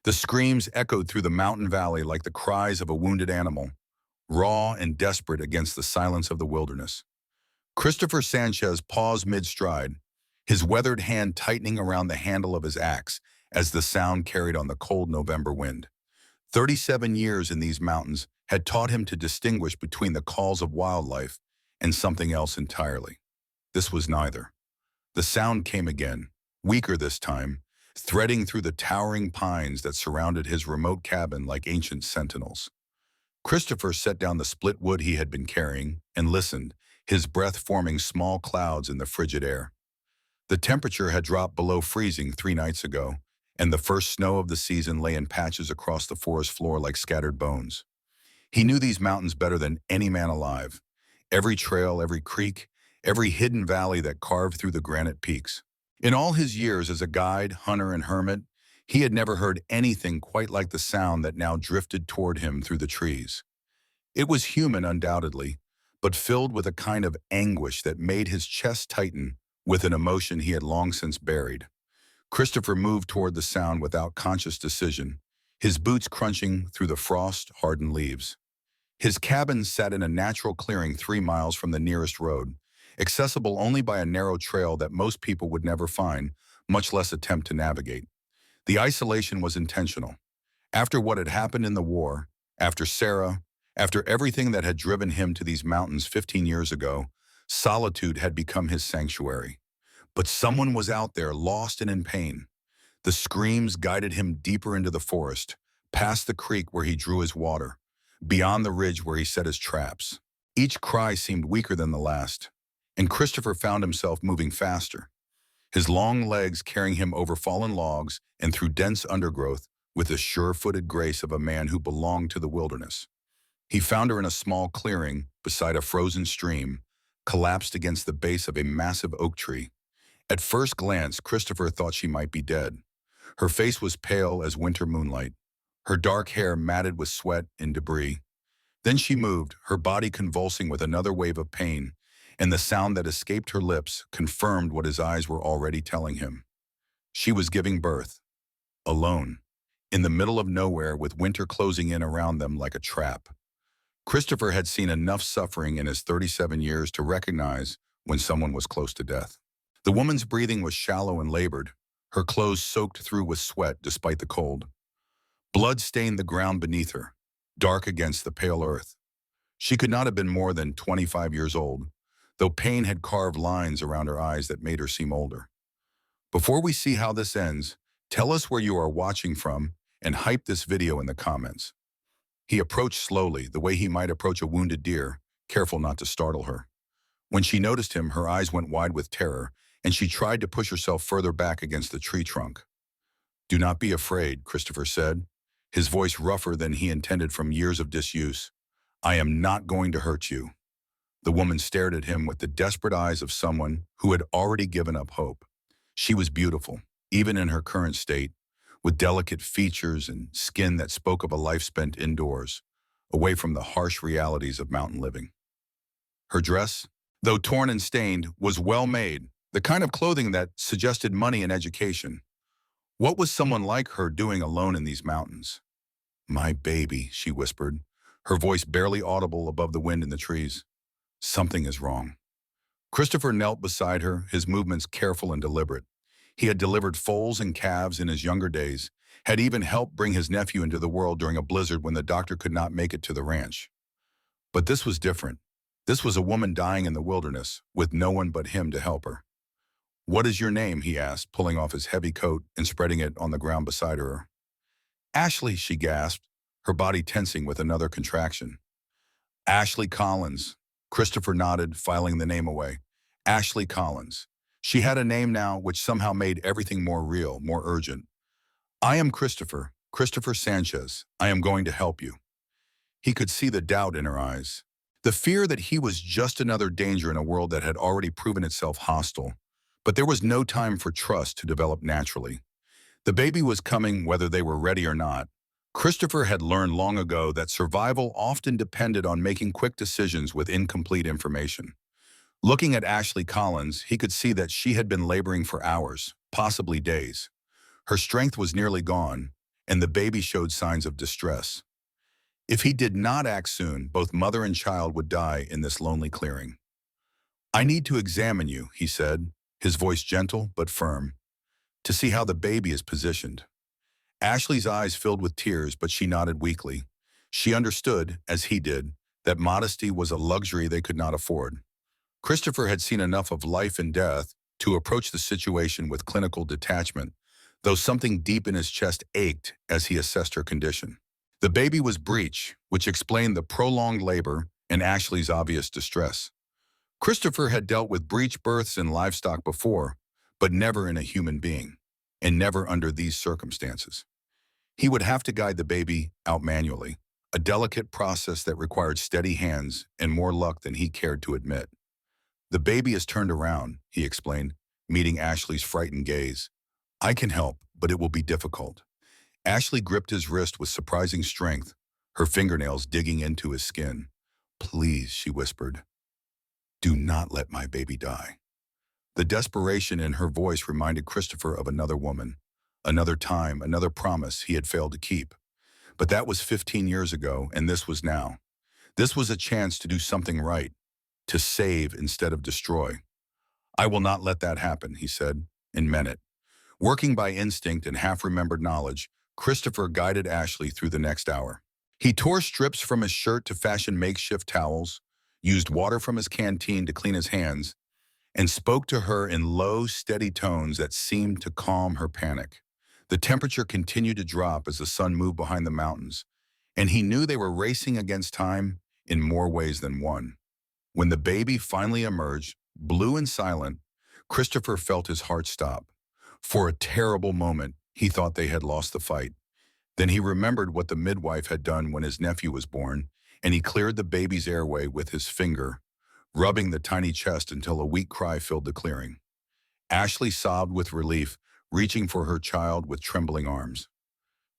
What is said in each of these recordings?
The screams echoed through the mountain valley like the cries of a wounded animal, raw and desperate against the silence of the wilderness. Christopher Sanchez paused mid-stride, his weathered hand tightening around the handle of his axe as the sound carried on the cold November wind. 37 years in these mountains had taught him to distinguish between the calls of wildlife and something else entirely. This was neither. The sound came again, weaker this time, threading through the towering pines that surrounded his remote cabin like ancient sentinels. Christopher set down the split wood he had been carrying and listened, his breath forming small clouds in the frigid air. The temperature had dropped below freezing 3 nights ago, and the first snow of the season lay in patches across the forest floor like scattered bones. He knew these mountains better than any man alive. Every trail, every creek, every hidden valley that carved through the granite peaks. In all his years as a guide, hunter, and hermit, he had never heard anything quite like the sound that now drifted toward him through the trees. It was human, undoubtedly, but filled with a kind of anguish that made his chest tighten with an emotion he had long since buried. Christopher moved toward the sound without conscious decision, his boots crunching through the frost-hardened leaves. His cabin sat in a natural clearing 3 miles from the nearest road, accessible only by a narrow trail that most people would never find, much less attempt to navigate. The isolation was intentional. After what had happened in the war, after Sarah, after everything that had driven him to these mountains 15 years ago, solitude had become his sanctuary. But someone was out there, lost and in pain. The screams guided him deeper into the forest, past the creek where he drew his water, beyond the ridge where he set his traps. Each cry seemed weaker than the last, and Christopher found himself moving faster, his long legs carrying him over fallen logs and through dense undergrowth with the sure-footed grace of a man who belonged to the wilderness. He found her in a small clearing beside a frozen stream, collapsed against the base of a massive oak tree. At first glance, Christopher thought she might be dead. Her face was pale as winter moonlight, her dark hair matted with sweat and debris. Then she moved, her body convulsing with another wave of pain, and the sound that escaped her lips confirmed what his eyes were already telling him. She was giving birth, alone, in the middle of nowhere with winter closing in around them like a trap. Christopher had seen enough suffering in his 37 years to recognize when someone was close to death. The woman's breathing was shallow and labored, her clothes soaked through with sweat despite the cold. Blood stained the ground beneath her, dark against the pale earth. She could not have been more than 25 years old, though pain had carved lines around her eyes that made her seem older. Before we see how this ends, tell us where you are watching from and hype this video in the comments. He approached slowly, the way he might approach a wounded deer, careful not to startle her. When she noticed him, her eyes went wide with terror, and she tried to push herself further back against the tree trunk. "Do not be afraid," Christopher said, his voice rougher than he intended from years of disuse. "I am not going to hurt you." The woman stared at him with the desperate eyes of someone who had already given up hope. She was beautiful, even in her current state, with delicate features and skin that spoke of a life spent indoors, away from the harsh realities of mountain living. Her dress, though torn and stained, was well made, the kind of clothing that suggested money and education. What was someone like her doing alone in these mountains? "My baby," she whispered, her voice barely audible above the wind in the trees. "Something is wrong." Christopher knelt beside her, his movements careful and deliberate. He had delivered foals and calves in his younger days, had even helped bring his nephew into the world during a blizzard when the doctor could not make it to the ranch. But this was different. This was a woman dying in the wilderness, with no one but him to help her. "What is your name?" he asked, pulling off his heavy coat and spreading it on the ground beside her. "Ashley," she gasped, her body tensing with another contraction. "Ashley Collins." Christopher nodded, filing the name away. Ashley Collins. She had a name now which somehow made everything more real, more urgent. "I am Christopher Sanchez. I am going to help you." He could see the doubt in her eyes, the fear that he was just another danger in a world that had already proven itself hostile. But there was no time for trust to develop naturally. The baby was coming whether they were ready or not. Christopher had learned long ago that survival often depended on making quick decisions with incomplete information. Looking at Ashley Collins, he could see that she had been laboring for hours, possibly days. Her strength was nearly gone, and the baby showed signs of distress. If he did not act soon, both mother and child would die in this lonely clearing. "I need to examine you," he said, his voice gentle but firm, "to see how the baby is positioned." Ashley's eyes filled with tears, but she nodded weakly. She understood, as he did, that modesty was a luxury they could not afford. Christopher had seen enough of life and death to approach the situation with clinical detachment, though something deep in his chest ached as he assessed her condition. The baby was breech, which explained the prolonged labor and Ashley's obvious distress. Christopher had dealt with breech births in livestock before, but never in a human being, and never under these circumstances. He would have to guide the baby out manually, a delicate process that required steady hands and more luck than he cared to admit. "The baby is turned around," he explained, meeting Ashley's frightened gaze. "I can help, but it will be difficult." Ashley gripped his wrist with surprising strength, her fingernails digging into his skin. "Please," she whispered, "do not let my baby die." The desperation in her voice reminded Christopher of another woman, another time, another promise he had failed to keep. But that was 15 years ago, and this was now. This was a chance to do something right, to save instead of destroy. "I will not let that happen," he said, and meant it. Working by instinct and half-remembered knowledge, Christopher guided Ashley through the next hour. He tore strips from his shirt to fashion makeshift towels, used water from his canteen to clean his hands, and spoke to her in low, steady tones that seemed to calm her panic. The temperature continued to drop as the sun moved behind the mountains, and he knew they were racing against time in more ways than one. When the baby finally emerged, blue and silent, Christopher felt his heart stop. For a terrible moment, he thought they had lost the fight. Then he remembered what the midwife had done when his nephew was born, and he cleared the baby's airway with his finger, rubbing the tiny chest until a weak cry filled the clearing. Ashley sobbed with relief, reaching for her child with trembling arms.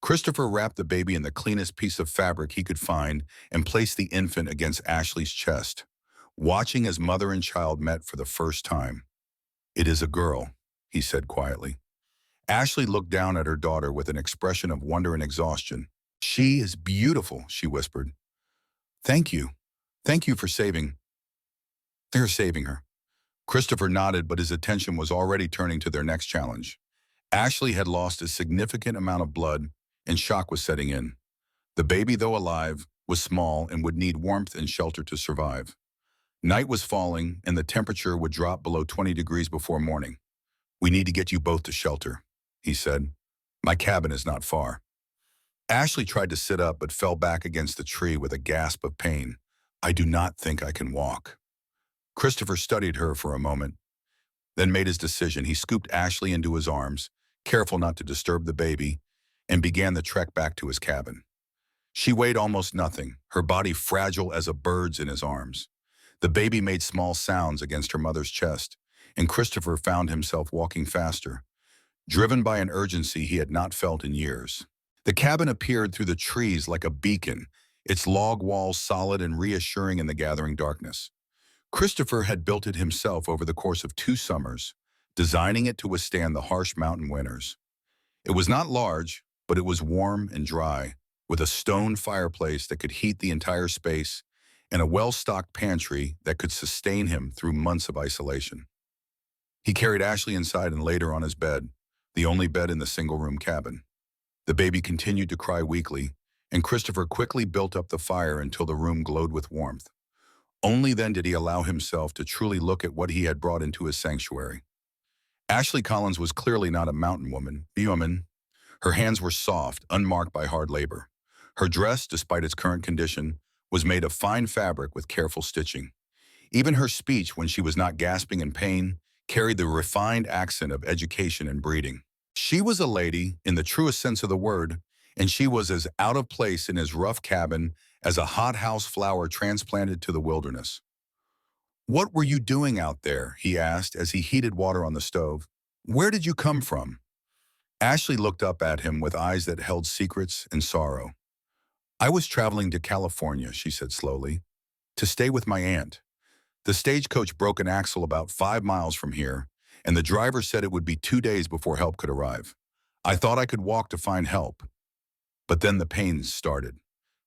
Christopher wrapped the baby in the cleanest piece of fabric he could find and placed the infant against Ashley's chest, watching as mother and child met for the first time. "It is a girl," he said quietly. Ashley looked down at her daughter with an expression of wonder and exhaustion. "She is beautiful," she whispered. "Thank you. Thank you for saving." "They're saving her." Christopher nodded, but his attention was already turning to their next challenge. Ashley had lost a significant amount of blood, and shock was setting in. The baby, though alive, was small and would need warmth and shelter to survive. Night was falling, and the temperature would drop below 20 degrees before morning. "We need to get you both to shelter," he said. "My cabin is not far." Ashley tried to sit up but fell back against the tree with a gasp of pain. "I do not think I can walk." Christopher studied her for a moment, then made his decision. He scooped Ashley into his arms, careful not to disturb the baby, and began the trek back to his cabin. She weighed almost nothing, her body fragile as a bird's in his arms. The baby made small sounds against her mother's chest, and Christopher found himself walking faster, driven by an urgency he had not felt in years. The cabin appeared through the trees like a beacon, its log walls solid and reassuring in the gathering darkness. Christopher had built it himself over the course of 2 summers, designing it to withstand the harsh mountain winters. It was not large, but it was warm and dry, with a stone fireplace that could heat the entire space and a well-stocked pantry that could sustain him through months of isolation. He carried Ashley inside and laid her on his bed, the only bed in the single-room cabin. The baby continued to cry weakly, and Christopher quickly built up the fire until the room glowed with warmth. Only then did he allow himself to truly look at what he had brought into his sanctuary. Ashley Collins was clearly not a mountain woman. Her hands were soft, unmarked by hard labor. Her dress, despite its current condition, was made of fine fabric with careful stitching. Even her speech, when she was not gasping in pain, carried the refined accent of education and breeding. She was a lady, in the truest sense of the word, and she was as out of place in his rough cabin as a hothouse flower transplanted to the wilderness. "What were you doing out there?" he asked as he heated water on the stove. "Where did you come from?" Ashley looked up at him with eyes that held secrets and sorrow. "I was traveling to California," she said slowly, "to stay with my aunt. The stagecoach broke an axle about 5 miles from here, and the driver said it would be 2 days before help could arrive. I thought I could walk to find help, But then the pains started.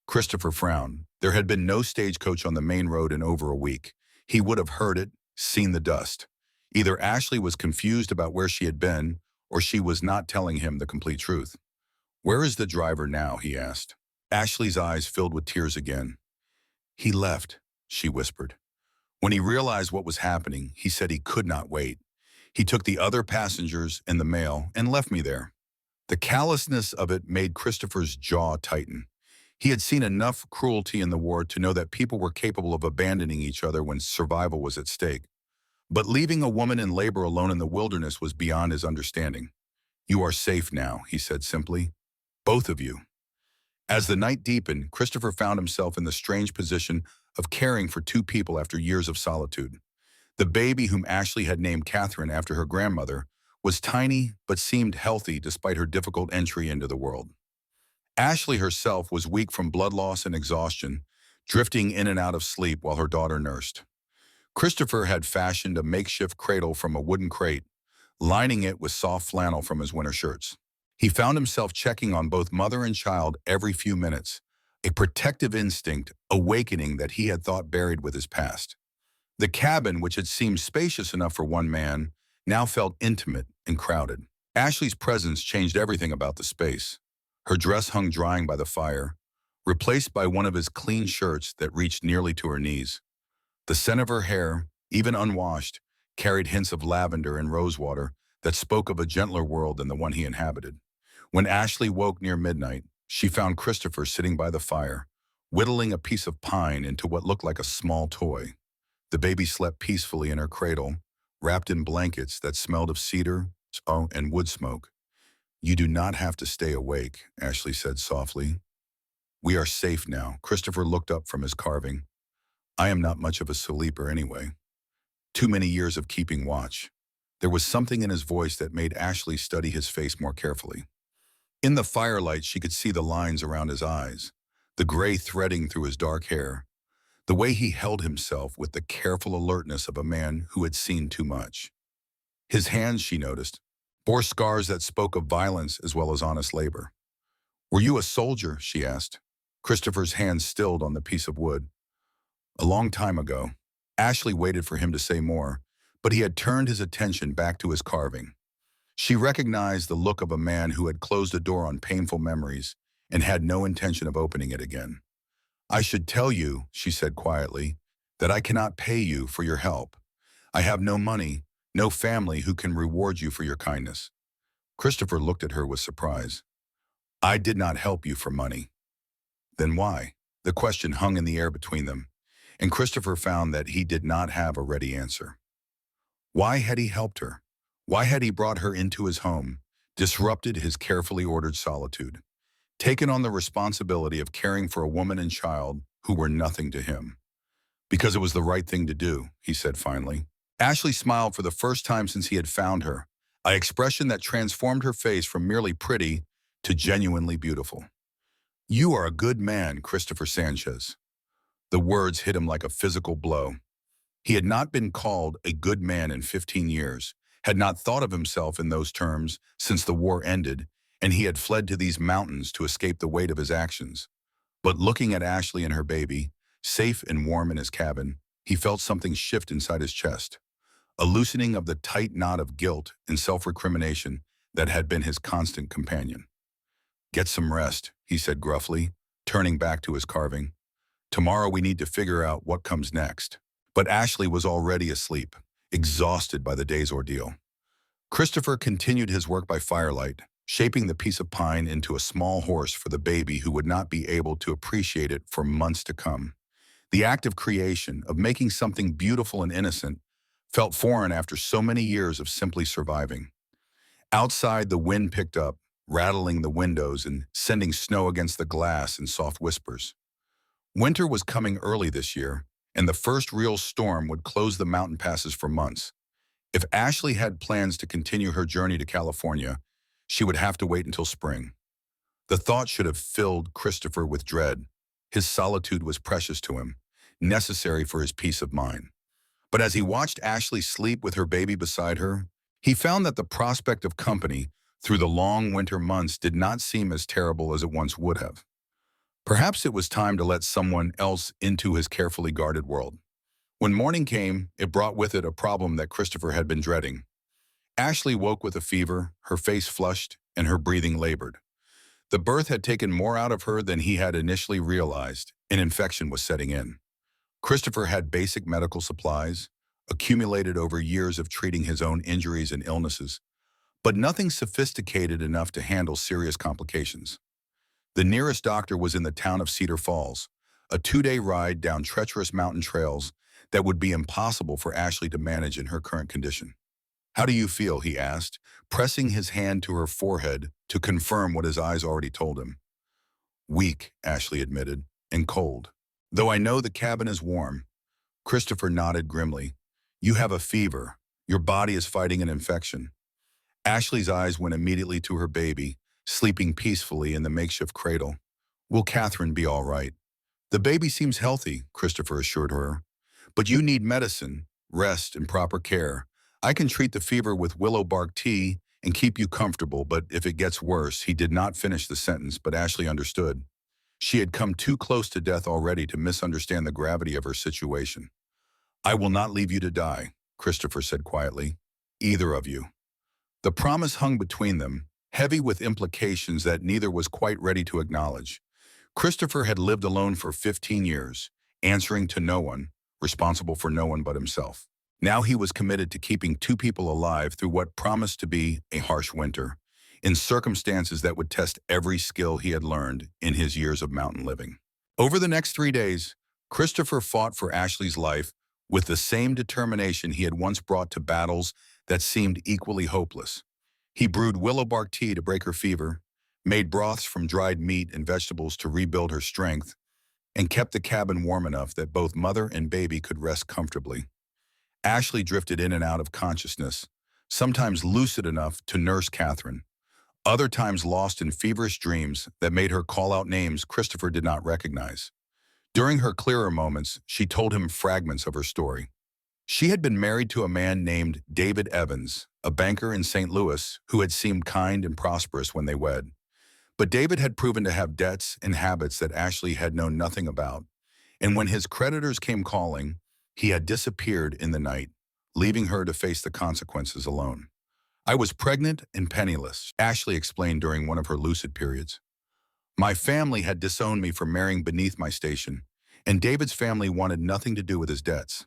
Christopher frowned. There had been no stagecoach on the main road in over a week. He would have heard it, seen the dust. Either Ashley was confused about where she had been, or she was not telling him the complete truth. "Where is the driver now?" he asked. Ashley's eyes filled with tears again. "He left," she whispered. When he realized what was happening, he said he could not wait. "He took the other passengers and the mail and left me there." The callousness of it made Christopher's jaw tighten. He had seen enough cruelty in the war to know that people were capable of abandoning each other when survival was at stake. But leaving a woman in labor alone in the wilderness was beyond his understanding. "You are safe now," he said simply. "Both of you." As the night deepened, Christopher found himself in the strange position of caring for two people after years of solitude. The baby, whom Ashley had named Catherine after her grandmother, was tiny but seemed healthy despite her difficult entry into the world. Ashley herself was weak from blood loss and exhaustion, drifting in and out of sleep while her daughter nursed. Christopher had fashioned a makeshift cradle from a wooden crate, lining it with soft flannel from his winter shirts. He found himself checking on both mother and child every few minutes, a protective instinct awakening that he had thought buried with his past. The cabin, which had seemed spacious enough for one man, now felt intimate and crowded. Ashley's presence changed everything about the space. Her dress hung drying by the fire, replaced by one of his clean shirts that reached nearly to her knees. The scent of her hair, even unwashed, carried hints of lavender and rosewater that spoke of a gentler world than the one he inhabited. When Ashley woke near midnight, she found Christopher sitting by the fire, whittling a piece of pine into what looked like a small toy. The baby slept peacefully in her cradle, wrapped in blankets that smelled of cedar and wood smoke. "You do not have to stay awake," Ashley said softly. "We are safe now." Christopher looked up from his carving. "I am not much of a sleeper anyway. Too many years of keeping watch." There was something in his voice that made Ashley study his face more carefully. In the firelight, she could see the lines around his eyes, the gray threading through his dark hair, the way he held himself with the careful alertness of a man who had seen too much. His hands, she noticed, bore scars that spoke of violence as well as honest labor. "Were you a soldier?" she asked. Christopher's hands stilled on the piece of wood. "A long time ago." Ashley waited for him to say more, but he had turned his attention back to his carving. She recognized the look of a man who had closed a door on painful memories and had no intention of opening it again. "I should tell you," she said quietly, "that I cannot pay you for your help. I have no money, no family who can reward you for your kindness." Christopher looked at her with surprise. "I did not help you for money." "Then why?" The question hung in the air between them, and Christopher found that he did not have a ready answer. Why had he helped her? Why had he brought her into his home, disrupted his carefully ordered solitude, taken on the responsibility of caring for a woman and child who were nothing to him? "Because it was the right thing to do," he said finally. Ashley smiled for the first time since he had found her, an expression that transformed her face from merely pretty to genuinely beautiful. "You are a good man, Christopher Sanchez." The words hit him like a physical blow. He had not been called a good man in 15 years, had not thought of himself in those terms since the war ended, and he had fled to these mountains to escape the weight of his actions. But looking at Ashley and her baby, safe and warm in his cabin, he felt something shift inside his chest, a loosening of the tight knot of guilt and self-recrimination that had been his constant companion. "Get some rest," he said gruffly, turning back to his carving. "Tomorrow we need to figure out what comes next." But Ashley was already asleep, exhausted by the day's ordeal. Christopher continued his work by firelight, shaping the piece of pine into a small horse for the baby who would not be able to appreciate it for months to come. The act of creation, of making something beautiful and innocent, felt foreign after so many years of simply surviving. Outside, the wind picked up, rattling the windows and sending snow against the glass in soft whispers. Winter was coming early this year, and the first real storm would close the mountain passes for months. If Ashley had plans to continue her journey to California, she would have to wait until spring. The thought should have filled Christopher with dread. His solitude was precious to him, necessary for his peace of mind. But as he watched Ashley sleep with her baby beside her, he found that the prospect of company, through the long winter months did not seem as terrible as it once would have. Perhaps it was time to let someone else into his carefully guarded world. When morning came, it brought with it a problem that Christopher had been dreading. Ashley woke with a fever, her face flushed, and her breathing labored. The birth had taken more out of her than he had initially realized. An infection was setting in. Christopher had basic medical supplies, accumulated over years of treating his own injuries and illnesses, but nothing sophisticated enough to handle serious complications. The nearest doctor was in the town of Cedar Falls, a 2-day ride down treacherous mountain trails that would be impossible for Ashley to manage in her current condition. "How do you feel?" he asked, pressing his hand to her forehead to confirm what his eyes already told him. "Weak," Ashley admitted, "and cold. Though I know the cabin is warm." Christopher nodded grimly. "You have a fever. Your body is fighting an infection." Ashley's eyes went immediately to her baby, sleeping peacefully in the makeshift cradle. "Will Catherine be all right?" "The baby seems healthy," Christopher assured her. "But you need medicine, rest, and proper care. I can treat the fever with willow bark tea and keep you comfortable, but if it gets worse." He did not finish the sentence, but Ashley understood. She had come too close to death already to misunderstand the gravity of her situation. "I will not leave you to die," Christopher said quietly. "Either of you." The promise hung between them, heavy with implications that neither was quite ready to acknowledge. Christopher had lived alone for 15 years, answering to no one, responsible for no one but himself. Now he was committed to keeping two people alive through what promised to be a harsh winter, in circumstances that would test every skill he had learned in his years of mountain living. Over the next 3 days, Christopher fought for Ashley's life with the same determination he had once brought to battles that seemed equally hopeless. He brewed willow bark tea to break her fever, made broths from dried meat and vegetables to rebuild her strength, and kept the cabin warm enough that both mother and baby could rest comfortably. Ashley drifted in and out of consciousness, sometimes lucid enough to nurse Catherine, other times lost in feverish dreams that made her call out names Christopher did not recognize. During her clearer moments, she told him fragments of her story. She had been married to a man named David Evans, a banker in St. Louis who had seemed kind and prosperous when they wed. But David had proven to have debts and habits that Ashley had known nothing about, and when his creditors came calling, he had disappeared in the night, leaving her to face the consequences alone. "I was pregnant and penniless," Ashley explained during one of her lucid periods. "My family had disowned me for marrying beneath my station, and David's family wanted nothing to do with his debts.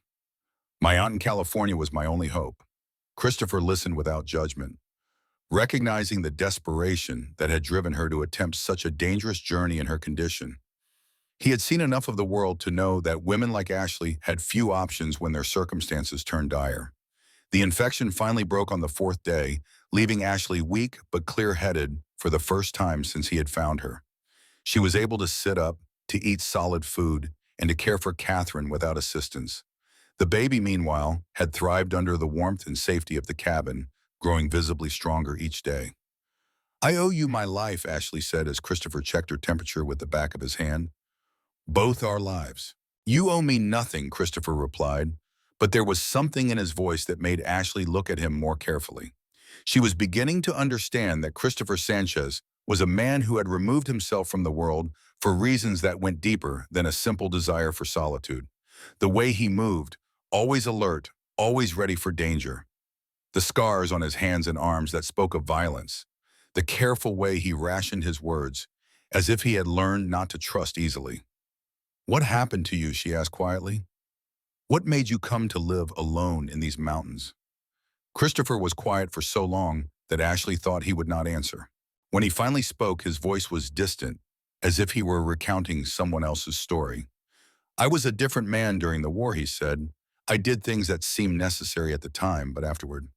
My aunt in California was my only hope." Christopher listened without judgment, recognizing the desperation that had driven her to attempt such a dangerous journey in her condition. He had seen enough of the world to know that women like Ashley had few options when their circumstances turned dire. The infection finally broke on the 4th day, leaving Ashley weak but clear-headed for the first time since he had found her. She was able to sit up, to eat solid food, and to care for Catherine without assistance. The baby, meanwhile, had thrived under the warmth and safety of the cabin, growing visibly stronger each day. "I owe you my life," Ashley said as Christopher checked her temperature with the back of his hand. "Both our lives." "You owe me nothing," Christopher replied, but there was something in his voice that made Ashley look at him more carefully. She was beginning to understand that Christopher Sanchez was a man who had removed himself from the world for reasons that went deeper than a simple desire for solitude. The way he moved, always alert, always ready for danger. The scars on his hands and arms that spoke of violence. The careful way he rationed his words, as if he had learned not to trust easily. "What happened to you?" she asked quietly. "What made you come to live alone in these mountains?" Christopher was quiet for so long that Ashley thought he would not answer. When he finally spoke, his voice was distant, as if he were recounting someone else's story. "I was a different man during the war," he said. "I did things that seemed necessary at the time, but afterward."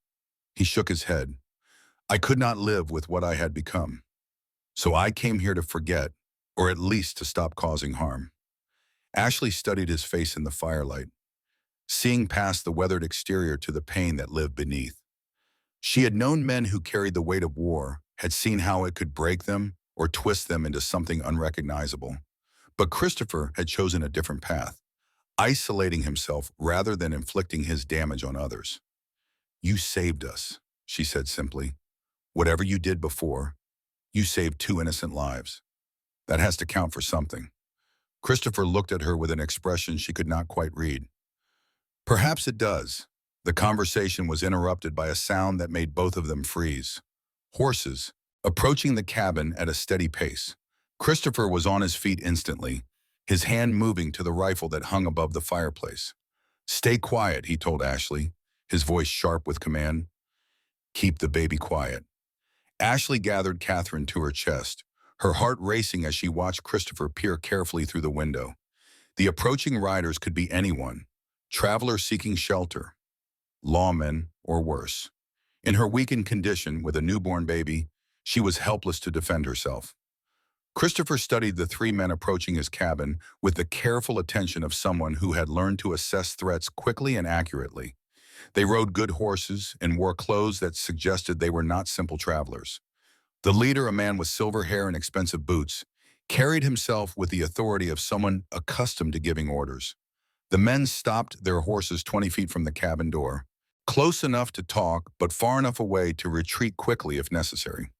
He shook his head. "I could not live with what I had become. So I came here to forget, or at least to stop causing harm." Ashley studied his face in the firelight, seeing past the weathered exterior to the pain that lived beneath. She had known men who carried the weight of war, had seen how it could break them or twist them into something unrecognizable. But Christopher had chosen a different path, isolating himself rather than inflicting his damage on others. "You saved us," she said simply. Whatever you did before, you saved two innocent lives. That has to count for something. Christopher looked at her with an expression she could not quite read. Perhaps it does. The conversation was interrupted by a sound that made both of them freeze. Horses, approaching the cabin at a steady pace. Christopher was on his feet instantly, his hand moving to the rifle that hung above the fireplace. Stay quiet, he told Ashley, his voice sharp with command. Keep the baby quiet. Ashley gathered Catherine to her chest, her heart racing as she watched Christopher peer carefully through the window. The approaching riders could be anyone, travelers seeking shelter, lawmen, or worse. In her weakened condition with a newborn baby, she was helpless to defend herself. Christopher studied the three men approaching his cabin with the careful attention of someone who had learned to assess threats quickly and accurately. They rode good horses and wore clothes that suggested they were not simple travelers. The leader, a man with silver hair and expensive boots, carried himself with the authority of someone accustomed to giving orders. The men stopped their horses 20 feet from the cabin door, close enough to talk but far enough away to retreat quickly if necessary.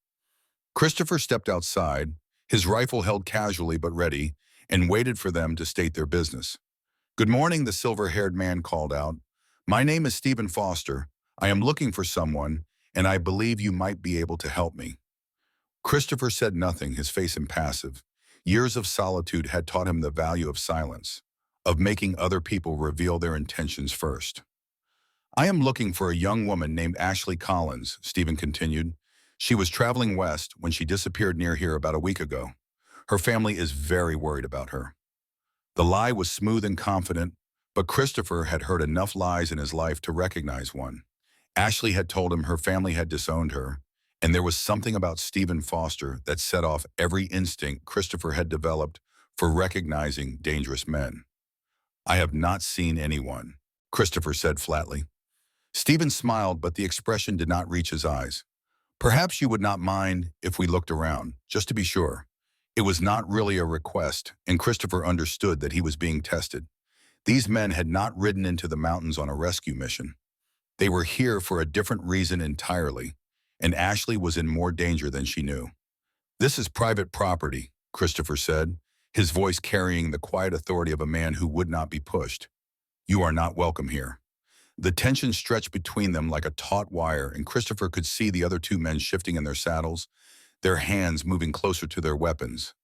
Christopher stepped outside, his rifle held casually but ready, and waited for them to state their business. Good morning, the silver-haired man called out. My name is Stephen Foster. I am looking for someone, and I believe you might be able to help me. Christopher said nothing, his face impassive. Years of solitude had taught him the value of silence, of making other people reveal their intentions first. I am looking for a young woman named Ashley Collins, Stephen continued. She was traveling west when she disappeared near here about a week ago. Her family is very worried about her. The lie was smooth and confident, but Christopher had heard enough lies in his life to recognize one. Ashley had told him her family had disowned her, and there was something about Stephen Foster that set off every instinct Christopher had developed for recognizing dangerous men. I have not seen anyone, Christopher said flatly. Stephen smiled, but the expression did not reach his eyes. Perhaps you would not mind if we looked around, just to be sure. It was not really a request, and Christopher understood that he was being tested. These men had not ridden into the mountains on a rescue mission. They were here for a different reason entirely, and Ashley was in more danger than she knew. This is private property, Christopher said, his voice carrying the quiet authority of a man who would not be pushed. You are not welcome here. The tension stretched between them like a taut wire, and Christopher could see the other two men shifting in their saddles, their hands moving closer to their weapons.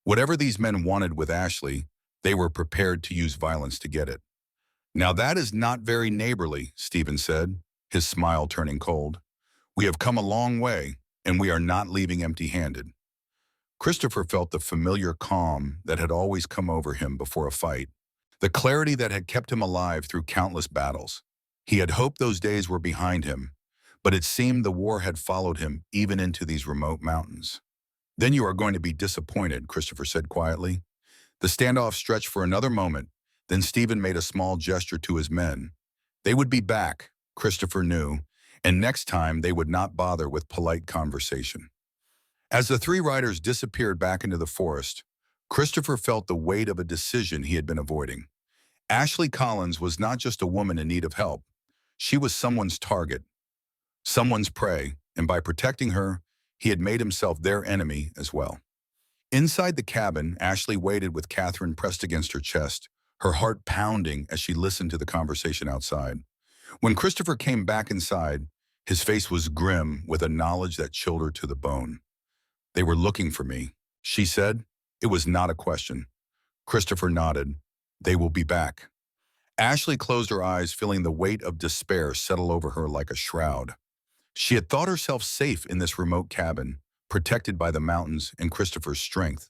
Whatever these men wanted with Ashley, they were prepared to use violence to get it. Now that is not very neighborly, Stephen said, his smile turning cold. We have come a long way, and we are not leaving empty-handed. Christopher felt the familiar calm that had always come over him before a fight, the clarity that had kept him alive through countless battles. He had hoped those days were behind him, but it seemed the war had followed him even into these remote mountains. Then you are going to be disappointed, Christopher said quietly. The standoff stretched for another moment, then Stephen made a small gesture to his men. They would be back, Christopher knew, and next time they would not bother with polite conversation. As the three riders disappeared back into the forest, Christopher felt the weight of a decision he had been avoiding. Ashley Collins was not just a woman in need of help. She was someone's target, someone's prey, and by protecting her, he had made himself their enemy as well. Inside the cabin, Ashley waited with Catherine pressed against her chest, her heart pounding as she listened to the conversation outside. When Christopher came back inside, his face was grim with a knowledge that chilled her to the bone. They were looking for me, she said. It was not a question. Christopher nodded. They will be back. Ashley closed her eyes, feeling the weight of despair settle over her like a shroud. She had thought herself safe in this remote cabin, protected by the mountains and Christopher's strength.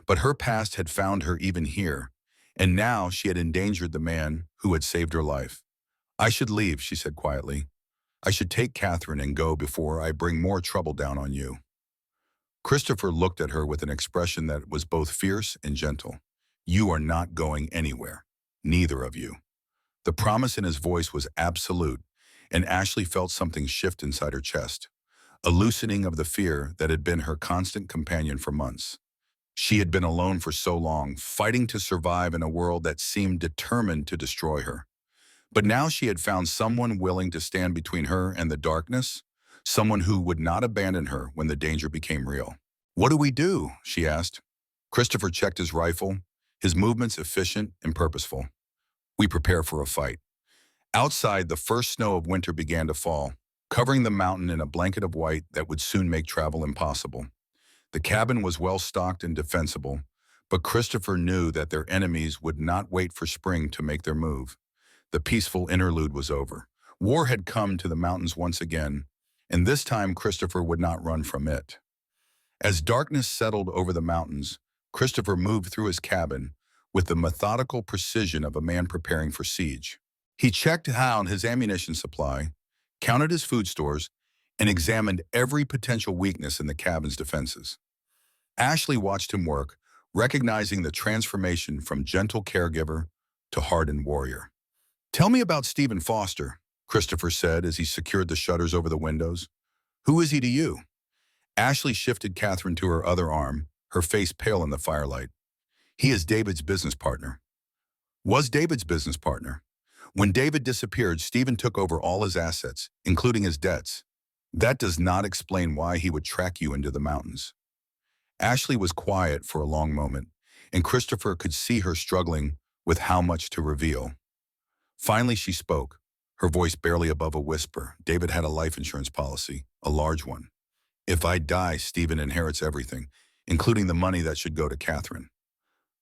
But her past had found her even here, and now she had endangered the man who had saved her life. I should leave, she said quietly. I should take Catherine and go before I bring more trouble down on you. Christopher looked at her with an expression that was both fierce and gentle. You are not going anywhere. Neither of you. The promise in his voice was absolute, and Ashley felt something shift inside her chest, a loosening of the fear that had been her constant companion for months. She had been alone for so long, fighting to survive in a world that seemed determined to destroy her. But now she had found someone willing to stand between her and the darkness, someone who would not abandon her when the danger became real. "What do we do?" she asked. Christopher checked his rifle, his movements efficient and purposeful. "We prepare for a fight." Outside, the first snow of winter began to fall, covering the mountain in a blanket of white that would soon make travel impossible. The cabin was well stocked and defensible, but Christopher knew that their enemies would not wait for spring to make their move. The peaceful interlude was over. War had come to the mountains once again, and this time Christopher would not run from it. As darkness settled over the mountains, Christopher moved through his cabin with the methodical precision of a man preparing for siege. He checked out his ammunition supply, counted his food stores, and examined every potential weakness in the cabin's defenses. Ashley watched him work, recognizing the transformation from gentle caregiver to hardened warrior. "Tell me about Stephen Foster," Christopher said as he secured the shutters over the windows. "Who is he to you?" Ashley shifted Catherine to her other arm, her face pale in the firelight. "He is David's business partner." Was David's business partner. When David disappeared, Stephen took over all his assets, including his debts. That does not explain why he would track you into the mountains. Ashley was quiet for a long moment, and Christopher could see her struggling with how much to reveal. Finally, she spoke, her voice barely above a whisper. "David had a life insurance policy, a large one. If I die, Stephen inherits everything, including the money that should go to Catherine."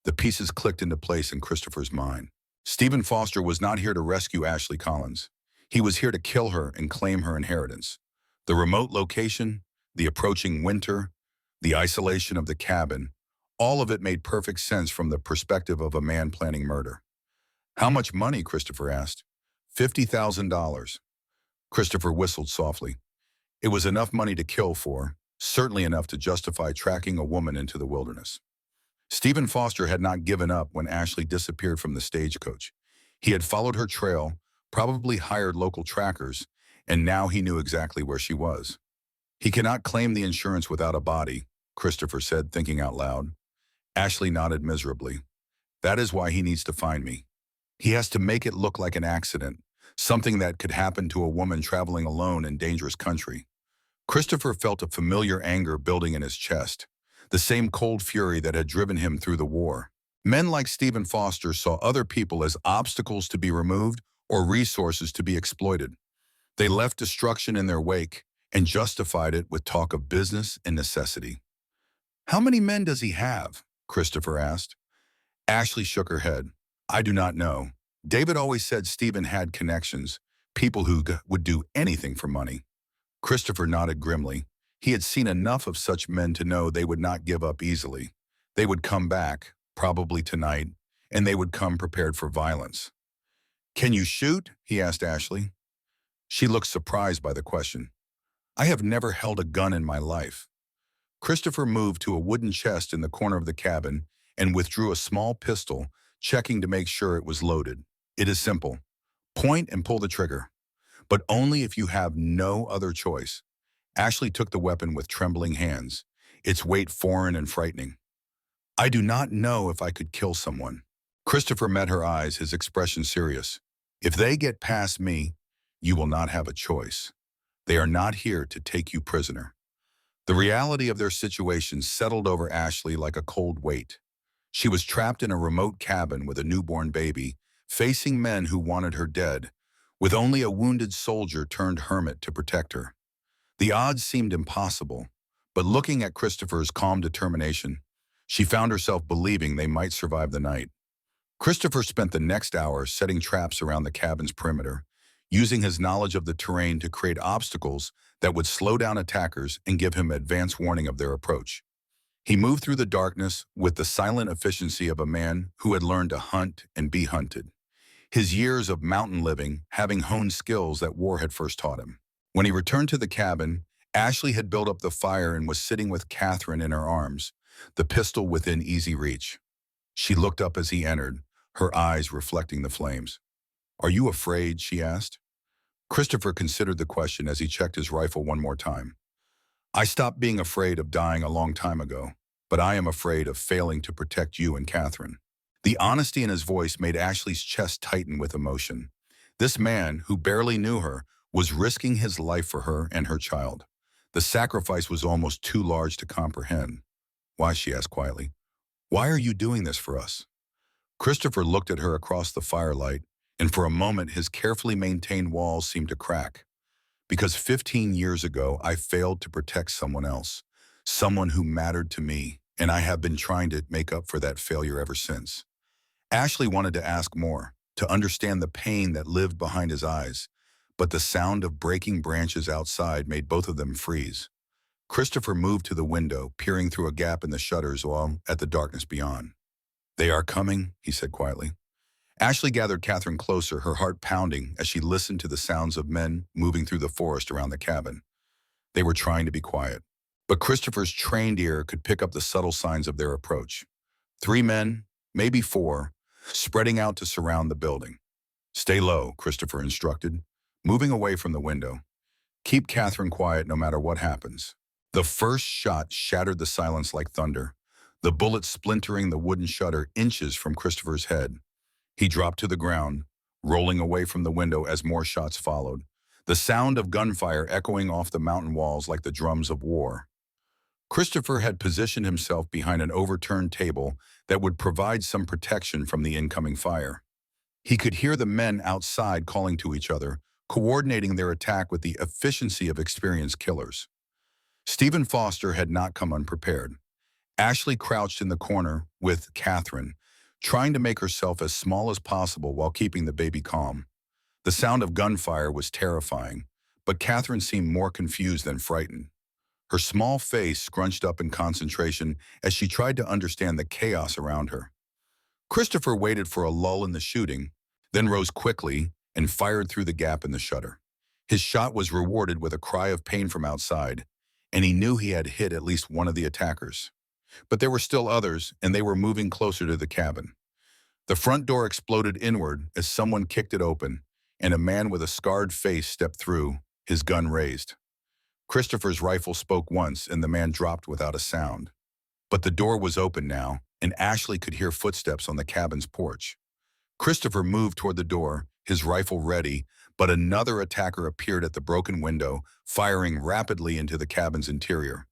The pieces clicked into place in Christopher's mind. Stephen Foster was not here to rescue Ashley Collins. He was here to kill her and claim her inheritance. The remote location, the approaching winter, the isolation of the cabin, all of it made perfect sense from the perspective of a man planning murder. "How much money?" Christopher asked. $50,000. Christopher whistled softly. It was enough money to kill for, certainly enough to justify tracking a woman into the wilderness. Stephen Foster had not given up when Ashley disappeared from the stagecoach. He had followed her trail, probably hired local trackers, and now he knew exactly where she was. "He cannot claim the insurance without a body," Christopher said, thinking out loud. Ashley nodded miserably. "That is why he needs to find me. He has to make it look like an accident, something that could happen to a woman traveling alone in dangerous country." Christopher felt a familiar anger building in his chest, the same cold fury that had driven him through the war. Men like Stephen Foster saw other people as obstacles to be removed or resources to be exploited. They left destruction in their wake and justified it with talk of business and necessity. "How many men does he have?" Christopher asked. Ashley shook her head. "I do not know. David always said Stephen had connections, people who would do anything for money." Christopher nodded grimly. He had seen enough of such men to know they would not give up easily. They would come back, probably tonight, and they would come prepared for violence. "Can you shoot?" he asked Ashley. She looked surprised by the question. "I have never held a gun in my life." Christopher moved to a wooden chest in the corner of the cabin and withdrew a small pistol, checking to make sure it was loaded. "It is simple. Point and pull the trigger, but only if you have no other choice." Ashley took the weapon with trembling hands, its weight foreign and frightening. "I do not know if I could kill someone." Christopher met her eyes, his expression serious. "If they get past me, you will not have a choice. They are not here to take you prisoner." The reality of their situation settled over Ashley like a cold weight. She was trapped in a remote cabin with a newborn baby, facing men who wanted her dead, with only a wounded soldier turned hermit to protect her. The odds seemed impossible, but looking at Christopher's calm determination, she found herself believing they might survive the night. Christopher spent the next hour setting traps around the cabin's perimeter, using his knowledge of the terrain to create obstacles that would slow down attackers and give him advance warning of their approach. He moved through the darkness with the silent efficiency of a man who had learned to hunt and be hunted, his years of mountain living having honed skills that war had first taught him. When he returned to the cabin, Ashley had built up the fire and was sitting with Catherine in her arms, the pistol within easy reach. She looked up as he entered, her eyes reflecting the flames. "Are you afraid?" she asked. Christopher considered the question as he checked his rifle one more time. "I stopped being afraid of dying a long time ago, but I am afraid of failing to protect you and Catherine." The honesty in his voice made Ashley's chest tighten with emotion. This man, who barely knew her, was risking his life for her and her child. The sacrifice was almost too large to comprehend. Why, she asked quietly. Why are you doing this for us? Christopher looked at her across the firelight, and for a moment his carefully maintained walls seemed to crack. Because 15 years ago, I failed to protect someone else, someone who mattered to me, and I have been trying to make up for that failure ever since. Ashley wanted to ask more, to understand the pain that lived behind his eyes, but the sound of breaking branches outside made both of them freeze. Christopher moved to the window, peering through a gap in the shutters while at the darkness beyond. They are coming, he said quietly. Ashley gathered Catherine closer, her heart pounding as she listened to the sounds of men moving through the forest around the cabin. They were trying to be quiet, but Christopher's trained ear could pick up the subtle signs of their approach. 3 men, maybe 4, spreading out to surround the building. Stay low, Christopher instructed, moving away from the window. Keep Catherine quiet no matter what happens. The first shot shattered the silence like thunder, the bullet splintering the wooden shutter inches from Christopher's head. He dropped to the ground, rolling away from the window as more shots followed, the sound of gunfire echoing off the mountain walls like the drums of war. Christopher had positioned himself behind an overturned table that would provide some protection from the incoming fire. He could hear the men outside calling to each other, coordinating their attack with the efficiency of experienced killers. Stephen Foster had not come unprepared. Ashley crouched in the corner with Catherine, trying to make herself as small as possible while keeping the baby calm. The sound of gunfire was terrifying, but Catherine seemed more confused than frightened. Her small face scrunched up in concentration as she tried to understand the chaos around her. Christopher waited for a lull in the shooting, then rose quickly and fired through the gap in the shutter. His shot was rewarded with a cry of pain from outside, and he knew he had hit at least one of the attackers. But there were still others, and they were moving closer to the cabin. The front door exploded inward as someone kicked it open, and a man with a scarred face stepped through, his gun raised. Christopher's rifle spoke once, and the man dropped without a sound. But the door was open now, and Ashley could hear footsteps on the cabin's porch. Christopher moved toward the door, his rifle ready, but another attacker appeared at the broken window, firing rapidly into the cabin's interior.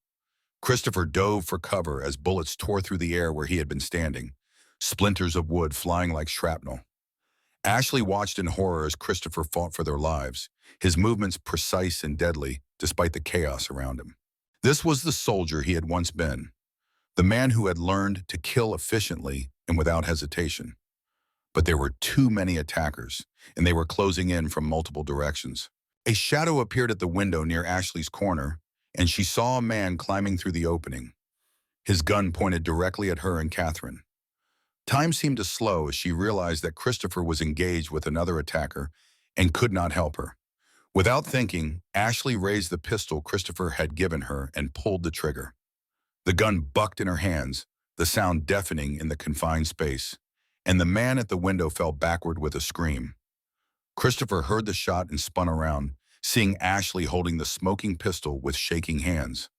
Christopher dove for cover as bullets tore through the air where he had been standing, splinters of wood flying like shrapnel. Ashley watched in horror as Christopher fought for their lives, his movements precise and deadly despite the chaos around him. This was the soldier he had once been, the man who had learned to kill efficiently and without hesitation. But there were too many attackers, and they were closing in from multiple directions. A shadow appeared at the window near Ashley's corner, and she saw a man climbing through the opening, his gun pointed directly at her and Catherine. Time seemed to slow as she realized that Christopher was engaged with another attacker and could not help her. Without thinking, Ashley raised the pistol Christopher had given her and pulled the trigger. The gun bucked in her hands, the sound deafening in the confined space, and the man at the window fell backward with a scream. Christopher heard the shot and spun around, seeing Ashley holding the smoking pistol with shaking hands.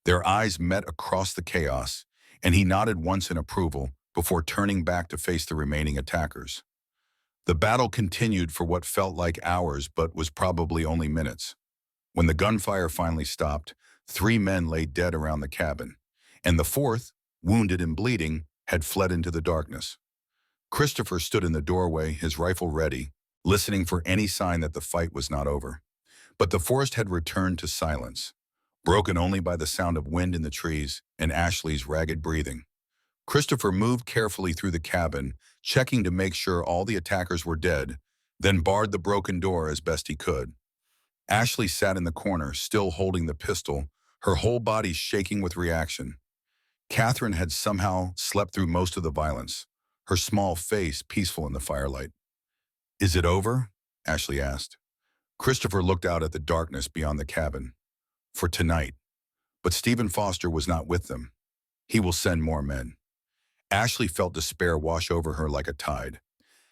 Their eyes met across the chaos, and he nodded once in approval before turning back to face the remaining attackers. The battle continued for what felt like hours but was probably only minutes. When the gunfire finally stopped, 3 men lay dead around the cabin, and the 4th, wounded and bleeding, had fled into the darkness. Christopher stood in the doorway, his rifle ready, listening for any sign that the fight was not over. But the forest had returned to silence, broken only by the sound of wind in the trees and Ashley's ragged breathing. Christopher moved carefully through the cabin, checking to make sure all the attackers were dead, then barred the broken door as best he could. Ashley sat in the corner, still holding the pistol, her whole body shaking with reaction. Catherine had somehow slept through most of the violence, her small face peaceful in the firelight. "Is it over?" Ashley asked. Christopher looked out at the darkness beyond the cabin. "For tonight." But Stephen Foster was not with them. "He will send more men." Ashley felt despair wash over her like a tide.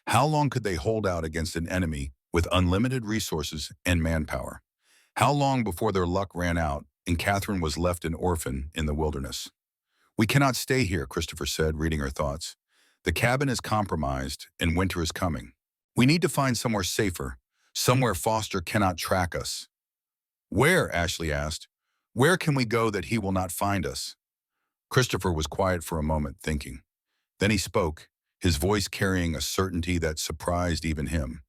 How long could they hold out against an enemy with unlimited resources and manpower? How long before their luck ran out and Catherine was left an orphan in the wilderness? "We cannot stay here," Christopher said, reading her thoughts. "The cabin is compromised and winter is coming. We need to find somewhere safer, Somewhere Foster cannot track us. Where? Ashley asked. Where can we go that he will not find us? Christopher was quiet for a moment, thinking. Then he spoke, his voice carrying a certainty that surprised even him.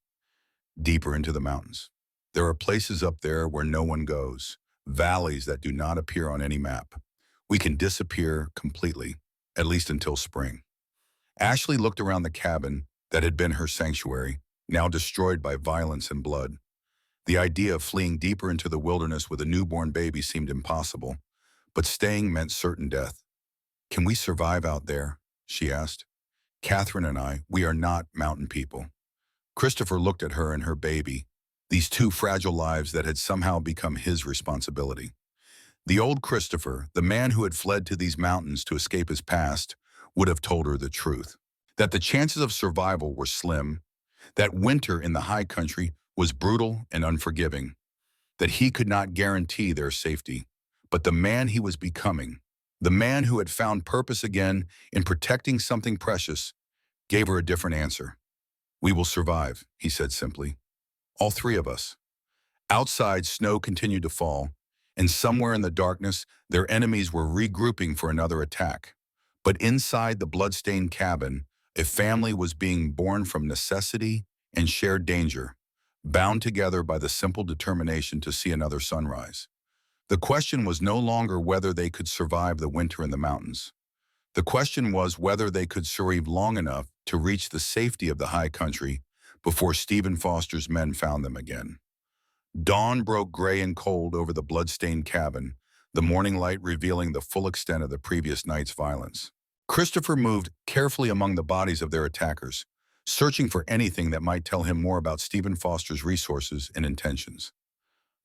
Deeper into the mountains. There are places up there where no one goes, valleys that do not appear on any map. We can disappear completely, at least until spring. Ashley looked around the cabin that had been her sanctuary, now destroyed by violence and blood. The idea of fleeing deeper into the wilderness with a newborn baby seemed impossible, but staying meant certain death. Can we survive out there? She asked. Catherine and I, we are not mountain people. Christopher looked at her and her baby, these two fragile lives that had somehow become his responsibility. The old Christopher, the man who had fled to these mountains to escape his past, would have told her the truth. That the chances of survival were slim, that winter in the high country was brutal and unforgiving, that he could not guarantee their safety. But the man he was becoming, the man who had found purpose again in protecting something precious, gave her a different answer. We will survive, he said simply. All three of us. Outside, snow continued to fall, and somewhere in the darkness, their enemies were regrouping for another attack. But inside the blood-stained cabin, a family was being born from necessity and shared danger, bound together by the simple determination to see another sunrise. The question was no longer whether they could survive the winter in the mountains. The question was whether they could survive long enough to reach the safety of the high country before Stephen Foster's men found them again. Dawn broke gray and cold over the blood-stained cabin, the morning light revealing the full extent of the previous night's violence. Christopher moved carefully among the bodies of their attackers, searching for anything that might tell him more about Stephen Foster's resources and intentions.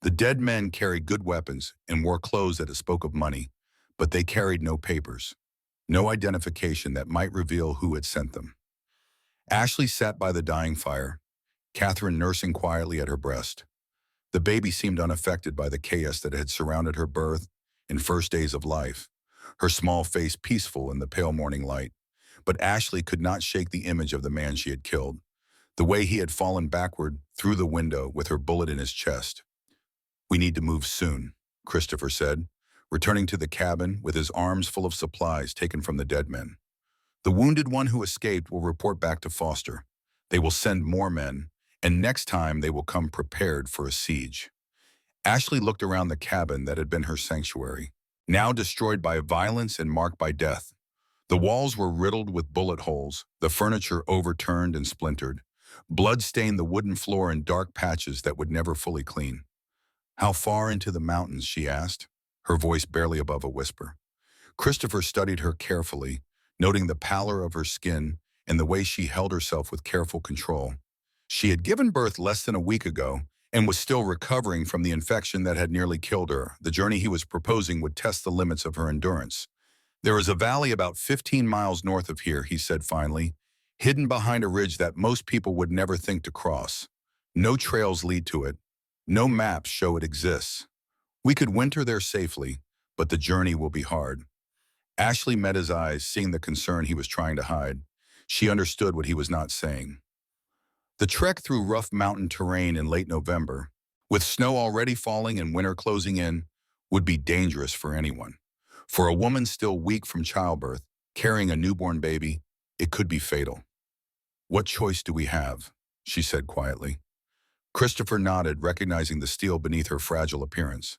The dead men carried good weapons and wore clothes that spoke of money, but they carried no papers, no identification that might reveal who had sent them. Ashley sat by the dying fire, Catherine nursing quietly at her breast. The baby seemed unaffected by the chaos that had surrounded her birth and first days of life, her small face peaceful in the pale morning light. But Ashley could not shake the image of the man she had killed, the way he had fallen backward through the window with her bullet in his chest. We need to move soon, Christopher said, returning to the cabin with his arms full of supplies taken from the dead men. The wounded one who escaped will report back to Foster. They will send more men, and next time they will come prepared for a siege. Ashley looked around the cabin that had been her sanctuary, now destroyed by violence and marked by death. The walls were riddled with bullet holes, the furniture overturned and splintered. Blood stained the wooden floor in dark patches that would never fully clean. How far into the mountains, she asked, her voice barely above a whisper. Christopher studied her carefully, noting the pallor of her skin and the way she held herself with careful control. She had given birth less than a week ago and was still recovering from the infection that had nearly killed her. The journey he was proposing would test the limits of her endurance. There is a valley about 15 miles north of here, he said finally, hidden behind a ridge that most people would never think to cross. No trails lead to it. No maps show it exists. We could winter there safely, but the journey will be hard. Ashley met his eyes, seeing the concern he was trying to hide. She understood what he was not saying. The trek through rough mountain terrain in late November, with snow already falling and winter closing in, would be dangerous for anyone. For a woman still weak from childbirth, carrying a newborn baby, it could be fatal. What choice do we have? She said quietly. Christopher nodded, recognizing the steel beneath her fragile appearance.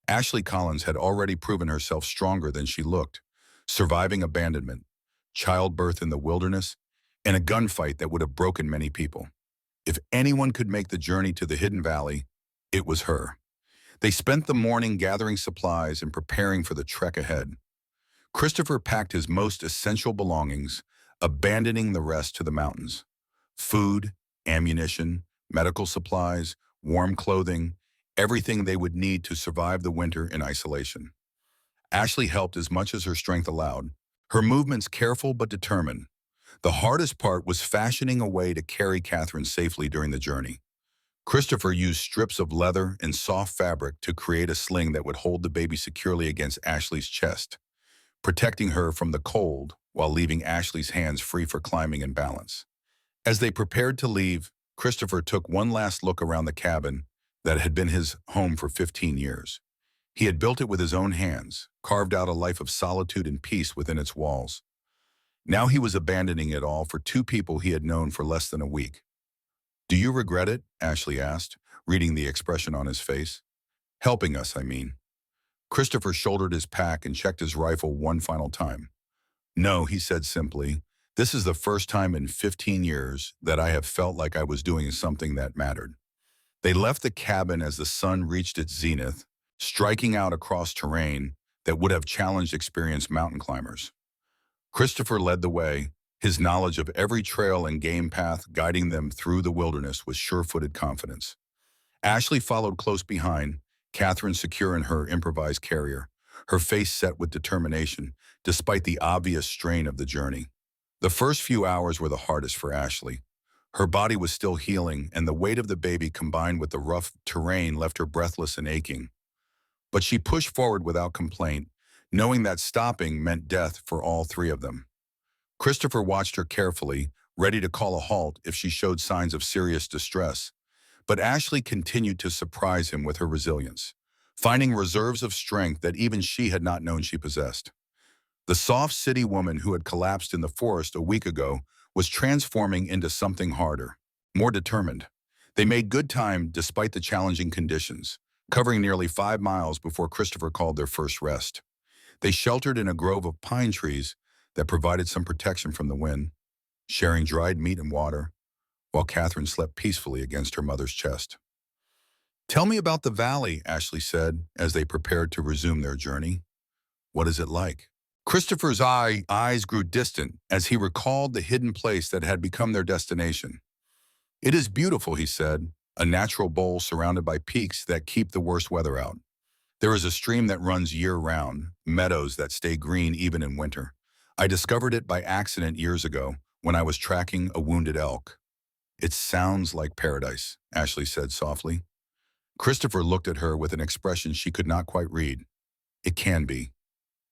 Ashley Collins had already proven herself stronger than she looked, surviving abandonment, childbirth in the wilderness, and a gunfight that would have broken many people. If anyone could make the journey to the hidden valley, it was her. They spent the morning gathering supplies and preparing for the trek ahead. Christopher packed his most essential belongings, abandoning the rest to the mountains. Food, ammunition, medical supplies, warm clothing, everything they would need to survive the winter in isolation. Ashley helped as much as her strength allowed, her movements careful but determined. The hardest part was fashioning a way to carry Catherine safely during the journey. Christopher used strips of leather and soft fabric to create a sling that would hold the baby securely against Ashley's chest, protecting her from the cold while leaving Ashley's hands free for climbing and balance. As they prepared to leave, Christopher took one last look around the cabin that had been his home for 15 years. He had built it with his own hands, carved out a life of solitude and peace within its walls. Now he was abandoning it all for two people he had known for less than a week. "Do you regret it?" Ashley asked, reading the expression on his face. "Helping us, I mean." Christopher shouldered his pack and checked his rifle one final time. "No," he said simply. "This is the first time in 15 years that I have felt like I was doing something that mattered." They left the cabin as the sun reached its zenith, striking out across terrain that would have challenged experienced mountain climbers. Christopher led the way, his knowledge of every trail and game path guiding them through the wilderness with sure-footed confidence. Ashley followed close behind, Catherine secure in her improvised carrier, her face set with determination, despite the obvious strain of the journey. The first few hours were the hardest for Ashley. Her body was still healing, and the weight of the baby combined with the rough terrain left her breathless and aching. But she pushed forward without complaint, knowing that stopping meant death for all three of them. Christopher watched her carefully, ready to call a halt if she showed signs of serious distress. But Ashley continued to surprise him with her resilience, finding reserves of strength that even she had not known she possessed. The soft city woman who had collapsed in the forest a week ago was transforming into something harder, more determined. They made good time despite the challenging conditions, covering nearly 5 miles before Christopher called their first rest. They sheltered in a grove of pine trees that provided some protection from the wind, sharing dried meat and water, while Catherine slept peacefully against her mother's chest. "Tell me about the valley," Ashley said, as they prepared to resume their journey. "What is it like?" Christopher's eyes grew distant as he recalled the hidden place that had become their destination. "It is beautiful," he said, "a natural bowl surrounded by peaks that keep the worst weather out. There is a stream that runs year-round, meadows that stay green even in winter. I discovered it by accident years ago when I was tracking a wounded elk." "It sounds like paradise," Ashley said softly. Christopher looked at her with an expression she could not quite read. "It can be,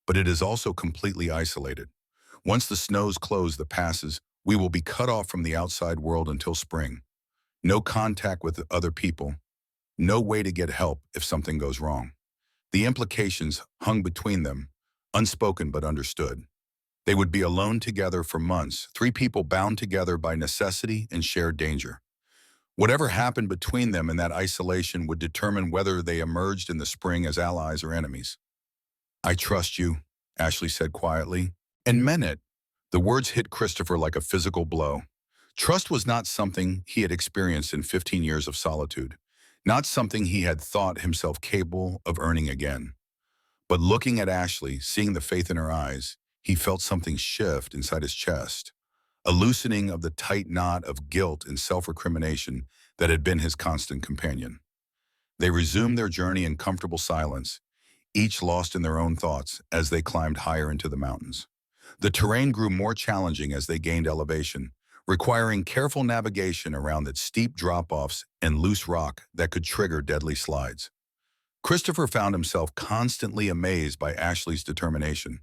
but it is also completely isolated. Once the snows close the passes, we will be cut off from the outside world until spring. No contact with other people, no way to get help if something goes wrong." The implications hung between them, unspoken but understood. They would be alone together for months, three people bound together by necessity and shared danger. Whatever happened between them in that isolation would determine whether they emerged in the spring as allies or enemies. "I trust you," Ashley said quietly, and meant it. The words hit Christopher like a physical blow. Trust was not something he had experienced in 15 years of solitude, not something he had thought himself capable of earning again. But looking at Ashley, seeing the faith in her eyes, he felt something shift inside his chest, a loosening of the tight knot of guilt and self-recrimination that had been his constant companion. They resumed their journey in comfortable silence, each lost in their own thoughts as they climbed higher into the mountains. The terrain grew more challenging as they gained elevation, requiring careful navigation around the steep drop-offs and loose rock that could trigger deadly slides. Christopher found himself constantly amazed by Ashley's determination.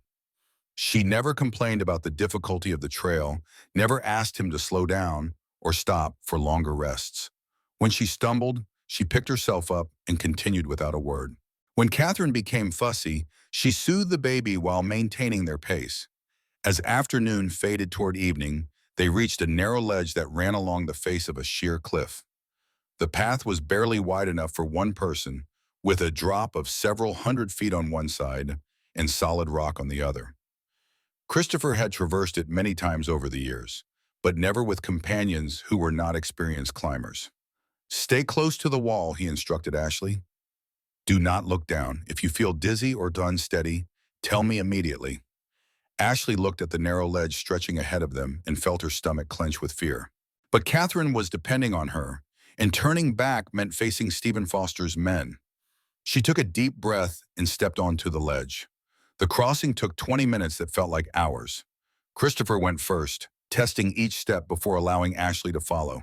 She never complained about the difficulty of the trail, never asked him to slow down or stop for longer rests. When she stumbled, she picked herself up and continued without a word. When Catherine became fussy, she soothed the baby while maintaining their pace. As afternoon faded toward evening, they reached a narrow ledge that ran along the face of a sheer cliff. The path was barely wide enough for one person, with a drop of several hundred feet on one side and solid rock on the other. Christopher had traversed it many times over the years, but never with companions who were not experienced climbers. "Stay close to the wall," he instructed Ashley. "Do not look down. If you feel dizzy or unsteady, tell me immediately." Ashley looked at the narrow ledge stretching ahead of them and felt her stomach clench with fear. But Catherine was depending on her, and turning back meant facing Stephen Foster's men. She took a deep breath and stepped onto the ledge. The crossing took 20 minutes that felt like hours. Christopher went first, testing each step before allowing Ashley to follow.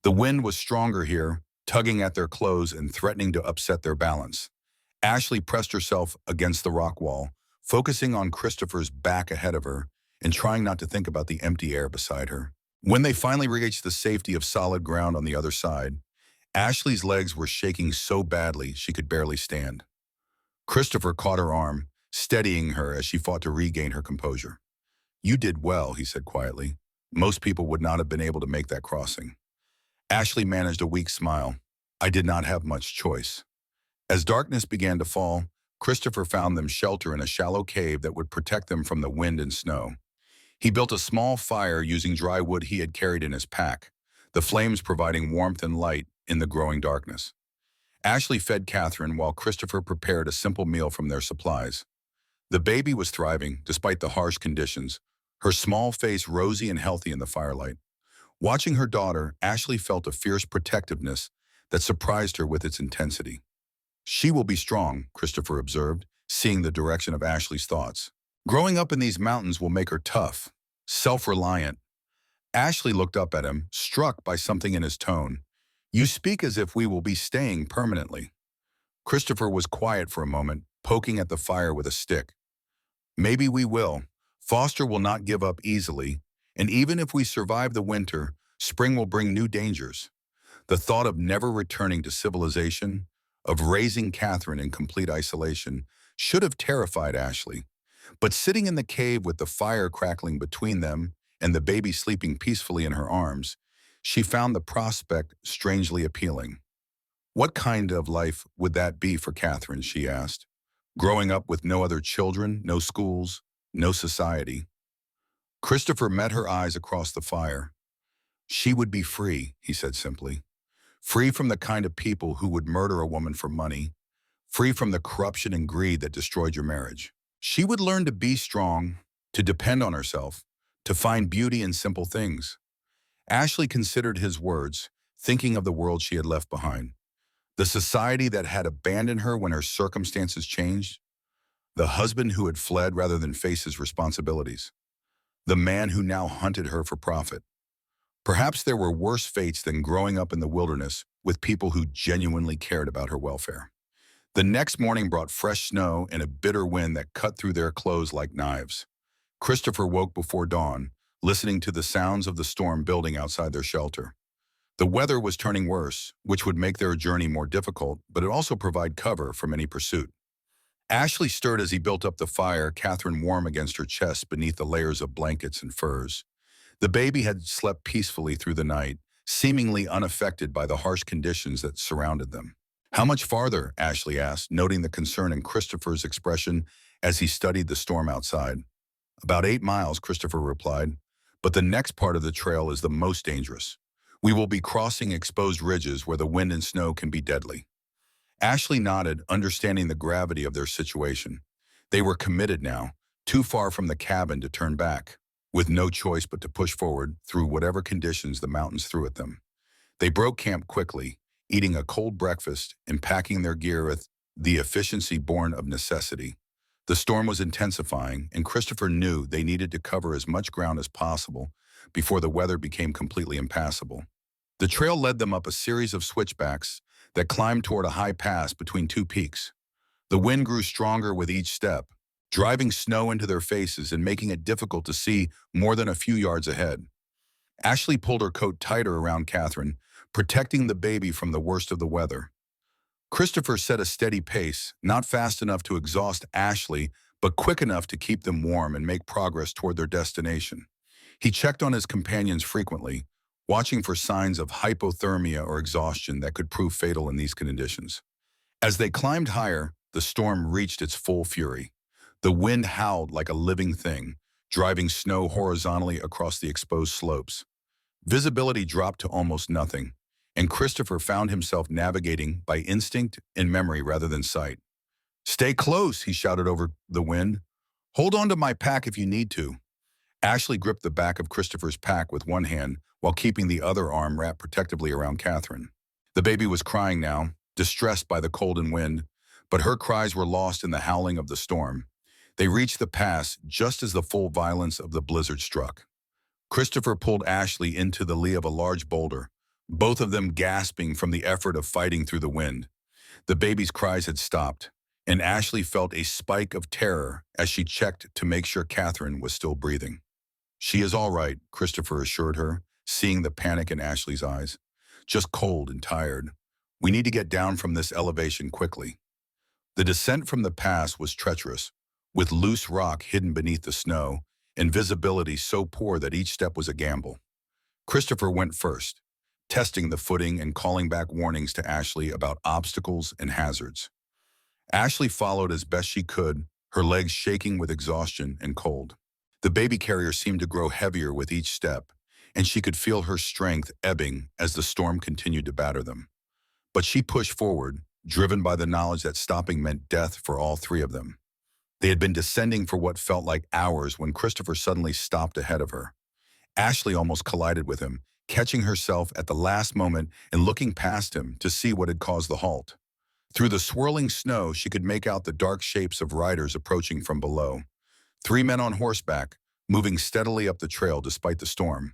The wind was stronger here, tugging at their clothes and threatening to upset their balance. Ashley pressed herself against the rock wall, focusing on Christopher's back ahead of her and trying not to think about the empty air beside her. When they finally reached the safety of solid ground on the other side, Ashley's legs were shaking so badly she could barely stand. Christopher caught her arm, steadying her as she fought to regain her composure. "You did well," he said quietly. "Most people would not have been able to make that crossing." Ashley managed a weak smile. "I did not have much choice." As darkness began to fall, Christopher found them shelter in a shallow cave that would protect them from the wind and snow. He built a small fire using dry wood he had carried in his pack, the flames providing warmth and light in the growing darkness. Ashley fed Catherine while Christopher prepared a simple meal from their supplies. The baby was thriving despite the harsh conditions, her small face rosy and healthy in the firelight. Watching her daughter, Ashley felt a fierce protectiveness that surprised her with its intensity. "She will be strong," Christopher observed, seeing the direction of Ashley's thoughts. "Growing up in these mountains will make her tough, self-reliant." Ashley looked up at him, struck by something in his tone. "You speak as if we will be staying permanently." Christopher was quiet for a moment, poking at the fire with a stick. "Maybe we will. Foster will not give up easily, and even if we survive the winter, spring will bring new dangers." The thought of never returning to civilization, of raising Catherine in complete isolation, should have terrified Ashley. But sitting in the cave with the fire crackling between them and the baby sleeping peacefully in her arms, she found the prospect strangely appealing. What kind of life would that be for Catherine, she asked. Growing up with no other children, no schools, no society. Christopher met her eyes across the fire. "She would be free," he said simply. "Free from the kind of people who would murder a woman for money. Free from the corruption and greed that destroyed your marriage. She would learn to be strong, to depend on herself, to find beauty in simple things." Ashley considered his words, thinking of the world she had left behind. The society that had abandoned her when her circumstances changed. The husband who had fled rather than face his responsibilities. The man who now hunted her for profit. Perhaps there were worse fates than growing up in the wilderness with people who genuinely cared about her welfare. The next morning brought fresh snow and a bitter wind that cut through their clothes like knives. Christopher woke before dawn, listening to the sounds of the storm building outside their shelter. The weather was turning worse, which would make their journey more difficult, but it also provide cover from any pursuit. Ashley stirred as he built up the fire, Catherine warm against her chest beneath the layers of blankets and furs. The baby had slept peacefully through the night, seemingly unaffected by the harsh conditions that surrounded them. "How much farther?" Ashley asked, noting the concern in Christopher's expression as he studied the storm outside. "About 8 miles, Christopher replied. "But the next part of the trail is the most dangerous. We will be crossing exposed ridges where the wind and snow can be deadly." Ashley nodded, understanding the gravity of their situation. They were committed now, too far from the cabin to turn back, with no choice but to push forward through whatever conditions the mountains threw at them. They broke camp quickly, eating a cold breakfast and packing their gear with the efficiency born of necessity. The storm was intensifying, and Christopher knew they needed to cover as much ground as possible before the weather became completely impassable. The trail led them up a series of switchbacks that climbed toward a high pass between two peaks. The wind grew stronger with each step, driving snow into their faces and making it difficult to see more than a few yards ahead. Ashley pulled her coat tighter around Catherine, protecting the baby from the worst of the weather. Christopher set a steady pace, not fast enough to exhaust Ashley, but quick enough to keep them warm and make progress toward their destination. He checked on his companions frequently, watching for signs of hypothermia or exhaustion that could prove fatal in these conditions. As they climbed higher, the storm reached its full fury. The wind howled like a living thing, driving snow horizontally across the exposed slopes. Visibility dropped to almost nothing, and Christopher found himself navigating by instinct and memory rather than sight. "Stay close," he shouted over the wind. "Hold on to my pack if you need to." Ashley gripped the back of Christopher's pack with one hand while keeping the other arm wrapped protectively around Catherine. The baby was crying now, distressed by the cold and wind, but her cries were lost in the howling of the storm. They reached the pass just as the full violence of the blizzard struck. Christopher pulled Ashley into the lee of a large boulder, both of them gasping from the effort of fighting through the wind. The baby's cries had stopped, and Ashley felt a spike of terror as she checked to make sure Catherine was still breathing. "She is all right," Christopher assured her, seeing the panic in Ashley's eyes. Just cold and tired. We need to get down from this elevation quickly. The descent from the pass was treacherous, with loose rock hidden beneath the snow and visibility so poor that each step was a gamble. Christopher went first, testing the footing and calling back warnings to Ashley about obstacles and hazards. Ashley followed as best she could, her legs shaking with exhaustion and cold. The baby carrier seemed to grow heavier with each step, and she could feel her strength ebbing as the storm continued to batter them. But she pushed forward, driven by the knowledge that stopping meant death for all three of them. They had been descending for what felt like hours when Christopher suddenly stopped ahead of her. Ashley almost collided with him, catching herself at the last moment and looking past him to see what had caused the halt. Through the swirling snow, she could make out the dark shapes of riders approaching from below. Three men on horseback, moving steadily up the trail despite the storm.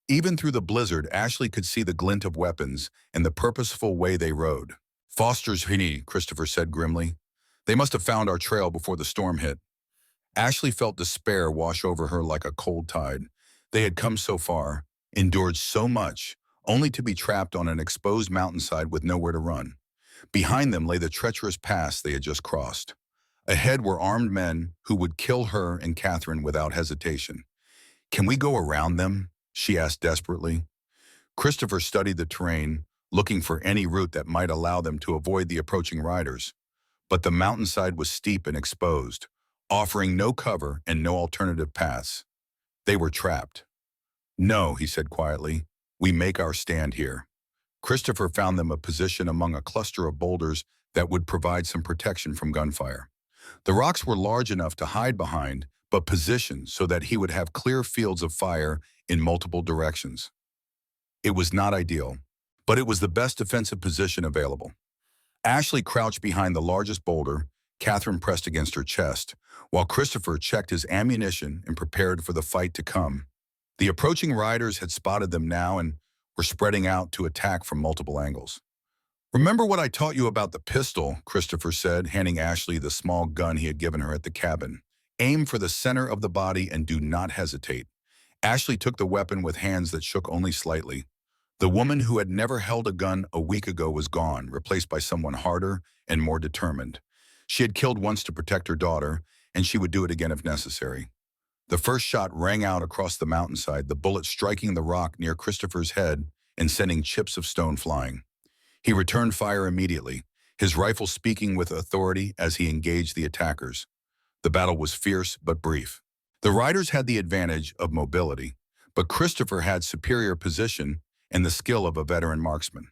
Even through the blizzard, Ashley could see the glint of weapons and the purposeful way they rode. "Foster's Hini," Christopher said grimly. "They must have found our trail before the storm hit." Ashley felt despair wash over her like a cold tide. They had come so far, endured so much, only to be trapped on an exposed mountainside with nowhere to run. Behind them lay the treacherous pass they had just crossed. Ahead were armed men who would kill her and Catherine without hesitation. "Can we go around them?" she asked desperately. Christopher studied the terrain, looking for any route that might allow them to avoid the approaching riders. But the mountainside was steep and exposed, offering no cover and no alternative paths. They were trapped. "No," he said quietly, "we make our stand here." Christopher found them a position among a cluster of boulders that would provide some protection from gunfire. The rocks were large enough to hide behind, but positioned so that he would have clear fields of fire in multiple directions. It was not ideal, but it was the best defensive position available. Ashley crouched behind the largest boulder, Catherine pressed against her chest, while Christopher checked his ammunition and prepared for the fight to come. The approaching riders had spotted them now and were spreading out to attack from multiple angles. "Remember what I taught you about the pistol," Christopher said, handing Ashley the small gun he had given her at the cabin. "Aim for the center of the body and do not hesitate." Ashley took the weapon with hands that shook only slightly. The woman who had never held a gun a week ago was gone, replaced by someone harder and more determined. She had killed once to protect her daughter, and she would do it again if necessary. The first shot rang out across the mountainside, the bullet striking the rock near Christopher's head and sending chips of stone flying. He returned fire immediately, his rifle speaking with authority as he engaged the attackers. The battle was fierce but brief. The riders had the advantage of mobility, but Christopher had superior position and the skill of a veteran marksman.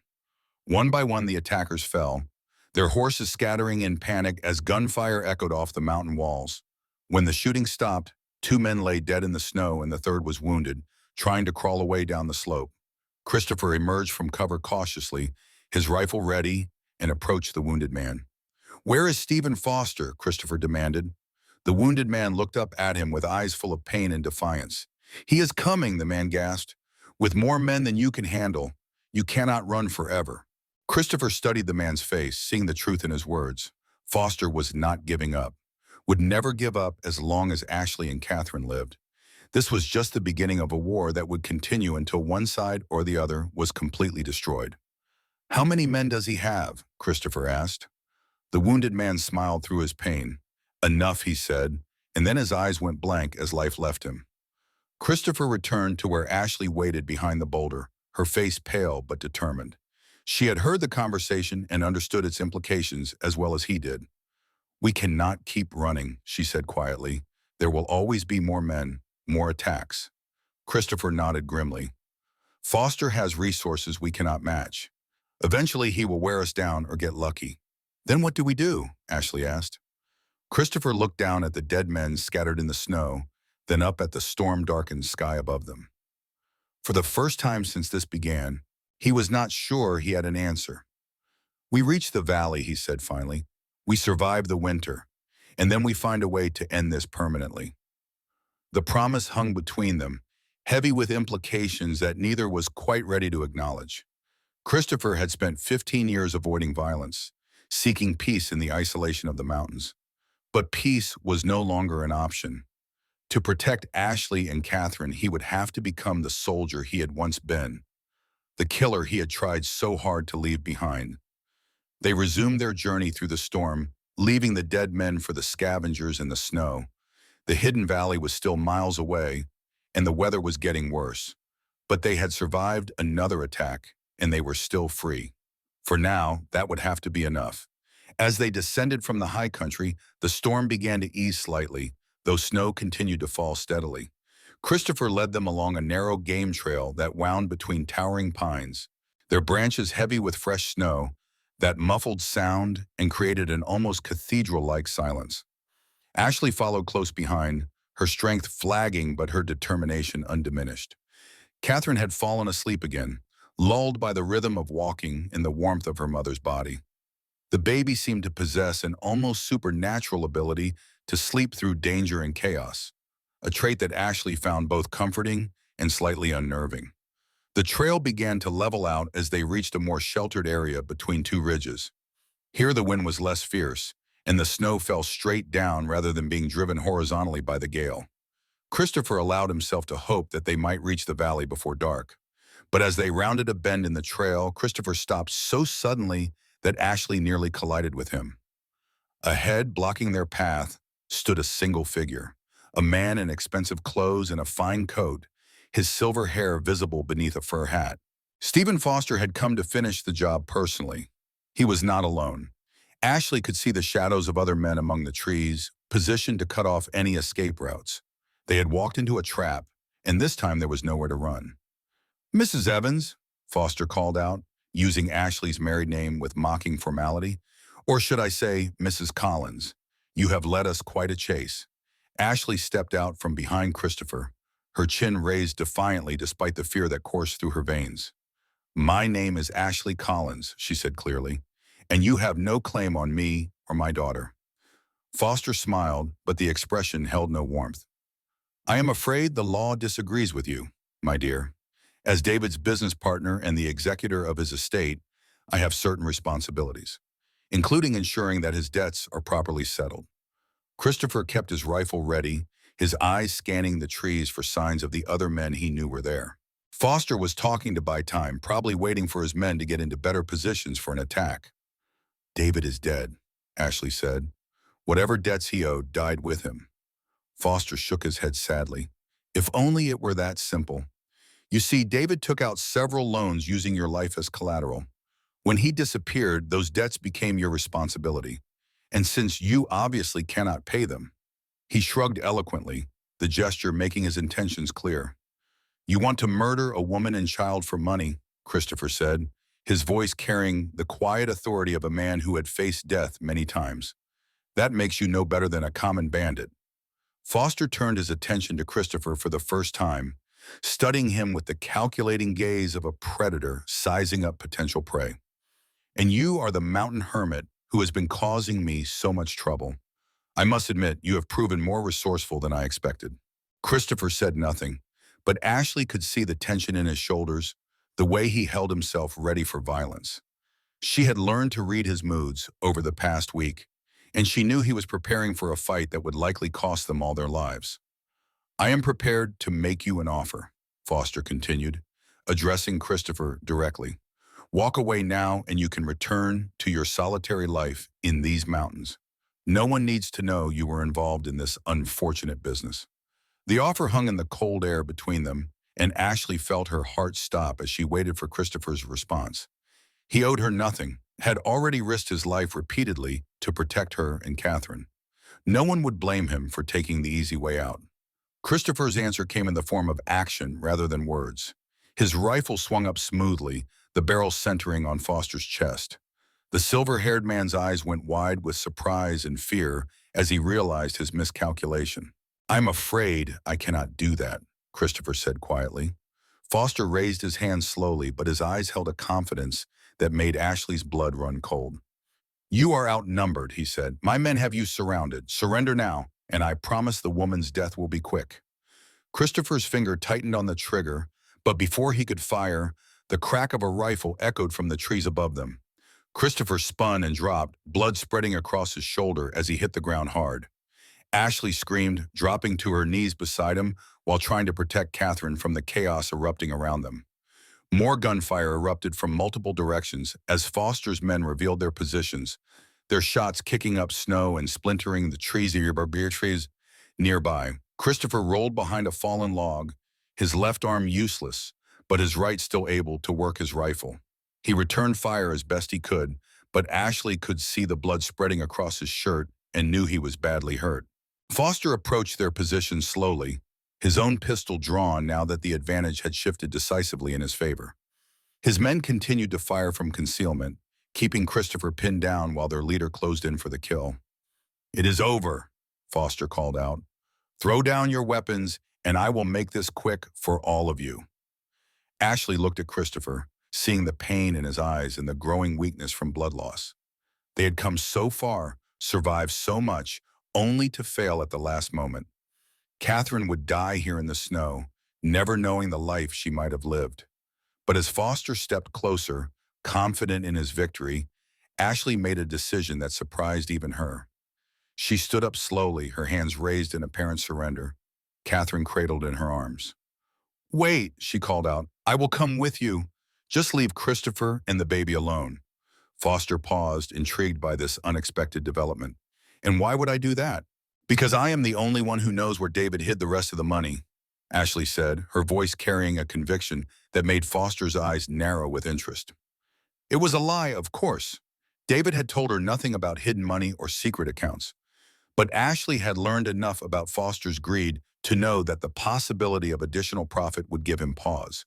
One by one, the attackers fell, their horses scattering in panic as gunfire echoed off the mountain walls. When the shooting stopped, two men lay dead in the snow and the third was wounded, trying to crawl away down the slope. Christopher emerged from cover cautiously, his rifle ready, and approached the wounded man. "Where is Stephen Foster?" Christopher demanded. The wounded man looked up at him with eyes full of pain and defiance. "He is coming," the man gasped. "With more men than you can handle. You cannot run forever." Christopher studied the man's face, seeing the truth in his words. Foster was not giving up, would never give up as long as Ashley and Catherine lived. This was just the beginning of a war that would continue until one side or the other was completely destroyed. "How many men does he have?" Christopher asked. The wounded man smiled through his pain. "Enough," he said, and then his eyes went blank as life left him. Christopher returned to where Ashley waited behind the boulder, her face pale but determined. She had heard the conversation and understood its implications as well as he did. "We cannot keep running," she said quietly. "There will always be more men, more attacks." Christopher nodded grimly. "Foster has resources we cannot match. Eventually he will wear us down or get lucky." "Then what do we do?" Ashley asked. Christopher looked down at the dead men scattered in the snow, then up at the storm-darkened sky above them. For the first time since this began, he was not sure he had an answer. "We reach the valley," he said finally. "We survive the winter, and then we find a way to end this permanently." The promise hung between them, heavy with implications that neither was quite ready to acknowledge. Christopher had spent 15 years avoiding violence, seeking peace in the isolation of the mountains. But peace was no longer an option. To protect Ashley and Catherine, he would have to become the soldier he had once been, the killer he had tried so hard to leave behind. They resumed their journey through the storm, leaving the dead men for the scavengers in the snow. The hidden valley was still miles away, and the weather was getting worse. But they had survived another attack, and they were still free. For now, that would have to be enough. As they descended from the high country, the storm began to ease slightly, though snow continued to fall steadily. Christopher led them along a narrow game trail that wound between towering pines, their branches heavy with fresh snow that muffled sound and created an almost cathedral-like silence. Ashley followed close behind, her strength flagging but her determination undiminished. Catherine had fallen asleep again, lulled by the rhythm of walking and the warmth of her mother's body. The baby seemed to possess an almost supernatural ability to sleep through danger and chaos, a trait that Ashley found both comforting and slightly unnerving. The trail began to level out as they reached a more sheltered area between two ridges. Here the wind was less fierce, and the snow fell straight down rather than being driven horizontally by the gale. Christopher allowed himself to hope that they might reach the valley before dark. But as they rounded a bend in the trail, Christopher stopped so suddenly that Ashley nearly collided with him. Ahead, blocking their path, stood a single figure, a man in expensive clothes and a fine coat, his silver hair visible beneath a fur hat. Stephen Foster had come to finish the job personally. He was not alone. Ashley could see the shadows of other men among the trees, positioned to cut off any escape routes. They had walked into a trap, and this time there was nowhere to run. "Mrs. Evans," Foster called out, using Ashley's married name with mocking formality. "Or should I say, Mrs. Collins, you have led us quite a chase." Ashley stepped out from behind Christopher, her chin raised defiantly despite the fear that coursed through her veins. "My name is Ashley Collins," she said clearly, "and you have no claim on me or my daughter." Foster smiled, but the expression held no warmth. "I am afraid the law disagrees with you, my dear. As David's business partner and the executor of his estate, I have certain responsibilities, including ensuring that his debts are properly settled." Christopher kept his rifle ready, his eyes scanning the trees for signs of the other men he knew were there. Foster was talking to buy time, probably waiting for his men to get into better positions for an attack. "David is dead," Ashley said. "Whatever debts he owed died with him." Foster shook his head sadly. "If only it were that simple. You see, David took out several loans using your life as collateral. When he disappeared, those debts became your responsibility. And since you obviously cannot pay them—" He shrugged eloquently, the gesture making his intentions clear. "You want to murder a woman and child for money," Christopher said, his voice carrying the quiet authority of a man who had faced death many times. "That makes you no better than a common bandit." Foster turned his attention to Christopher for the first time, studying him with the calculating gaze of a predator sizing up potential prey. "And you are the mountain hermit who has been causing me so much trouble. I must admit, you have proven more resourceful than I expected." Christopher said nothing, but Ashley could see the tension in his shoulders, the way he held himself ready for violence. She had learned to read his moods over the past week, and she knew he was preparing for a fight that would likely cost them all their lives. "I am prepared to make you an offer," Foster continued, addressing Christopher directly. "Walk away now and you can return to your solitary life in these mountains. No one needs to know you were involved in this unfortunate business." The offer hung in the cold air between them, and Ashley felt her heart stop as she waited for Christopher's response. He owed her nothing, had already risked his life repeatedly to protect her and Catherine. No one would blame him for taking the easy way out. Christopher's answer came in the form of action rather than words. His rifle swung up smoothly, the barrel centering on Foster's chest. The silver-haired man's eyes went wide with surprise and fear as he realized his miscalculation. "I'm afraid I cannot do that," Christopher said quietly. Foster raised his hand slowly, but his eyes held a confidence that made Ashley's blood run cold. "You are outnumbered," he said. "My men have you surrounded. Surrender now, and I promise the woman's death will be quick." Christopher's finger tightened on the trigger, but before he could fire, the crack of a rifle echoed from the trees above them. Christopher spun and dropped, blood spreading across his shoulder as he hit the ground hard. Ashley screamed, dropping to her knees beside him while trying to protect Catherine from the chaos erupting around them. More gunfire erupted from multiple directions as Foster's men revealed their positions, their shots kicking up snow and splintering the trees nearby. Christopher rolled behind a fallen log, his left arm useless, but his right still able to work his rifle. He returned fire as best he could, but Ashley could see the blood spreading across his shirt and knew he was badly hurt. Foster approached their position slowly, his own pistol drawn now that the advantage had shifted decisively in his favor. His men continued to fire from concealment, keeping Christopher pinned down while their leader closed in for the kill. "It is over," Foster called out. "Throw down your weapons, and I will make this quick for all of you." Ashley looked at Christopher, seeing the pain in his eyes and the growing weakness from blood loss. They had come so far, survived so much, only to fail at the last moment. Catherine would die here in the snow, never knowing the life she might have lived. But as Foster stepped closer, confident in his victory, Ashley made a decision that surprised even her. She stood up slowly, her hands raised in apparent surrender, Catherine cradled in her arms. "Wait," she called out. "I will come with you. Just leave Christopher and the baby alone." Foster paused, intrigued by this unexpected development. "And why would I do that?" "Because I am the only one who knows where David hid the rest of the money," Ashley said, her voice carrying a conviction that made Foster's eyes narrow with interest. It was a lie, of course. David had told her nothing about hidden money or secret accounts. But Ashley had learned enough about Foster's greed to know that the possibility of additional profit would give him pause.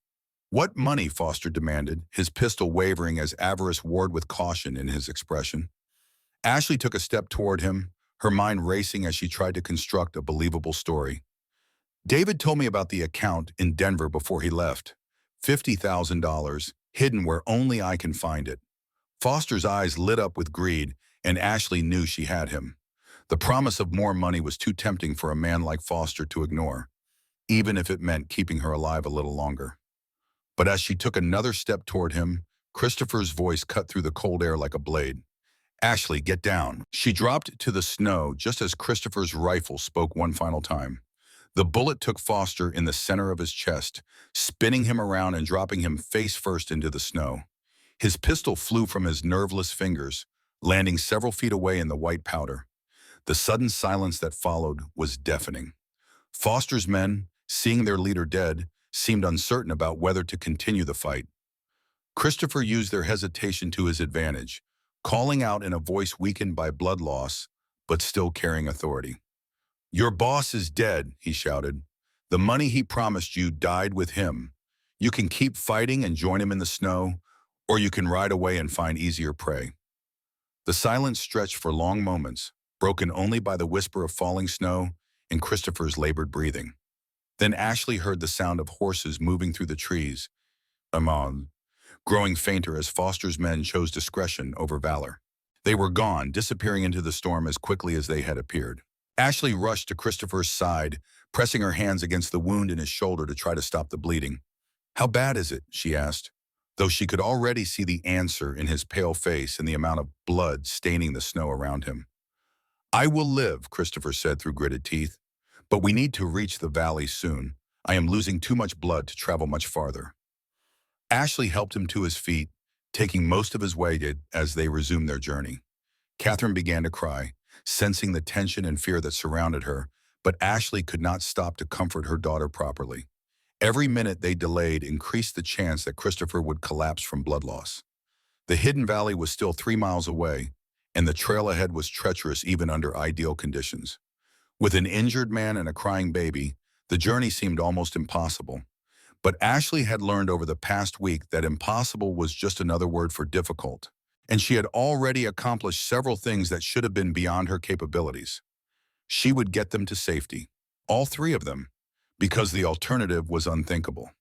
"What money?" Foster demanded, his pistol wavering as avarice warred with caution in his expression. Ashley took a step toward him, her mind racing as she tried to construct a believable story. "David told me about the account in Denver before he left. $50,000, hidden where only I can find it." Foster's eyes lit up with greed, and Ashley knew she had him. The promise of more money was too tempting for a man like Foster to ignore, even if it meant keeping her alive a little longer. But as she took another step toward him, Christopher's voice cut through the cold air like a blade. "Ashley, get down." She dropped to the snow just as Christopher's rifle spoke one final time. The bullet took Foster in the center of his chest, spinning him around and dropping him face first into the snow. His pistol flew from his nerveless fingers, landing several feet away in the white powder. The sudden silence that followed was deafening. Foster's men, seeing their leader dead, seemed uncertain about whether to continue the fight. Christopher used their hesitation to his advantage, calling out in a voice weakened by blood loss, but still carrying authority. "Your boss is dead," he shouted. "The money he promised you died with him. You can keep fighting and join him in the snow, or you can ride away and find easier prey." The silence stretched for long moments, broken only by the whisper of falling snow and Christopher's labored breathing. Then Ashley heard the sound of horses moving through the trees, growing fainter as Foster's men chose discretion over valor. They were gone, disappearing into the storm as quickly as they had appeared. Ashley rushed to Christopher's side, pressing her hands against the wound in his shoulder to try to stop the bleeding. "How bad is it?" she asked, though she could already see the answer in his pale face and the amount of blood staining the snow around him. "I will live," Christopher said through gritted teeth, "but we need to reach the valley soon. I am losing too much blood to travel much farther." Ashley helped him to his feet, taking most of his weight as they resumed their journey. Catherine began to cry, sensing the tension and fear that surrounded her, but Ashley could not stop to comfort her daughter properly. Every minute they delayed increased the chance that Christopher would collapse from blood loss. The hidden valley was still 3 miles away, and the trail ahead was treacherous even under ideal conditions. With an injured man and a crying baby, the journey seemed almost impossible. But Ashley had learned over the past week that impossible was just another word for difficult, and she had already accomplished several things that should have been beyond her capabilities. She would get them to safety, all three of them, because the alternative was unthinkable.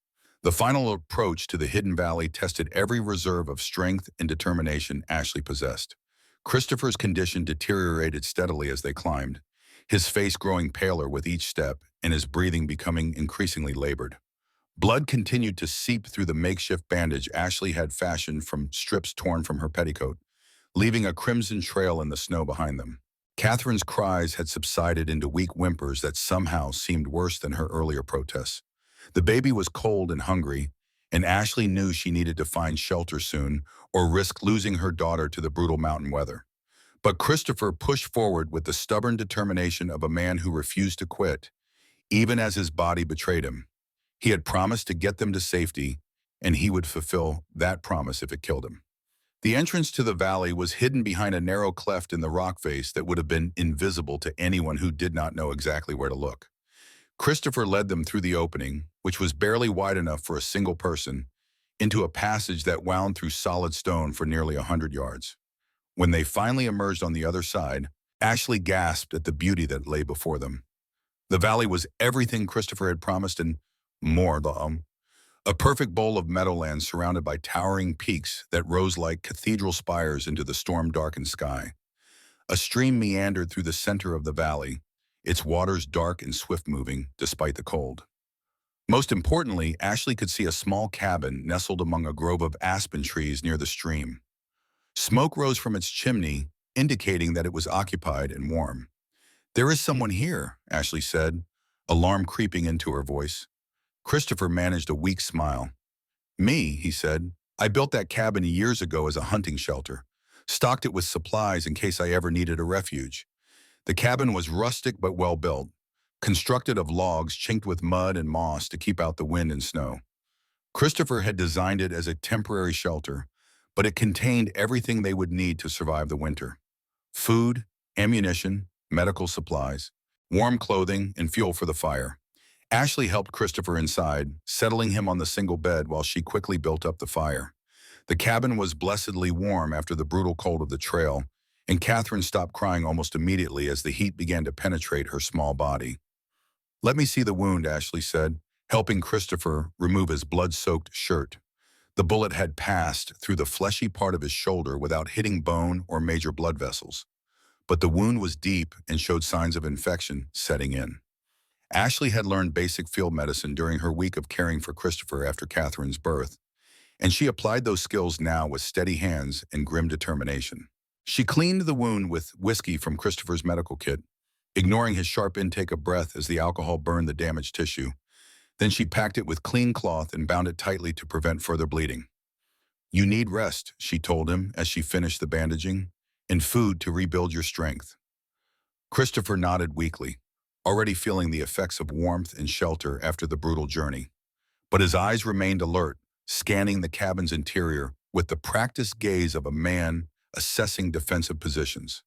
The final approach to the hidden valley tested every reserve of strength and determination Ashley possessed. Christopher's condition deteriorated steadily as they climbed, his face growing paler with each step and his breathing becoming increasingly labored. Blood continued to seep through the makeshift bandage Ashley had fashioned from strips torn from her petticoat, leaving a crimson trail in the snow behind them. Catherine's cries had subsided into weak whimpers that somehow seemed worse than her earlier protests. The baby was cold and hungry, and Ashley knew she needed to find shelter soon or risk losing her daughter to the brutal mountain weather. But Christopher pushed forward with the stubborn determination of a man who refused to quit, even as his body betrayed him. He had promised to get them to safety, and he would fulfill that promise if it killed him. The entrance to the valley was hidden behind a narrow cleft in the rock face that would have been invisible to anyone who did not know exactly where to look. Christopher led them through the opening, which was barely wide enough for a single person, into a passage that wound through solid stone for nearly 100 yards. When they finally emerged on the other side, Ashley gasped at the beauty that lay before them. The valley was everything Christopher had promised and more. A perfect bowl of meadowlands surrounded by towering peaks that rose like cathedral spires into the storm-darkened sky. A stream meandered through the center of the valley, its waters dark and swift-moving despite the cold. Most importantly, Ashley could see a small cabin nestled among a grove of aspen trees near the stream. Smoke rose from its chimney, indicating that it was occupied and warm. "There is someone here," Ashley said, alarm creeping into her voice. Christopher managed a weak smile. "Me," he said. "I built that cabin years ago as a hunting shelter, stocked it with supplies in case I ever needed a refuge." The cabin was rustic but well built, constructed of logs chinked with mud and moss to keep out the wind and snow. Christopher had designed it as a temporary shelter, but it contained everything they would need to survive the winter: food, ammunition, medical supplies, warm clothing, and fuel for the fire. Ashley helped Christopher inside, settling him on the single bed while she quickly built up the fire. The cabin was blessedly warm after the brutal cold of the trail, and Catherine stopped crying almost immediately as the heat began to penetrate her small body. "Let me see the wound," Ashley said, helping Christopher remove his blood-soaked shirt. The bullet had passed through the fleshy part of his shoulder without hitting bone or major blood vessels, but the wound was deep and showed signs of infection setting in. Ashley had learned basic field medicine during her week of caring for Christopher after Catherine's birth, and she applied those skills now with steady hands and grim determination. She cleaned the wound with whiskey from Christopher's medical kit, ignoring his sharp intake of breath as the alcohol burned the damaged tissue. Then she packed it with clean cloth and bound it tightly to prevent further bleeding. "You need rest," she told him as she finished the bandaging, "and food to rebuild your strength." Christopher nodded weakly, already feeling the effects of warmth and shelter after the brutal journey. But his eyes remained alert, scanning the cabin's interior with the practiced gaze of a man assessing defensive positions.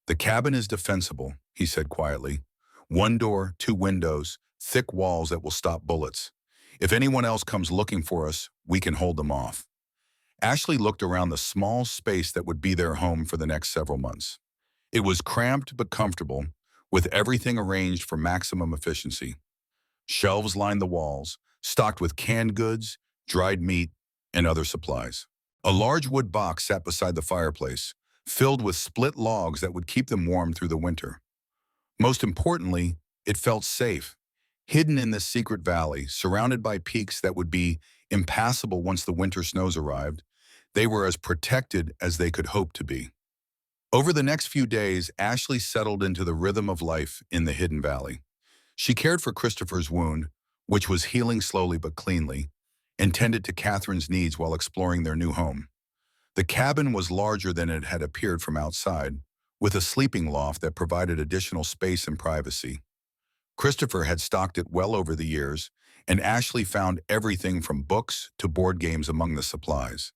"The cabin is defensible," he said quietly. "One door, two windows, thick walls that will stop bullets. If anyone else comes looking for us, we can hold them off." Ashley looked around the small space that would be their home for the next several months. It was cramped but comfortable, with everything arranged for maximum efficiency. Shelves lined the walls, stocked with canned goods, dried meat, and other supplies. A large wood box sat beside the fireplace, filled with split logs that would keep them warm through the winter. Most importantly, it felt safe, hidden in this secret valley, surrounded by peaks that would be impassable once the winter snows arrived. They were as protected as they could hope to be. Over the next few days, Ashley settled into the rhythm of life in the hidden valley. She cared for Christopher's wound, which was healing slowly but cleanly, and tended to Catherine's needs while exploring their new home. The cabin was larger than it had appeared from outside, with a sleeping loft that provided additional space and privacy. Christopher had stocked it well over the years, and Ashley found everything from books to board games among the supplies.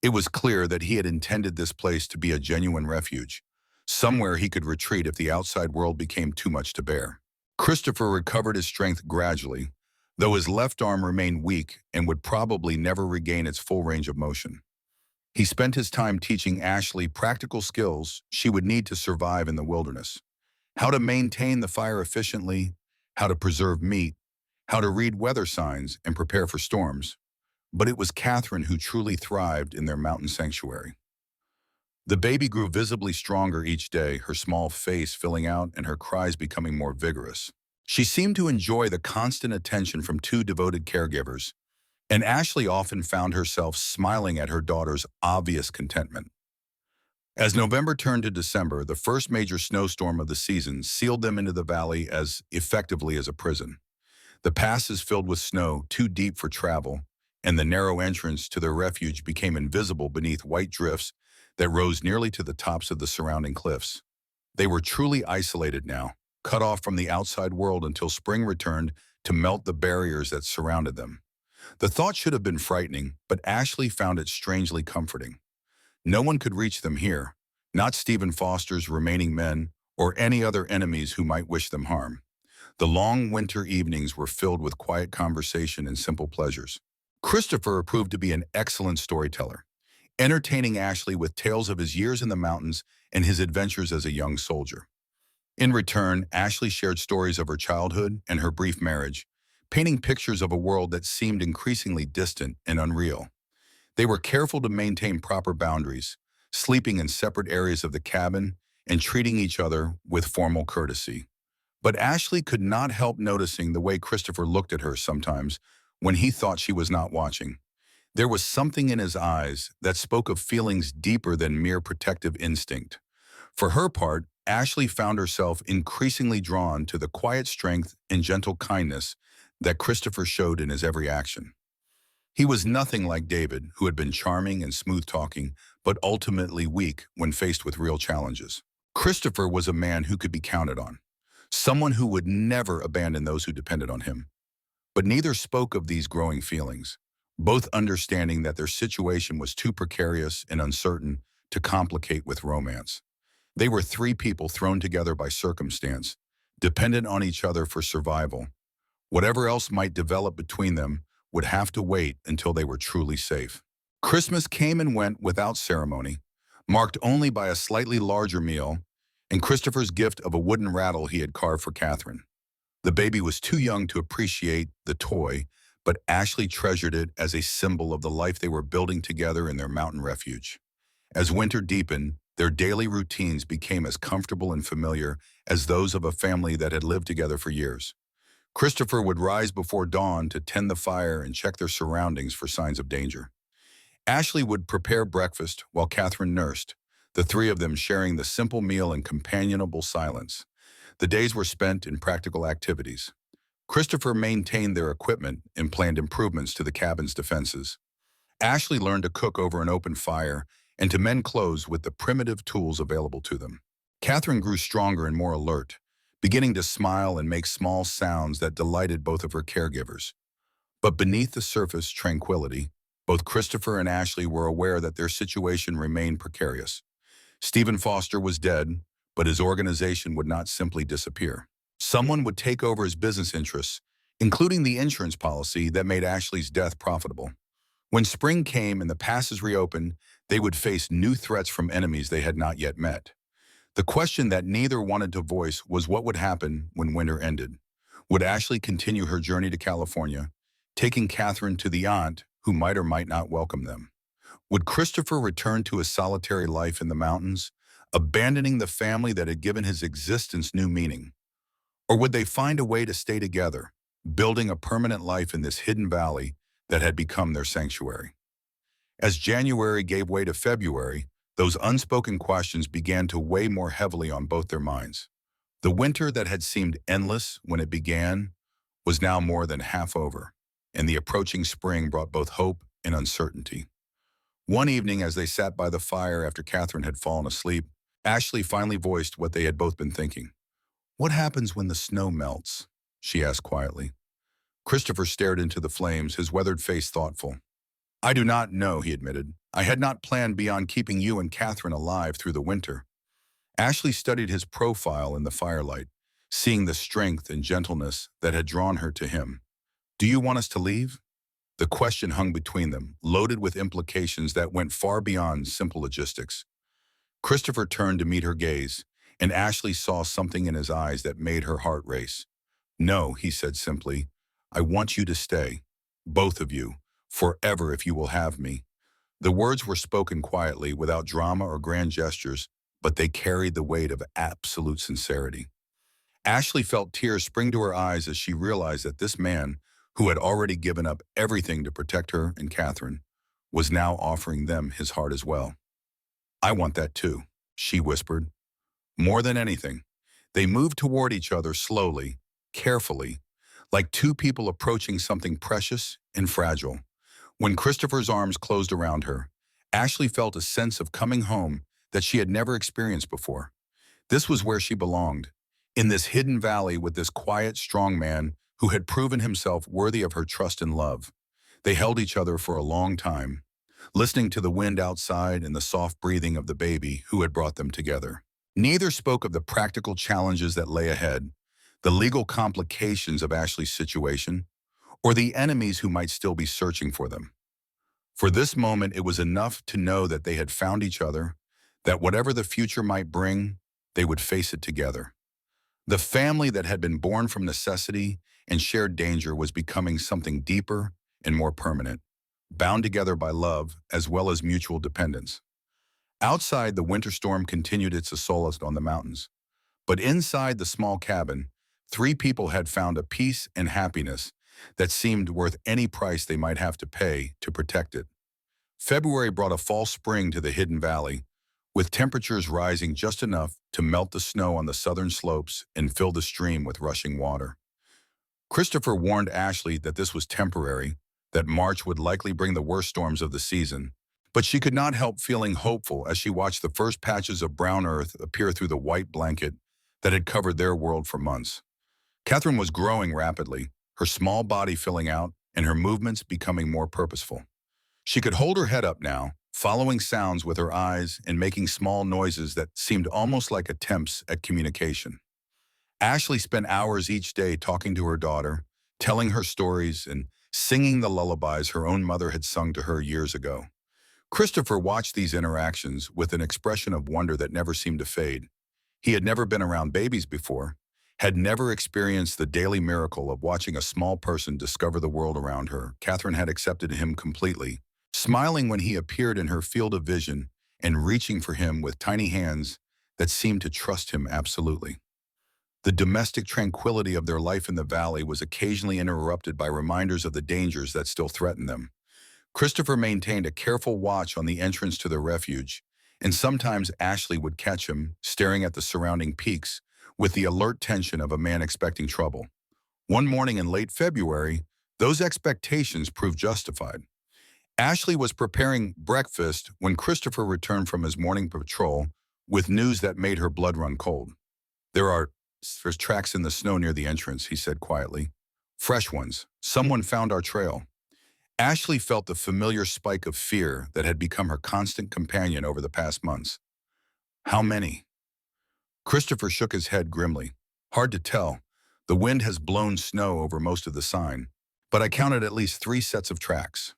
It was clear that he had intended this place to be a genuine refuge, somewhere he could retreat if the outside world became too much to bear. Christopher recovered his strength gradually, though his left arm remained weak and would probably never regain its full range of motion. He spent his time teaching Ashley practical skills she would need to survive in the wilderness: how to maintain the fire efficiently, how to preserve meat, how to read weather signs and prepare for storms. But it was Catherine who truly thrived in their mountain sanctuary. The baby grew visibly stronger each day, her small face filling out and her cries becoming more vigorous. She seemed to enjoy the constant attention from two devoted caregivers, and Ashley often found herself smiling at her daughter's obvious contentment. As November turned to December, the first major snowstorm of the season sealed them into the valley as effectively as a prison. The passes filled with snow too deep for travel, and the narrow entrance to their refuge became invisible beneath white drifts that rose nearly to the tops of the surrounding cliffs. They were truly isolated now, cut off from the outside world until spring returned to melt the barriers that surrounded them. The thought should have been frightening, but Ashley found it strangely comforting. No one could reach them here, not Stephen Foster's remaining men or any other enemies who might wish them harm. The long winter evenings were filled with quiet conversation and simple pleasures. Christopher proved to be an excellent storyteller, entertaining Ashley with tales of his years in the mountains and his adventures as a young soldier. In return, Ashley shared stories of her childhood and her brief marriage, painting pictures of a world that seemed increasingly distant and unreal. They were careful to maintain proper boundaries, sleeping in separate areas of the cabin and treating each other with formal courtesy. But Ashley could not help noticing the way Christopher looked at her sometimes when he thought she was not watching. There was something in his eyes that spoke of feelings deeper than mere protective instinct. For her part, Ashley found herself increasingly drawn to the quiet strength and gentle kindness that Christopher showed in his every action. He was nothing like David, who had been charming and smooth-talking, but ultimately weak when faced with real challenges. Christopher was a man who could be counted on, someone who would never abandon those who depended on him. But neither spoke of these growing feelings, both understanding that their situation was too precarious and uncertain to complicate with romance. They were three people thrown together by circumstance, dependent on each other for survival. Whatever else might develop between them would have to wait until they were truly safe. Christmas came and went without ceremony, marked only by a slightly larger meal and Christopher's gift of a wooden rattle he had carved for Catherine. The baby was too young to appreciate the toy, but Ashley treasured it as a symbol of the life they were building together in their mountain refuge. As winter deepened, their daily routines became as comfortable and familiar as those of a family that had lived together for years. Christopher would rise before dawn to tend the fire and check their surroundings for signs of danger. Ashley would prepare breakfast while Catherine nursed, the three of them sharing the simple meal in companionable silence. The days were spent in practical activities. Christopher maintained their equipment and planned improvements to the cabin's defenses. Ashley learned to cook over an open fire and to mend clothes with the primitive tools available to them. Catherine grew stronger and more alert, beginning to smile and make small sounds that delighted both of her caregivers. But beneath the surface tranquility, both Christopher and Ashley were aware that their situation remained precarious. Stephen Foster was dead, but his organization would not simply disappear. Someone would take over his business interests, including the insurance policy that made Ashley's death profitable. When spring came and the passes reopened, they would face new threats from enemies they had not yet met. The question that neither wanted to voice was what would happen when winter ended. Would Ashley continue her journey to California, taking Catherine to the aunt who might or might not welcome them? Would Christopher return to a solitary life in the mountains, abandoning the family that had given his existence new meaning? Or would they find a way to stay together, building a permanent life in this hidden valley that had become their sanctuary? As January gave way to February, those unspoken questions began to weigh more heavily on both their minds. The winter that had seemed endless when it began was now more than half over, and the approaching spring brought both hope and uncertainty. One evening, as they sat by the fire after Catherine had fallen asleep, Ashley finally voiced what they had both been thinking. "What happens when the snow melts?" she asked quietly. Christopher stared into the flames, his weathered face thoughtful. "I do not know," he admitted. "I had not planned beyond keeping you and Catherine alive through the winter." Ashley studied his profile in the firelight, seeing the strength and gentleness that had drawn her to him. "Do you want us to leave?" The question hung between them, loaded with implications that went far beyond simple logistics. Christopher turned to meet her gaze, and Ashley saw something in his eyes that made her heart race. "No," he said simply. "I want you to stay. Both of you. Forever if you will have me." The words were spoken quietly, without drama or grand gestures, but they carried the weight of absolute sincerity. Ashley felt tears spring to her eyes as she realized that this man, who had already given up everything to protect her and Catherine, was now offering them his heart as well. "I want that too," she whispered. More than anything, they moved toward each other slowly, carefully, like two people approaching something precious and fragile. When Christopher's arms closed around her, Ashley felt a sense of coming home that she had never experienced before. This was where she belonged, in this hidden valley with this quiet, strong man who had proven himself worthy of her trust and love. They held each other for a long time, listening to the wind outside and the soft breathing of the baby who had brought them together. Neither spoke of the practical challenges that lay ahead, the legal complications of Ashley's situation, or the enemies who might still be searching for them. For this moment, it was enough to know that they had found each other, that whatever the future might bring, they would face it together. The family that had been born from necessity and shared danger was becoming something deeper and more permanent, bound together by love as well as mutual dependence. Outside, the winter storm continued its assault on the mountains. But inside the small cabin, three people had found a peace and happiness that seemed worth any price they might have to pay to protect it. February brought a fall spring to the hidden valley, with temperatures rising just enough to melt the snow on the southern slopes and fill the stream with rushing water. Christopher warned Ashley that this was temporary, that March would likely bring the worst storms of the season, but she could not help feeling hopeful as she watched the first patches of brown earth appear through the white blanket that had covered their world for months. Catherine was growing rapidly, her small body filling out and her movements becoming more purposeful. She could hold her head up now, following sounds with her eyes and making small noises that seemed almost like attempts at communication. Ashley spent hours each day talking to her daughter, telling her stories and singing the lullabies her own mother had sung to her years ago. Christopher watched these interactions with an expression of wonder that never seemed to fade. He had never been around babies before, had never experienced the daily miracle of watching a small person discover the world around her. Catherine had accepted him completely, smiling when he appeared in her field of vision and reaching for him with tiny hands that seemed to trust him absolutely. The domestic tranquility of their life in the valley was occasionally interrupted by reminders of the dangers that still threatened them. Christopher maintained a careful watch on the entrance to their refuge, and sometimes Ashley would catch him staring at the surrounding peaks with the alert tension of a man expecting trouble. One morning in late February, those expectations proved justified. Ashley was preparing breakfast when Christopher returned from his morning patrol with news that made her blood run cold. There's tracks in the snow near the entrance," he said quietly. "Fresh ones. Someone found our trail." Ashley felt the familiar spike of fear that had become her constant companion over the past months. "How many?" Christopher shook his head grimly. "Hard to tell. The wind has blown snow over most of the sign, but I counted at least 3 sets of tracks.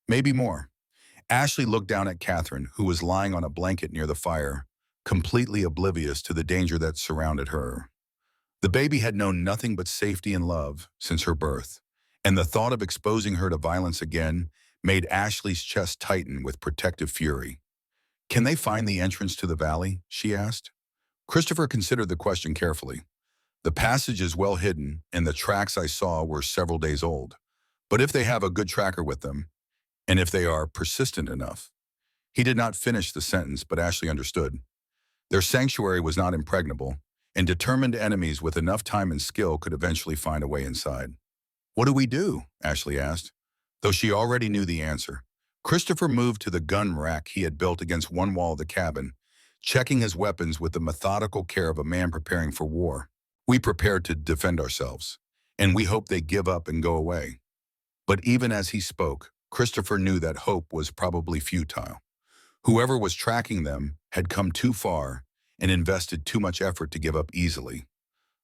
Maybe more." Ashley looked down at Catherine, who was lying on a blanket near the fire, completely oblivious to the danger that surrounded her. The baby had known nothing but safety and love since her birth, and the thought of exposing her to violence again made Ashley's chest tighten with protective fury. "Can they find the entrance to the valley?" she asked. Christopher considered the question carefully. "The passage is well hidden, and the tracks I saw were several days old. But if they have a good tracker with them, and if they are persistent enough." He did not finish the sentence, but Ashley understood. Their sanctuary was not impregnable, and determined enemies with enough time and skill could eventually find a way inside. "What do we do?" Ashley asked. Though she already knew the answer, Christopher moved to the gun rack he had built against one wall of the cabin, checking his weapons with the methodical care of a man preparing for war. "We prepared to defend ourselves, and we hope they give up and go away." But even as he spoke, Christopher knew that hope was probably futile. Whoever was tracking them had come too far and invested too much effort to give up easily.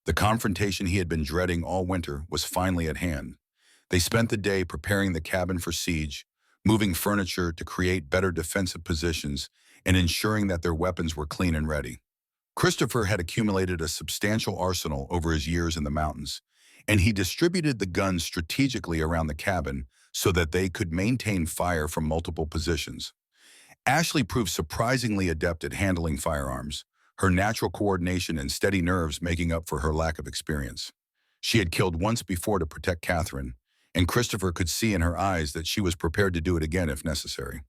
The confrontation he had been dreading all winter was finally at hand. They spent the day preparing the cabin for siege, moving furniture to create better defensive positions, and ensuring that their weapons were clean and ready. Christopher had accumulated a substantial arsenal over his years in the mountains, and he distributed the guns strategically around the cabin so that they could maintain fire from multiple positions. Ashley proved surprisingly adept at handling firearms, her natural coordination and steady nerves making up for her lack of experience. She had killed once before to protect Catherine, and Christopher could see in her eyes that she was prepared to do it again if necessary.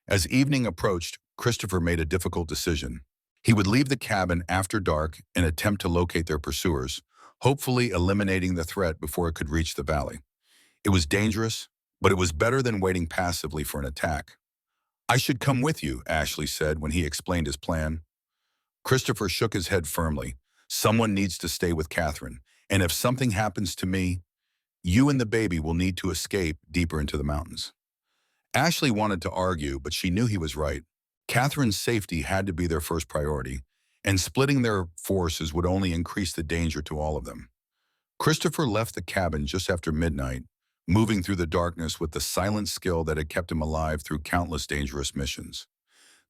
As evening approached, Christopher made a difficult decision. He would leave the cabin after dark and attempt to locate their pursuers, hopefully eliminating the threat before it could reach the valley. It was dangerous, but it was better than waiting passively for an attack. "I should come with you," Ashley said when he explained his plan. Christopher shook his head firmly. "Someone needs to stay with Catherine, and if something happens to me, you and the baby will need to escape deeper into the mountains." Ashley wanted to argue, but she knew he was right. Catherine's safety had to be their first priority, and splitting their forces would only increase the danger to all of them. Christopher left the cabin just after midnight, moving through the darkness with the silent skill that had kept him alive through countless dangerous missions.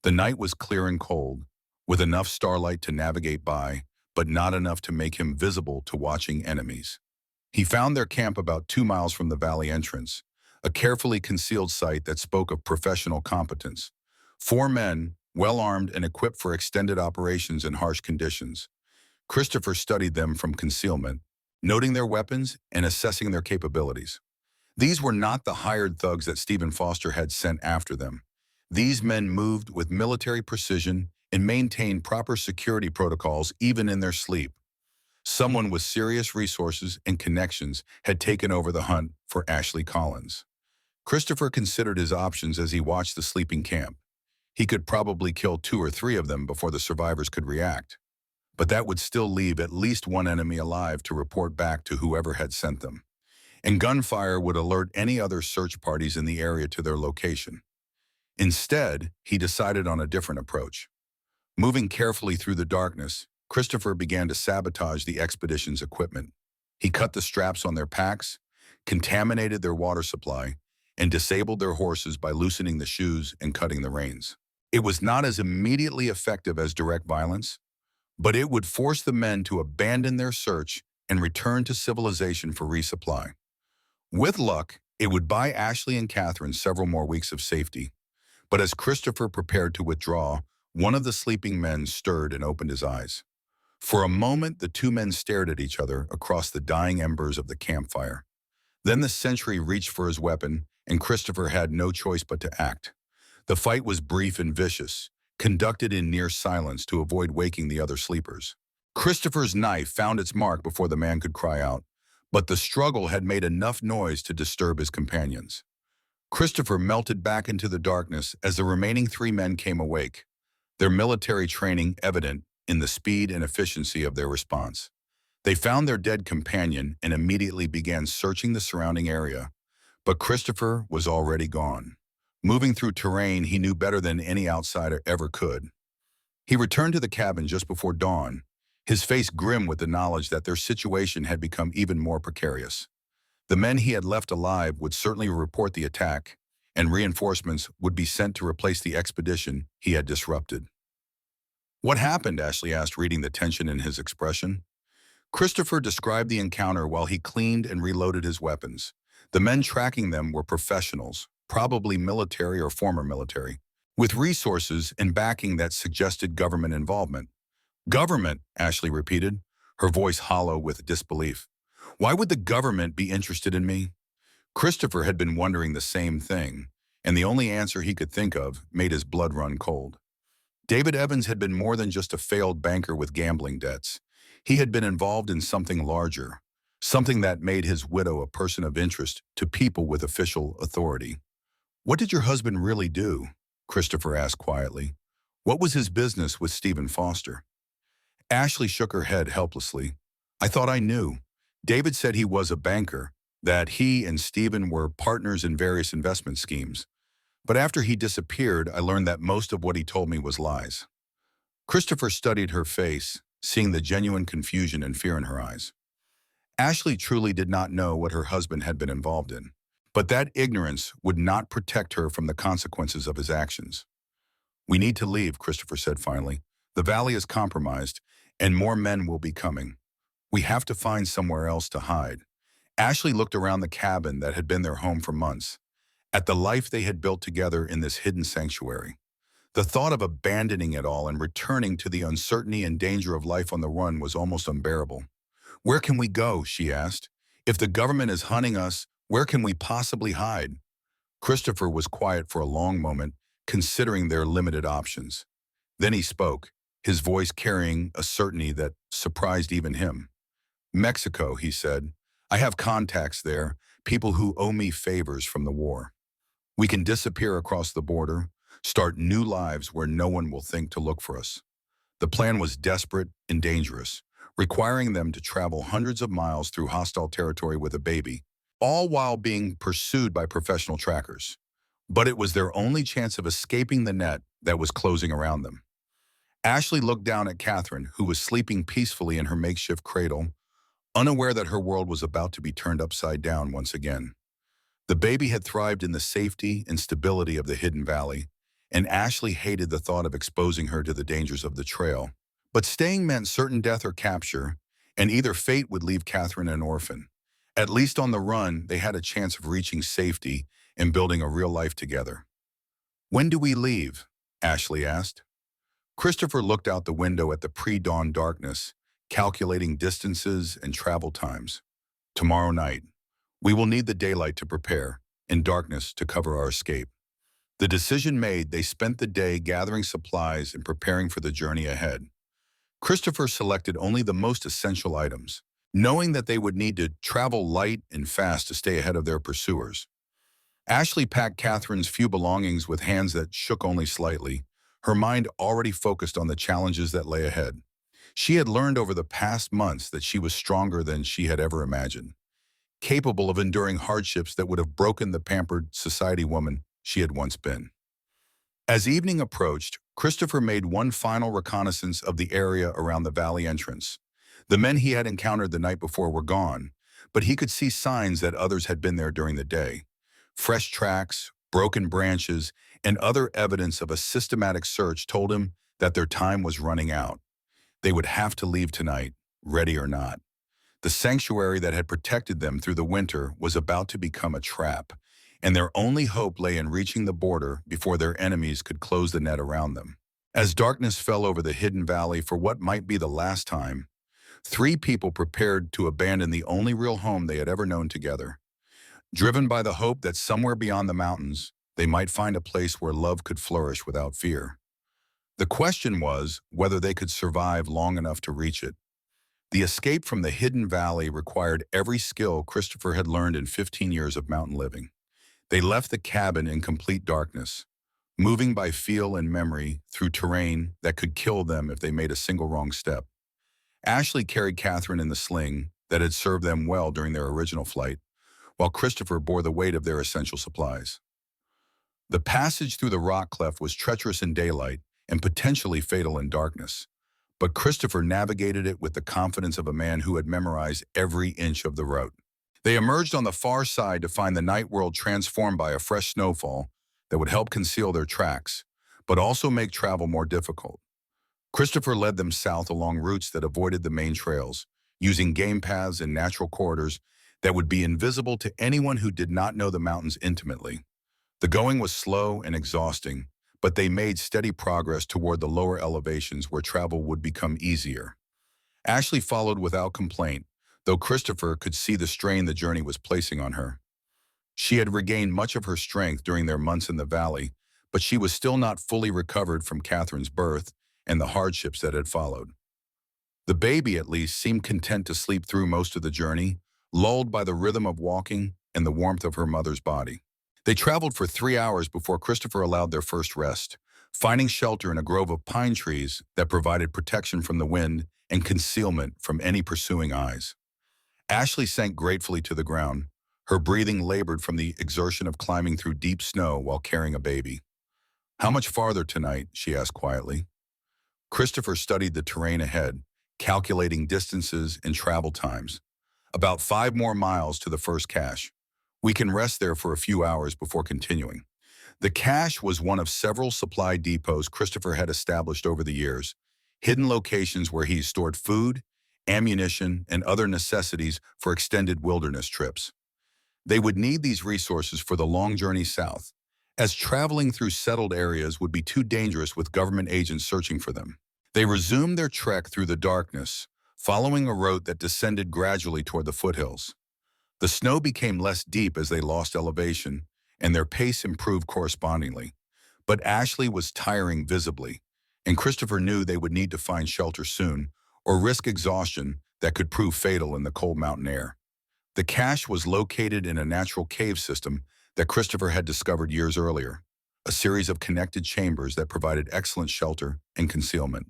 The night was clear and cold, with enough starlight to navigate by, but not enough to make him visible to watching enemies. He found their camp about 2 miles from the valley entrance, a carefully concealed site that spoke of professional competence. 4 men, well-armed and equipped for extended operations in harsh conditions. Christopher studied them from concealment, noting their weapons and assessing their capabilities. These were not the hired thugs that Stephen Foster had sent after them. These men moved with military precision and maintained proper security protocols even in their sleep. Someone with serious resources and connections had taken over the hunt for Ashley Collins. Christopher considered his options as he watched the sleeping camp. He could probably kill 2 or 3 of them before the survivors could react, but that would still leave at least one enemy alive to report back to whoever had sent them. And gunfire would alert any other search parties in the area to their location. Instead, he decided on a different approach. Moving carefully through the darkness, Christopher began to sabotage the expedition's equipment. He cut the straps on their packs, contaminated their water supply, and disabled their horses by loosening the shoes and cutting the reins. It was not as immediately effective as direct violence, but it would force the men to abandon their search and return to civilization for resupply. With luck, it would buy Ashley and Catherine several more weeks of safety. But as Christopher prepared to withdraw, one of the sleeping men stirred and opened his eyes. For a moment, the 2 men stared at each other across the dying embers of the campfire. Then the sentry reached for his weapon, and Christopher had no choice but to act. The fight was brief and vicious, conducted in near silence to avoid waking the other sleepers. Christopher's knife found its mark before the man could cry out, but the struggle had made enough noise to disturb his companions. Christopher melted back into the darkness as the remaining 3 men came awake, their military training evident in the speed and efficiency of their response. They found their dead companion and immediately began searching the surrounding area, but Christopher was already gone. Moving through terrain he knew better than any outsider ever could. He returned to the cabin just before dawn, his face grim with the knowledge that their situation had become even more precarious. The men he had left alive would certainly report the attack, and reinforcements would be sent to replace the expedition he had disrupted. "What happened?" Ashley asked, reading the tension in his expression. Christopher described the encounter while he cleaned and reloaded his weapons. The men tracking them were professionals, probably military or former military, with resources and backing that suggested government involvement. "Government," Ashley repeated, her voice hollow with disbelief. "Why would the government be interested in me?" Christopher had been wondering the same thing, and the only answer he could think of made his blood run cold. David Evans had been more than just a failed banker with gambling debts. He had been involved in something larger, something that made his widow a person of interest to people with official authority. "What did your husband really do?" Christopher asked quietly. "What was his business with Stephen Foster?" Ashley shook her head helplessly. "I thought I knew. David said he was a banker, that he and Stephen were partners in various investment schemes. But after he disappeared, I learned that most of what he told me was lies." Christopher studied her face, seeing the genuine confusion and fear in her eyes. Ashley truly did not know what her husband had been involved in, but that ignorance would not protect her from the consequences of his actions. "We need to leave," Christopher said finally. "The valley is compromised, and more men will be coming. We have to find somewhere else to hide." Ashley looked around the cabin that had been their home for months, at the life they had built together in this hidden sanctuary. The thought of abandoning it all and returning to the uncertainty and danger of life on the run was almost unbearable. "Where can we go?" she asked. "If the government is hunting us, where can we possibly hide?" Christopher was quiet for a long moment, considering their limited options. Then he spoke. his voice carrying a certainty that surprised even him. "Mexico," he said. "I have contacts there, people who owe me favors from the war. We can disappear across the border, start new lives where no one will think to look for us." The plan was desperate and dangerous, requiring them to travel hundreds of miles through hostile territory with a baby, all while being pursued by professional trackers. But it was their only chance of escaping the net that was closing around them. Ashley looked down at Catherine, who was sleeping peacefully in her makeshift cradle, unaware that her world was about to be turned upside down once again. The baby had thrived in the safety and stability of the hidden valley, and Ashley hated the thought of exposing her to the dangers of the trail. But staying meant certain death or capture, and either fate would leave Catherine an orphan. At least on the run, they had a chance of reaching safety and building a real life together. "When do we leave?" Ashley asked. Christopher looked out the window at the pre-dawn darkness, calculating distances and travel times. "Tomorrow night. We will need the daylight to prepare, and darkness to cover our escape." The decision made, they spent the day gathering supplies and preparing for the journey ahead. Christopher selected only the most essential items, knowing that they would need to travel light and fast to stay ahead of their pursuers. Ashley packed Catherine's few belongings with hands that shook only slightly, her mind already focused on the challenges that lay ahead. She had learned over the past months that she was stronger than she had ever imagined, capable of enduring hardships that would have broken the pampered society woman she had once been. As evening approached, Christopher made one final reconnaissance of the area around the valley entrance. The men he had encountered the night before were gone, but he could see signs that others had been there during the day. Fresh tracks, broken branches, and other evidence of a systematic search told him that their time was running out. They would have to leave tonight, ready or not. The sanctuary that had protected them through the winter was about to become a trap, and their only hope lay in reaching the border before their enemies could close the net around them. As darkness fell over the hidden valley for what might be the last time, three people prepared to abandon the only real home they had ever known together. Driven by the hope that somewhere beyond the mountains, they might find a place where love could flourish without fear. The question was whether they could survive long enough to reach it. The escape from the hidden valley required every skill Christopher had learned in 15 years of mountain living. They left the cabin in complete darkness, moving by feel and memory through terrain that could kill them if they made a single wrong step. Ashley carried Catherine in the sling that had served them well during their original flight, while Christopher bore the weight of their essential supplies. The passage through the rock cleft was treacherous in daylight and potentially fatal in darkness, but Christopher navigated it with the confidence of a man who had memorized every inch of the route. They emerged on the far side to find the night world transformed by a fresh snowfall that would help conceal their tracks, but also make travel more difficult. Christopher led them south along routes that avoided the main trails, using game paths and natural corridors that would be invisible to anyone who did not know the mountains intimately. The going was slow and exhausting, but they made steady progress toward the lower elevations where travel would become easier. Ashley followed without complaint, though Christopher could see the strain the journey was placing on her. She had regained much of her strength during their months in the valley, but she was still not fully recovered from Catherine's birth and the hardships that had followed. The baby, at least, seemed content to sleep through most of the journey, lulled by the rhythm of walking and the warmth of her mother's body. They traveled for 3 hours before Christopher allowed their first rest, finding shelter in a grove of pine trees that provided protection from the wind and concealment from any pursuing eyes. Ashley sank gratefully to the ground. Her breathing labored from the exertion of climbing through deep snow while carrying a baby. "How much farther tonight?" she asked quietly. Christopher studied the terrain ahead, calculating distances and travel times. "About 5 more miles to the first cache. We can rest there for a few hours before continuing." The cache was one of several supply depots Christopher had established over the years, hidden locations where he stored food, ammunition, and other necessities for extended wilderness trips. They would need these resources for the long journey south, as traveling through settled areas would be too dangerous with government agents searching for them. They resumed their trek through the darkness, following a route that descended gradually toward the foothills. The snow became less deep as they lost elevation, and their pace improved correspondingly. But Ashley was tiring visibly, and Christopher knew they would need to find shelter soon or risk exhaustion that could prove fatal in the cold mountain air. The cache was located in a natural cave system that Christopher had discovered years earlier, a series of connected chambers that provided excellent shelter and concealment.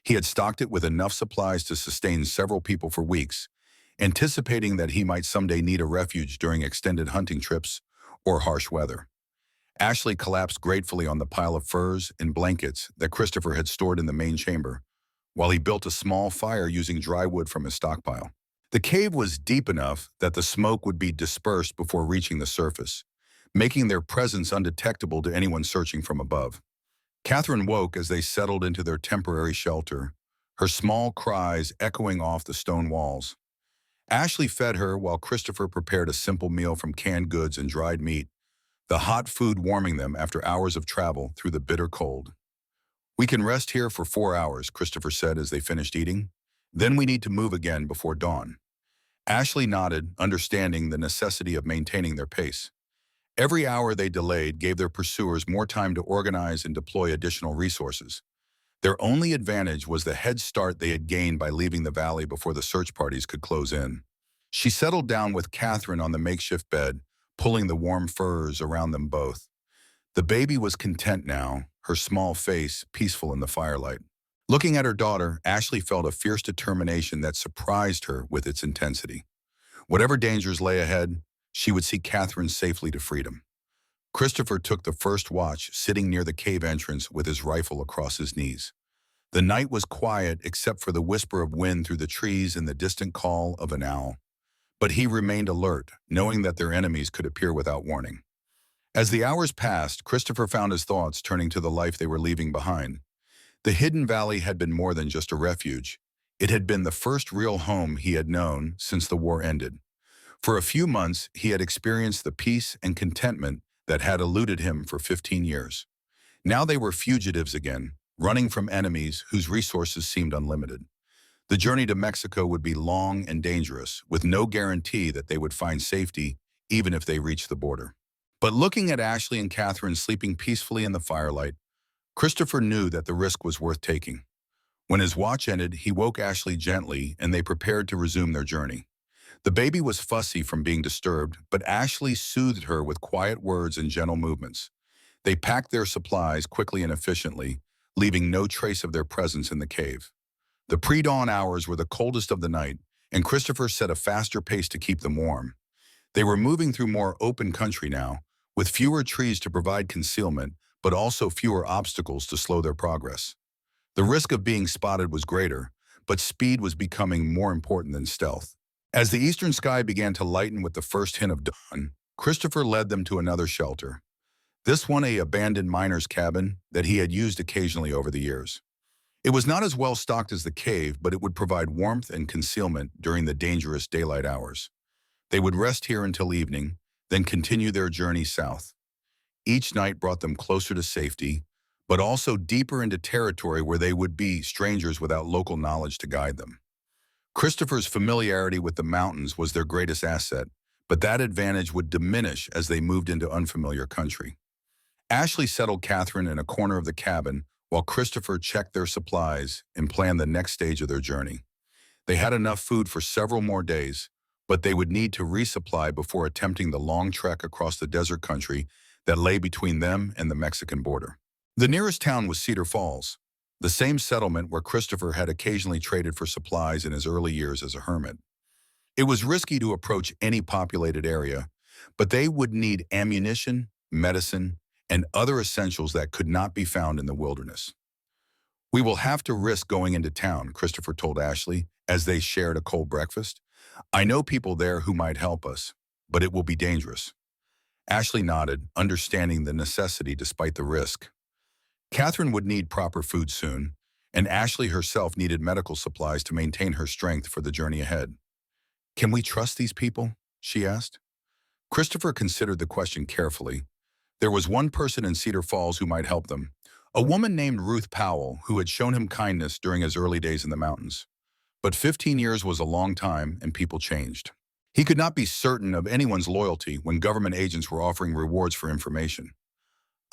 He had stocked it with enough supplies to sustain several people for weeks, anticipating that he might someday need a refuge during extended hunting trips or harsh weather. Ashley collapsed gratefully on the pile of furs and blankets that Christopher had stored in the main chamber, while he built a small fire using dry wood from his stockpile. The cave was deep enough that the smoke would be dispersed before reaching the surface, making their presence undetectable to anyone searching from above. Catherine woke as they settled into their temporary shelter, her small cries echoing off the stone walls. Ashley fed her while Christopher prepared a simple meal from canned goods and dried meat, the hot food warming them after hours of travel through the bitter cold. "We can rest here for 4 hours," Christopher said as they finished eating. "Then we need to move again before dawn." Ashley nodded, understanding the necessity of maintaining their pace. Every hour they delayed gave their pursuers more time to organize and deploy additional resources. Their only advantage was the head start they had gained by leaving the valley before the search parties could close in. She settled down with Catherine on the makeshift bed, pulling the warm furs around them both. The baby was content now, her small face peaceful in the firelight. Looking at her daughter, Ashley felt a fierce determination that surprised her with its intensity. Whatever dangers lay ahead, she would see Catherine safely to freedom. Christopher took the first watch, sitting near the cave entrance with his rifle across his knees. The night was quiet except for the whisper of wind through the trees and the distant call of an owl. But he remained alert, knowing that their enemies could appear without warning. As the hours passed, Christopher found his thoughts turning to the life they were leaving behind. The hidden valley had been more than just a refuge. It had been the first real home he had known since the war ended. For a few months, he had experienced the peace and contentment that had eluded him for 15 years. Now they were fugitives again, running from enemies whose resources seemed unlimited. The journey to Mexico would be long and dangerous, with no guarantee that they would find safety even if they reached the border. But looking at Ashley and Catherine sleeping peacefully in the firelight, Christopher knew that the risk was worth taking. When his watch ended, he woke Ashley gently and they prepared to resume their journey. The baby was fussy from being disturbed, but Ashley soothed her with quiet words and gentle movements. They packed their supplies quickly and efficiently, leaving no trace of their presence in the cave. The pre-dawn hours were the coldest of the night, and Christopher set a faster pace to keep them warm. They were moving through more open country now, with fewer trees to provide concealment, but also fewer obstacles to slow their progress. The risk of being spotted was greater, but speed was becoming more important than stealth. As the eastern sky began to lighten with the first hint of dawn, Christopher led them to another shelter. This one an abandoned miner's cabin that he had used occasionally over the years. It was not as well stocked as the cave, but it would provide warmth and concealment during the dangerous daylight hours. They would rest here until evening, then continue their journey south. Each night brought them closer to safety, but also deeper into territory where they would be strangers without local knowledge to guide them. Christopher's familiarity with the mountains was their greatest asset, but that advantage would diminish as they moved into unfamiliar country. Ashley settled Catherine in a corner of the cabin while Christopher checked their supplies and planned the next stage of their journey. They had enough food for several more days, but they would need to resupply before attempting the long trek across the desert country that lay between them and the Mexican border. The nearest town was Cedar Falls, the same settlement where Christopher had occasionally traded for supplies in his early years as a hermit. It was risky to approach any populated area, but they would need ammunition, medicine, and other essentials that could not be found in the wilderness. "We will have to risk going into town," Christopher told Ashley as they shared a cold breakfast. "I know people there who might help us, but it will be dangerous." Ashley nodded, understanding the necessity despite the risk. Catherine would need proper food soon, and Ashley herself needed medical supplies to maintain her strength for the journey ahead. "Can we trust these people?" she asked. Christopher considered the question carefully. There was one person in Cedar Falls who might help them, a woman named Ruth Powell who had shown him kindness during his early days in the mountains. But 15 years was a long time, and people changed. He could not be certain of anyone's loyalty when government agents were offering rewards for information.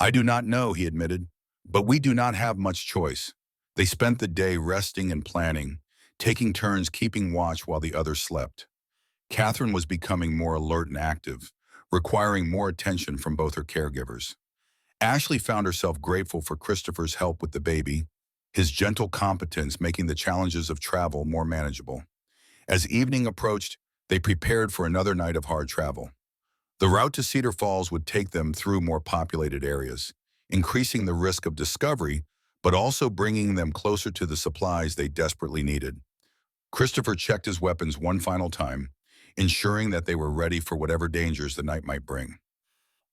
"I do not know," he admitted, "but we do not have much choice. They spent the day resting and planning, taking turns keeping watch while the others slept. Catherine was becoming more alert and active, requiring more attention from both her caregivers. Ashley found herself grateful for Christopher's help with the baby, his gentle competence making the challenges of travel more manageable. As evening approached, they prepared for another night of hard travel. The route to Cedar Falls would take them through more populated areas, increasing the risk of discovery, but also bringing them closer to the supplies they desperately needed. Christopher checked his weapons one final time, ensuring that they were ready for whatever dangers the night might bring.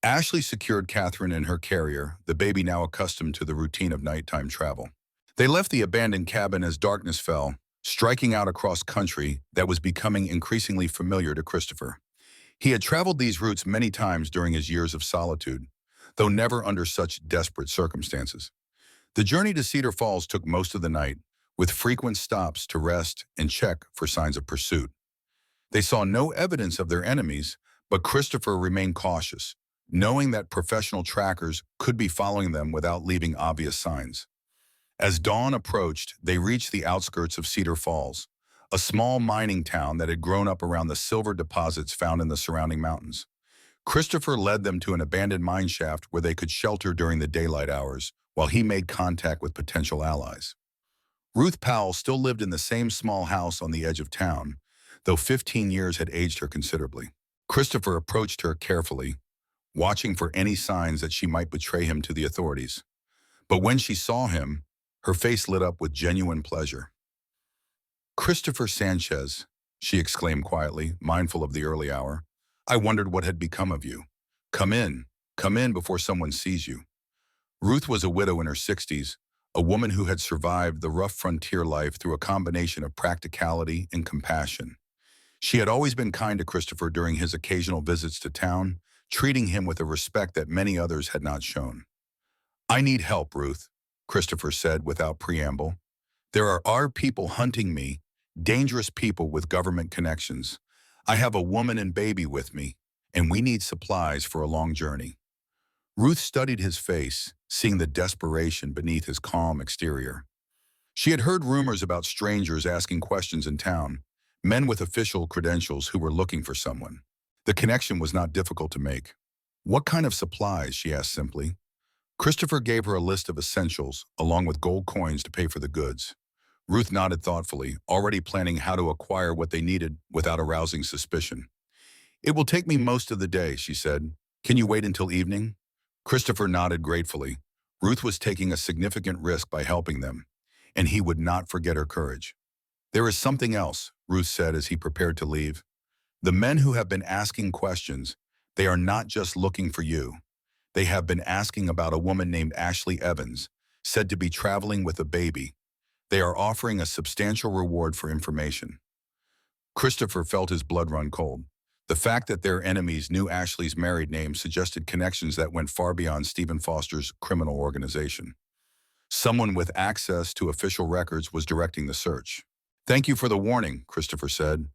Ashley secured Catherine in her carrier, the baby now accustomed to the routine of nighttime travel. They left the abandoned cabin as darkness fell, striking out across country that was becoming increasingly familiar to Christopher. He had traveled these routes many times during his years of solitude, though never under such desperate circumstances. The journey to Cedar Falls took most of the night, with frequent stops to rest and check for signs of pursuit. They saw no evidence of their enemies, but Christopher remained cautious, knowing that professional trackers could be following them without leaving obvious signs. As dawn approached, they reached the outskirts of Cedar Falls, a small mining town that had grown up around the silver deposits found in the surrounding mountains. Christopher led them to an abandoned mine shaft where they could shelter during the daylight hours, while he made contact with potential allies. Ruth Powell still lived in the same small house on the edge of town, though 15 years had aged her considerably. Christopher approached her carefully, watching for any signs that she might betray him to the authorities. But when she saw him, her face lit up with genuine pleasure. "Christopher Sanchez," she exclaimed quietly, mindful of the early hour. "I wondered what had become of you. Come in before someone sees you." Ruth was a widow in her 60s, a woman who had survived the rough frontier life through a combination of practicality and compassion. She had always been kind to Christopher during his occasional visits to town, treating him with a respect that many others had not shown. "I need help, Ruth," Christopher said without preamble. "There are our people hunting me, dangerous people with government connections. I have a woman and baby with me, and we need supplies for a long journey." Ruth studied his face, seeing the desperation beneath his calm exterior. She had heard rumors about strangers asking questions in town, men with official credentials who were looking for someone. The connection was not difficult to make. "What kind of supplies?" she asked simply. Christopher gave her a list of essentials, along with gold coins to pay for the goods. Ruth nodded thoughtfully, already planning how to acquire what they needed without arousing suspicion. "It will take me most of the day," she said. "Can you wait until evening?" Christopher nodded gratefully. Ruth was taking a significant risk by helping them, and he would not forget her courage. "There is something else," Ruth said as he prepared to leave. "The men who have been asking questions, they are not just looking for you. They have been asking about a woman named Ashley Evans, said to be traveling with a baby. They are offering a substantial reward for information." Christopher felt his blood run cold. The fact that their enemies knew Ashley's married name suggested connections that went far beyond Stephen Foster's criminal organization. Someone with access to official records was directing the search. "Thank you for the warning," Christopher said.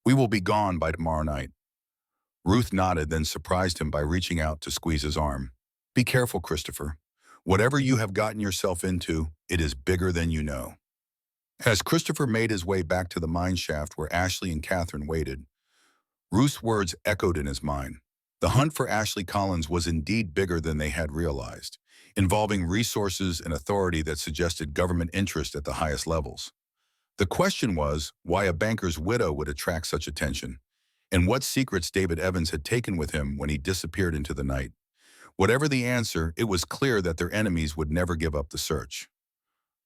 "We will be gone by tomorrow night." Ruth nodded, then surprised him by reaching out to squeeze his arm. "Be careful, Christopher. Whatever you have gotten yourself into, it is bigger than you know." As Christopher made his way back to the mine shaft where Ashley and Catherine waited, Ruth's words echoed in his mind. The hunt for Ashley Collins was indeed bigger than they had realized, involving resources and authority that suggested government interest at the highest levels. The question was why a banker's widow would attract such attention, and what secrets David Evans had taken with him when he disappeared into the night. Whatever the answer, it was clear that their enemies would never give up the search.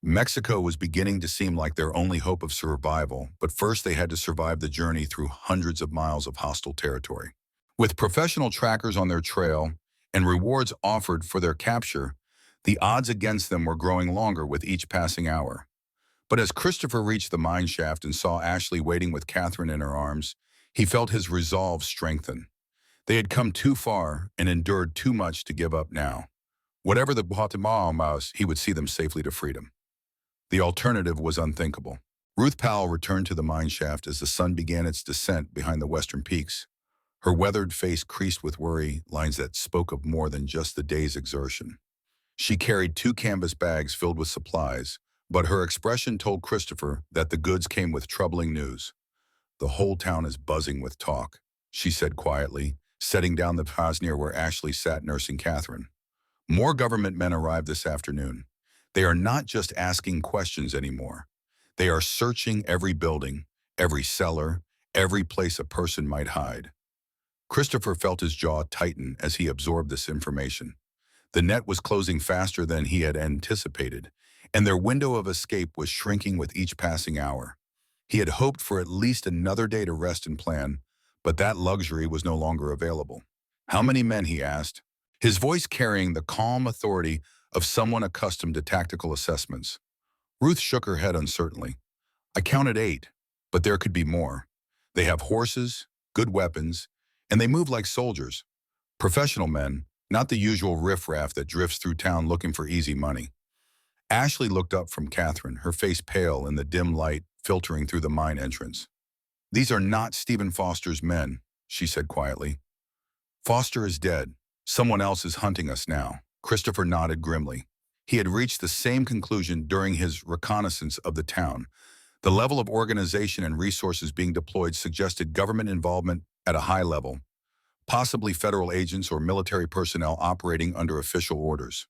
Mexico was beginning to seem like their only hope of survival, but first they had to survive the journey through hundreds of miles of hostile territory. With professional trackers on their trail and rewards offered for their capture, the odds against them were growing longer with each passing hour. But as Christopher reached the mine shaft and saw Ashley waiting with Catherine in her arms, he felt his resolve strengthen. They had come too far and endured too much to give up now. Whatever the Guatemala was, he would see them safely to freedom. The alternative was unthinkable. Ruth Powell returned to the mine shaft as the sun began its descent behind the western peaks. Her weathered face creased with worry, lines that spoke of more than just the day's exertion. She carried 2 canvas bags filled with supplies, But her expression told Christopher that the goods came with troubling news. "The whole town is buzzing with talk," she said quietly, setting down the vase near where Ashley sat nursing Catherine. "More government men arrived this afternoon. They are not just asking questions anymore. They are searching every building, every cellar, every place a person might hide." Christopher felt his jaw tighten as he absorbed this information. The net was closing faster than he had anticipated, and their window of escape was shrinking with each passing hour. He had hoped for at least another day to rest and plan, but that luxury was no longer available. "How many men?" he asked, his voice carrying the calm authority of someone accustomed to tactical assessments. Ruth shook her head uncertainly. "I counted 8, but there could be more. They have horses, good weapons, and they move like soldiers. Professional men, not the usual riffraff that drifts through town looking for easy money." Ashley looked up from Catherine, her face pale in the dim light filtering through the mine entrance. "These are not Stephen Foster's men," she said quietly. "Foster is dead. Someone else is hunting us now." Christopher nodded grimly. He had reached the same conclusion during his reconnaissance of the town. The level of organization and resources being deployed suggested government involvement at a high level, possibly federal agents or military personnel operating under official orders.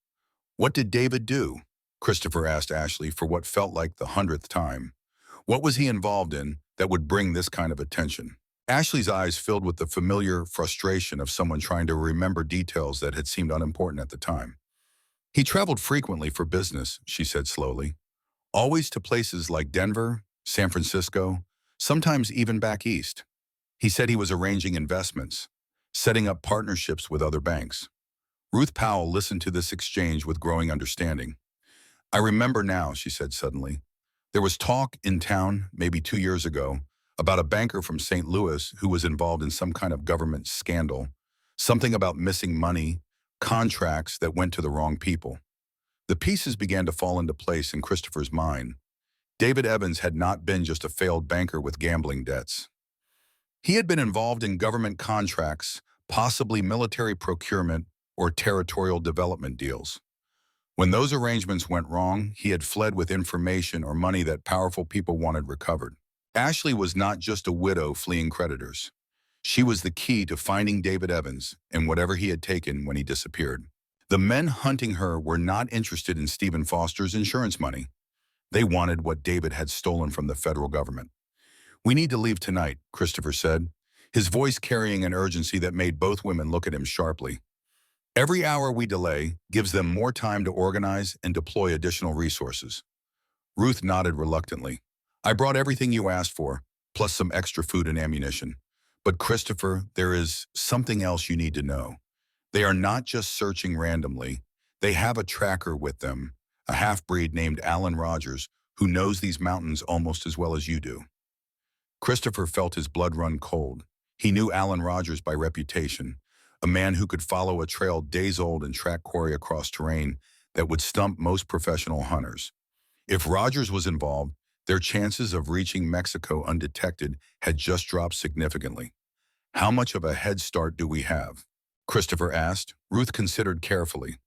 "What did David do?" Christopher asked Ashley for what felt like the 100th time. What was he involved in that would bring this kind of attention? Ashley's eyes filled with the familiar frustration of someone trying to remember details that had seemed unimportant at the time. "He traveled frequently for business," she said slowly. "Always to places like Denver, San Francisco, sometimes even back east. He said he was arranging investments, setting up partnerships with other banks." Ruth Powell listened to this exchange with growing understanding. "I remember now," she said suddenly. "There was talk in town, maybe 2 years ago, about a banker from St. Louis who was involved in some kind of government scandal, something about missing money, contracts that went to the wrong people." The pieces began to fall into place in Christopher's mind. David Evans had not been just a failed banker with gambling debts. He had been involved in government contracts, possibly military procurement or territorial development deals. When those arrangements went wrong, he had fled with information or money that powerful people wanted recovered. Ashley was not just a widow fleeing creditors. She was the key to finding David Evans and whatever he had taken when he disappeared. The men hunting her were not interested in Stephen Foster's insurance money. They wanted what David had stolen from the federal government. "We need to leave tonight," Christopher said, his voice carrying an urgency that made both women look at him sharply. "Every hour we delay gives them more time to organize and deploy additional resources." Ruth nodded reluctantly. "I brought everything you asked for, plus some extra food and ammunition. But Christopher, there is something else you need to know. They are not just searching randomly. They have a tracker with them, a half-breed named Alan Rogers, who knows these mountains almost as well as you do." Christopher felt his blood run cold. He knew Alan Rogers by reputation, a man who could follow a trail days old and track quarry across terrain that would stump most professional hunters. If Rogers was involved, their chances of reaching Mexico undetected had just dropped significantly. "How much of a head start do we have?" Christopher asked. Ruth considered carefully.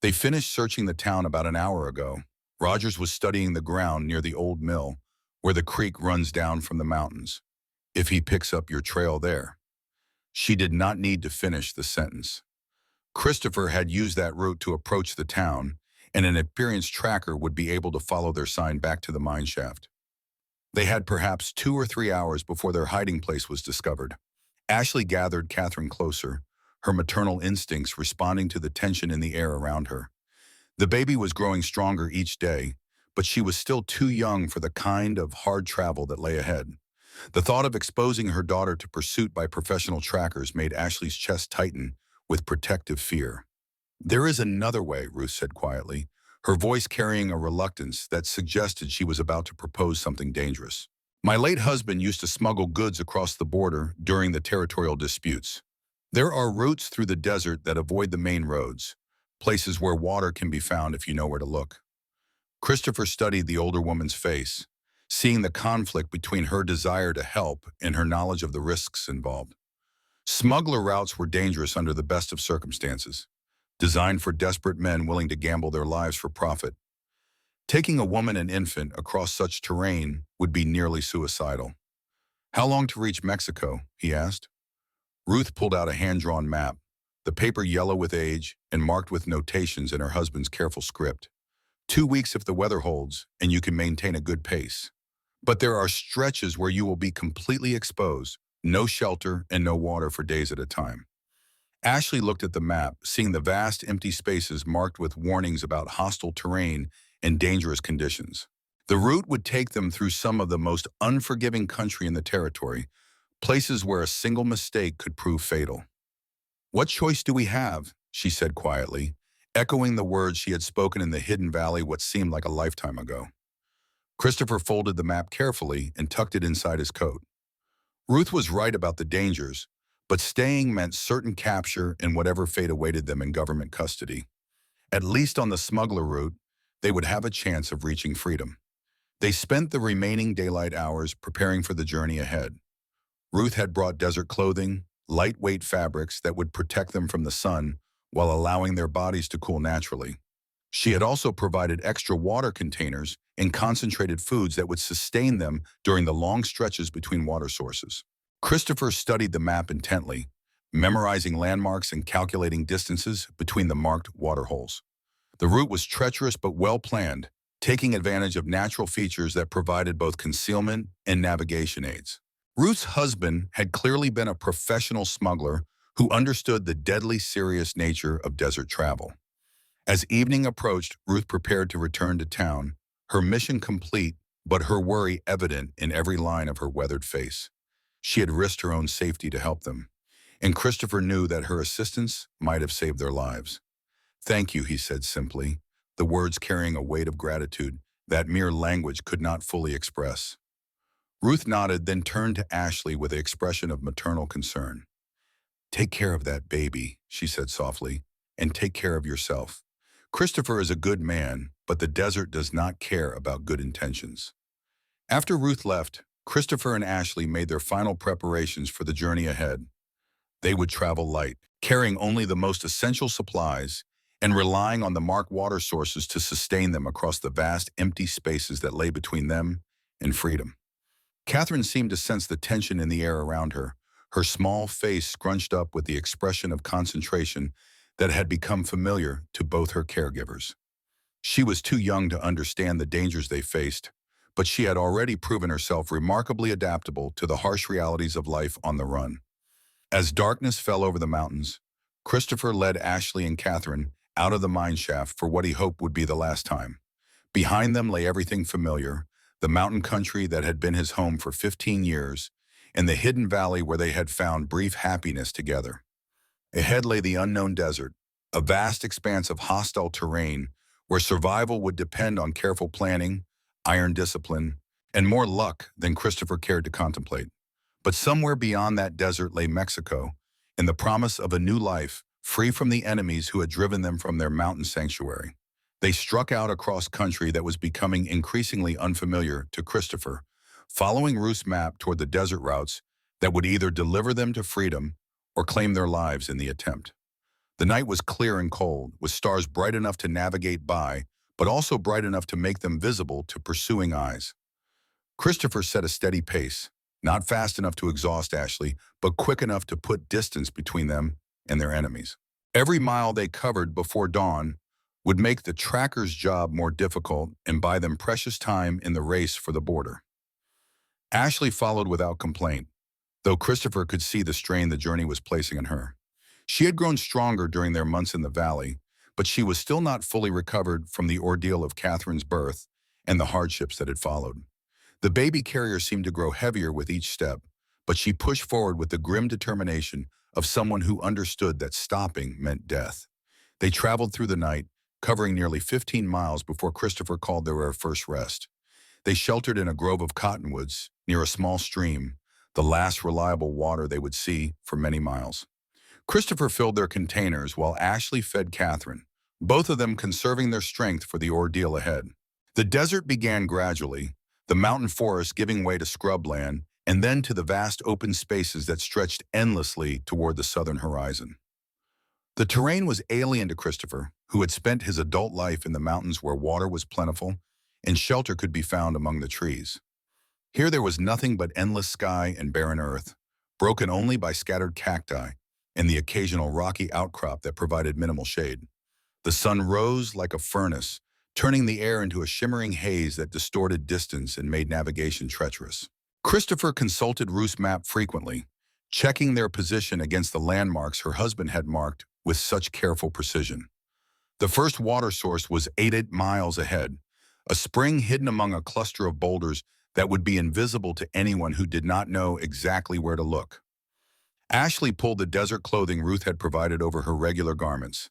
"They finished searching the town about an hour ago. Rogers was studying the ground near the old mill, where the creek runs down from the mountains. If he picks up your trail there." She did not need to finish the sentence. Christopher had used that route to approach the town, and an experienced tracker would be able to follow their sign back to the mine shaft. They had perhaps 2 or 3 hours before their hiding place was discovered. Ashley gathered Catherine closer, her maternal instincts responding to the tension in the air around her. The baby was growing stronger each day, but she was still too young for the kind of hard travel that lay ahead. The thought of exposing her daughter to pursuit by professional trackers made Ashley's chest tighten with protective fear. "There is another way," Ruth said quietly, her voice carrying a reluctance that suggested she was about to propose something dangerous. "My late husband used to smuggle goods across the border during the territorial disputes. There are routes through the desert that avoid the main roads, places where water can be found if you know where to look." Christopher studied the older woman's face, seeing the conflict between her desire to help and her knowledge of the risks involved. Smuggler routes were dangerous under the best of circumstances, designed for desperate men willing to gamble their lives for profit. Taking a woman and infant across such terrain would be nearly suicidal. "How long to reach Mexico?" he asked. Ruth pulled out a hand-drawn map, the paper yellow with age and marked with notations in her husband's careful script. "2 weeks if the weather holds, and you can maintain a good pace. But there are stretches where you will be completely exposed, no shelter and no water for days at a time." Ashley looked at the map, seeing the vast empty spaces marked with warnings about hostile terrain and dangerous conditions. The route would take them through some of the most unforgiving country in the territory, places where a single mistake could prove fatal. "What choice do we have?" she said quietly, echoing the words she had spoken in the hidden valley what seemed like a lifetime ago. Christopher folded the map carefully and tucked it inside his coat. Ruth was right about the dangers, but staying meant certain capture and whatever fate awaited them in government custody. At least on the smuggler route, they would have a chance of reaching freedom. They spent the remaining daylight hours preparing for the journey ahead. Ruth had brought desert clothing, lightweight fabrics that would protect them from the sun while allowing their bodies to cool naturally. She had also provided extra water containers and concentrated foods that would sustain them during the long stretches between water sources. Christopher studied the map intently, memorizing landmarks and calculating distances between the marked water holes. The route was treacherous but well-planned, taking advantage of natural features that provided both concealment and navigation aids. Ruth's husband had clearly been a professional smuggler who understood the deadly serious nature of desert travel. As evening approached, Ruth prepared to return to town, her mission complete, but her worry evident in every line of her weathered face. She had risked her own safety to help them, and Christopher knew that her assistance might have saved their lives. "Thank you," he said simply, the words carrying a weight of gratitude that mere language could not fully express. Ruth nodded, then turned to Ashley with an expression of maternal concern. "Take care of that baby," she said softly, "and take care of yourself. Christopher is a good man, but the desert does not care about good intentions." After Ruth left, Christopher and Ashley made their final preparations for the journey ahead. They would travel light, carrying only the most essential supplies and relying on the marked water sources to sustain them across the vast empty spaces that lay between them and freedom. Catherine seemed to sense the tension in the air around her small face scrunched up with the expression of concentration that had become familiar to both her caregivers. She was too young to understand the dangers they faced, but she had already proven herself remarkably adaptable to the harsh realities of life on the run. As darkness fell over the mountains, Christopher led Ashley and Catherine out of the mine shaft for what he hoped would be the last time. Behind them lay everything familiar, the mountain country that had been his home for 15 years, and the hidden valley where they had found brief happiness together. Ahead lay the unknown desert, a vast expanse of hostile terrain where survival would depend on careful planning, iron discipline, and more luck than Christopher cared to contemplate. But somewhere beyond that desert lay Mexico, and the promise of a new life, free from the enemies who had driven them from their mountain sanctuary. They struck out across country that was becoming increasingly unfamiliar to Christopher, following Ruth's map toward the desert routes that would either deliver them to freedom or claim their lives in the attempt. The night was clear and cold, with stars bright enough to navigate by, but also bright enough to make them visible to pursuing eyes. Christopher set a steady pace, not fast enough to exhaust Ashley, but quick enough to put distance between them and their enemies. Every mile they covered before dawn would make the trackers' job more difficult and buy them precious time in the race for the border. Ashley followed without complaint, though Christopher could see the strain the journey was placing on her. She had grown stronger during their months in the valley, but she was still not fully recovered from the ordeal of Catherine's birth and the hardships that had followed. The baby carrier seemed to grow heavier with each step, but she pushed forward with the grim determination of someone who understood that stopping meant death. They traveled through the night, covering nearly 15 miles before Christopher called their first rest. They sheltered in a grove of cottonwoods near a small stream, the last reliable water they would see for many miles. Christopher filled their containers while Ashley fed Catherine, both of them conserving their strength for the ordeal ahead. The desert began gradually, the mountain forest giving way to scrubland, and then to the vast open spaces that stretched endlessly toward the southern horizon. The terrain was alien to Christopher, who had spent his adult life in the mountains where water was plentiful and shelter could be found among the trees. Here there was nothing but endless sky and barren earth, broken only by scattered cacti and the occasional rocky outcrop that provided minimal shade. The sun rose like a furnace, turning the air into a shimmering haze that distorted distance and made navigation treacherous. Christopher consulted Ruth's map frequently, checking their position against the landmarks her husband had marked with such careful precision. The first water source was 8 miles ahead, a spring hidden among a cluster of boulders that would be invisible to anyone who did not know exactly where to look. Ashley pulled the desert clothing Ruth had provided over her regular garments,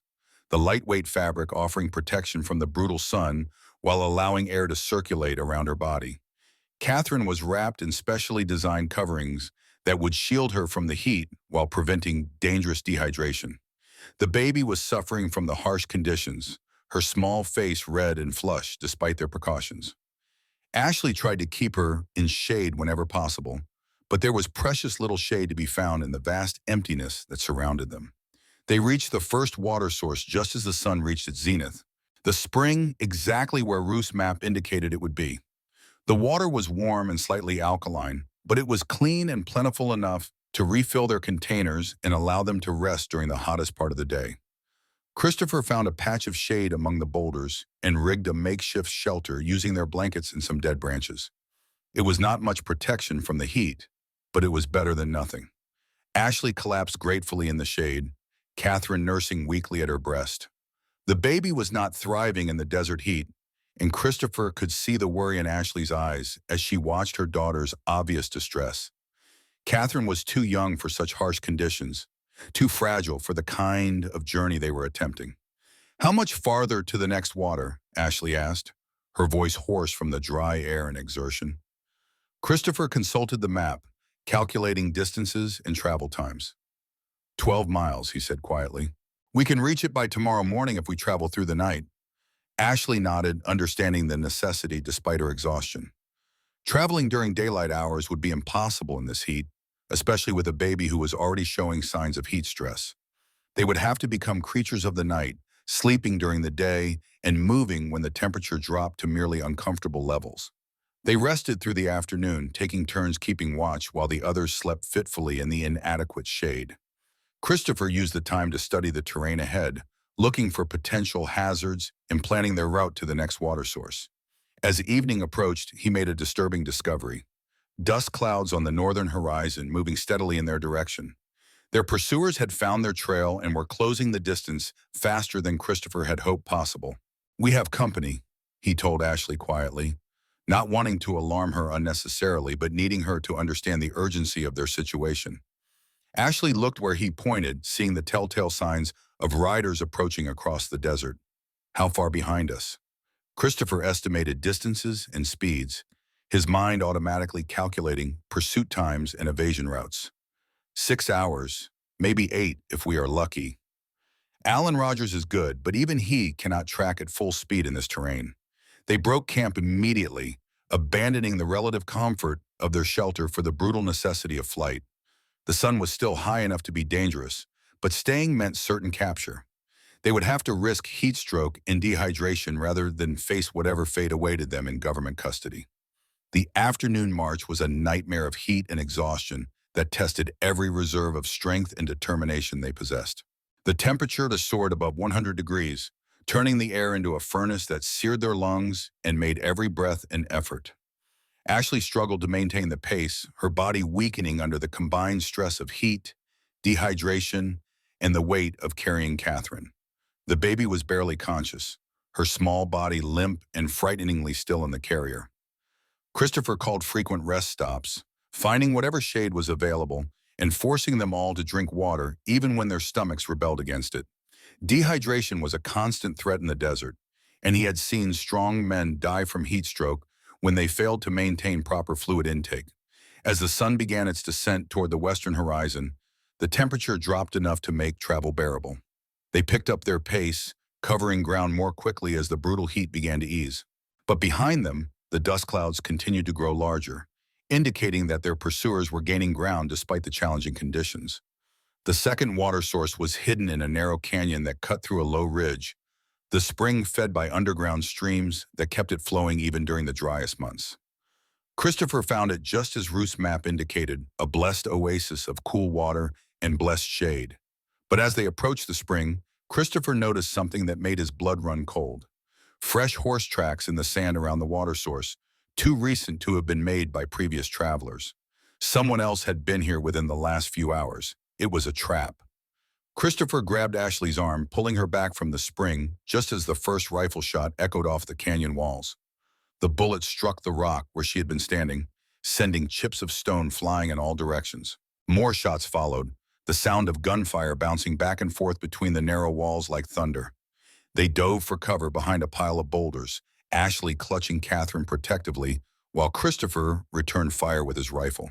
the lightweight fabric offering protection from the brutal sun while allowing air to circulate around her body. Catherine was wrapped in specially designed coverings that would shield her from the heat while preventing dangerous dehydration. The baby was suffering from the harsh conditions, her small face red and flushed despite their precautions. Ashley tried to keep her in shade whenever possible, but there was precious little shade to be found in the vast emptiness that surrounded them. They reached the first water source just as the sun reached its zenith, the spring exactly where Ruth's map indicated it would be. The water was warm and slightly alkaline, but it was clean and plentiful enough to refill their containers and allow them to rest during the hottest part of the day. Christopher found a patch of shade among the boulders and rigged a makeshift shelter using their blankets and some dead branches. It was not much protection from the heat, but it was better than nothing. Ashley collapsed gratefully in the shade, Catherine nursing weakly at her breast. The baby was not thriving in the desert heat, and Christopher could see the worry in Ashley's eyes as she watched her daughter's obvious distress. Catherine was too young for such harsh conditions, too fragile for the kind of journey they were attempting. "How much farther to the next water?" Ashley asked, her voice hoarse from the dry air and exertion. Christopher consulted the map, calculating distances and travel times. 12 miles, he said quietly. "We can reach it by tomorrow morning if we travel through the night." Ashley nodded, understanding the necessity despite her exhaustion. Traveling during daylight hours would be impossible in this heat, especially with a baby who was already showing signs of heat stress. They would have to become creatures of the night, sleeping during the day and moving when the temperature dropped to merely uncomfortable levels. They rested through the afternoon, taking turns keeping watch while the others slept fitfully in the inadequate shade. Christopher used the time to study the terrain ahead, looking for potential hazards and planning their route to the next water source. As evening approached, he made a disturbing discovery. Dust clouds on the northern horizon moving steadily in their direction. Their pursuers had found their trail and were closing the distance faster than Christopher had hoped possible. "We have company," he told Ashley quietly, not wanting to alarm her unnecessarily but needing her to understand the urgency of their situation. Ashley looked where he pointed, seeing the telltale signs of riders approaching across the desert. "How far behind us?" Christopher estimated distances and speeds, his mind automatically calculating pursuit times and evasion routes. 6 hours, maybe 8 if we are lucky. Alan Rogers is good, but even he cannot track at full speed in this terrain. They broke camp immediately, abandoning the relative comfort of their shelter for the brutal necessity of flight. The sun was still high enough to be dangerous, but staying meant certain capture. They would have to risk heat stroke and dehydration rather than face whatever fate awaited them in government custody. The afternoon march was a nightmare of heat and exhaustion that tested every reserve of strength and determination they possessed. The temperature soared above 100 degrees, turning the air into a furnace that seared their lungs and made every breath an effort. Ashley struggled to maintain the pace, her body weakening under the combined stress of heat, dehydration, and the weight of carrying Catherine. The baby was barely conscious, her small body limp and frighteningly still in the carrier. Christopher called frequent rest stops, finding whatever shade was available and forcing them all to drink water even when their stomachs rebelled against it. Dehydration was a constant threat in the desert, and he had seen strong men die from heat stroke when they failed to maintain proper fluid intake. As the sun began its descent toward the western horizon, the temperature dropped enough to make travel bearable. They picked up their pace, covering ground more quickly as the brutal heat began to ease. But behind them, the dust clouds continued to grow larger, indicating that their pursuers were gaining ground despite the challenging conditions. The second water source was hidden in a narrow canyon that cut through a low ridge, The spring fed by underground streams that kept it flowing even during the driest months. Christopher found it just as Ruth's map indicated, a blessed oasis of cool water and blessed shade. But as they approached the spring, Christopher noticed something that made his blood run cold. Fresh horse tracks in the sand around the water source, too recent to have been made by previous travelers. Someone else had been here within the last few hours. It was a trap. Christopher grabbed Ashley's arm, pulling her back from the spring, just as the first rifle shot echoed off the canyon walls. The bullet struck the rock where she had been standing, sending chips of stone flying in all directions. More shots followed, the sound of gunfire bouncing back and forth between the narrow walls like thunder. They dove for cover behind a pile of boulders, Ashley clutching Catherine protectively, while Christopher returned fire with his rifle.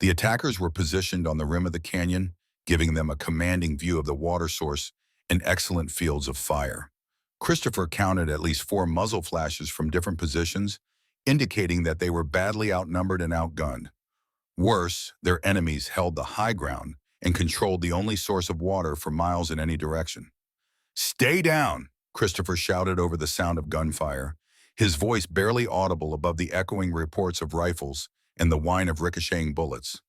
The attackers were positioned on the rim of the canyon, giving them a commanding view of the water source and excellent fields of fire. Christopher counted at least 4 muzzle flashes from different positions, indicating that they were badly outnumbered and outgunned. Worse, their enemies held the high ground and controlled the only source of water for miles in any direction. "Stay down!" Christopher shouted over the sound of gunfire, his voice barely audible above the echoing reports of rifles and the whine of ricocheting bullets.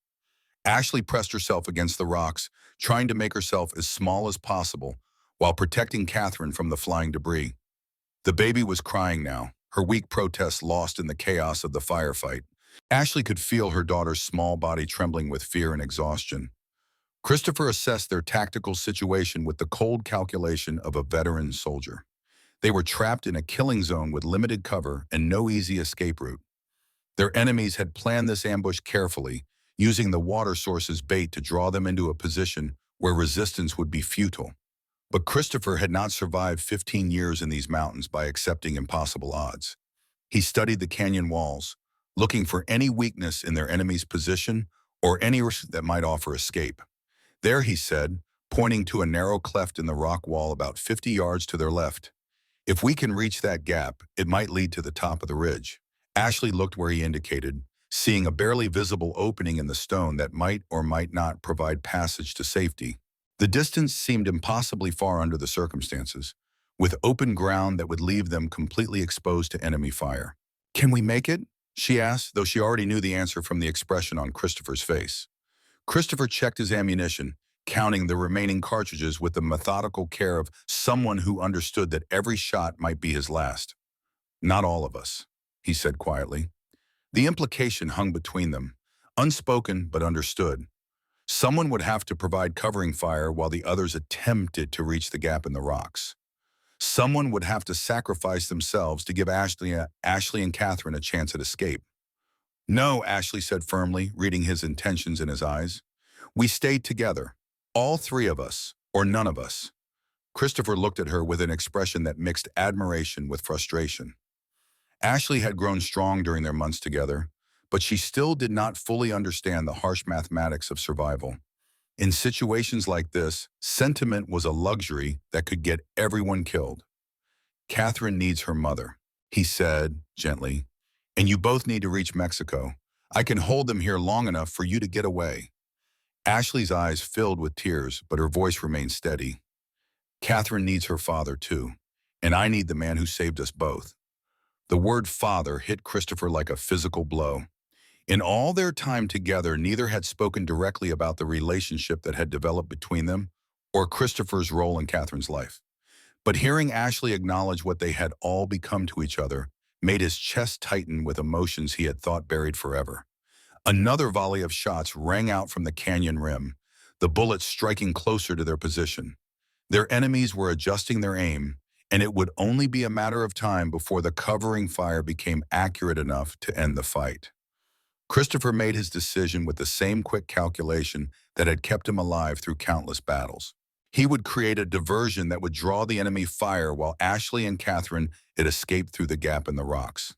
Ashley pressed herself against the rocks, trying to make herself as small as possible while protecting Catherine from the flying debris. The baby was crying now, her weak protests lost in the chaos of the firefight. Ashley could feel her daughter's small body trembling with fear and exhaustion. Christopher assessed their tactical situation with the cold calculation of a veteran soldier. They were trapped in a killing zone with limited cover and no easy escape route. Their enemies had planned this ambush carefully, using the water source's bait to draw them into a position where resistance would be futile. But Christopher had not survived 15 years in these mountains by accepting impossible odds. He studied the canyon walls, looking for any weakness in their enemy's position or any risk that might offer escape. "There," he said, pointing to a narrow cleft in the rock wall about 50 yards to their left. "If we can reach that gap, it might lead to the top of the ridge." Ashley looked where he indicated, seeing a barely visible opening in the stone that might or might not provide passage to safety. The distance seemed impossibly far under the circumstances, with open ground that would leave them completely exposed to enemy fire. "Can we make it?" she asked, though she already knew the answer from the expression on Christopher's face. Christopher checked his ammunition, counting the remaining cartridges with the methodical care of someone who understood that every shot might be his last. "Not all of us," he said quietly. The implication hung between them, unspoken but understood. Someone would have to provide covering fire while the others attempted to reach the gap in the rocks. Someone would have to sacrifice themselves to give Ashley and Catherine a chance at escape. "No," Ashley said firmly, reading his intentions in his eyes. "We stayed together. All 3 of us, or none of us." Christopher looked at her with an expression that mixed admiration with frustration. Ashley had grown strong during their months together, but she still did not fully understand the harsh mathematics of survival. In situations like this, sentiment was a luxury that could get everyone killed. "Catherine needs her mother," he said gently, "and you both need to reach Mexico. I can hold them here long enough for you to get away." Ashley's eyes filled with tears, but her voice remained steady. "Catherine needs her father, too, and I need the man who saved us both." The word father hit Christopher like a physical blow. In all their time together, neither had spoken directly about the relationship that had developed between them or Christopher's role in Catherine's life. But hearing Ashley acknowledge what they had all become to each other made his chest tighten with emotions he had thought buried forever. Another volley of shots rang out from the canyon rim, the bullets striking closer to their position. Their enemies were adjusting their aim, and it would only be a matter of time before the covering fire became accurate enough to end the fight. Christopher made his decision with the same quick calculation that had kept him alive through countless battles. He would create a diversion that would draw the enemy fire while Ashley and Catherine had escaped through the gap in the rocks.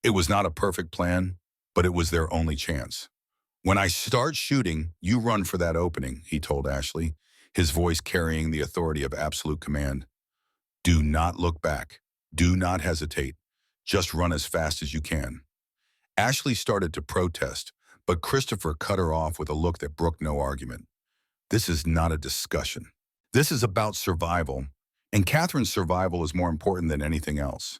It was not a perfect plan, but it was their only chance. "When I start shooting, you run for that opening," he told Ashley, his voice carrying the authority of absolute command. "Do not look back. Do not hesitate. Just run as fast as you can." Ashley started to protest, but Christopher cut her off with a look that brooked no argument. "This is not a discussion. This is about survival. And Catherine's survival is more important than anything else.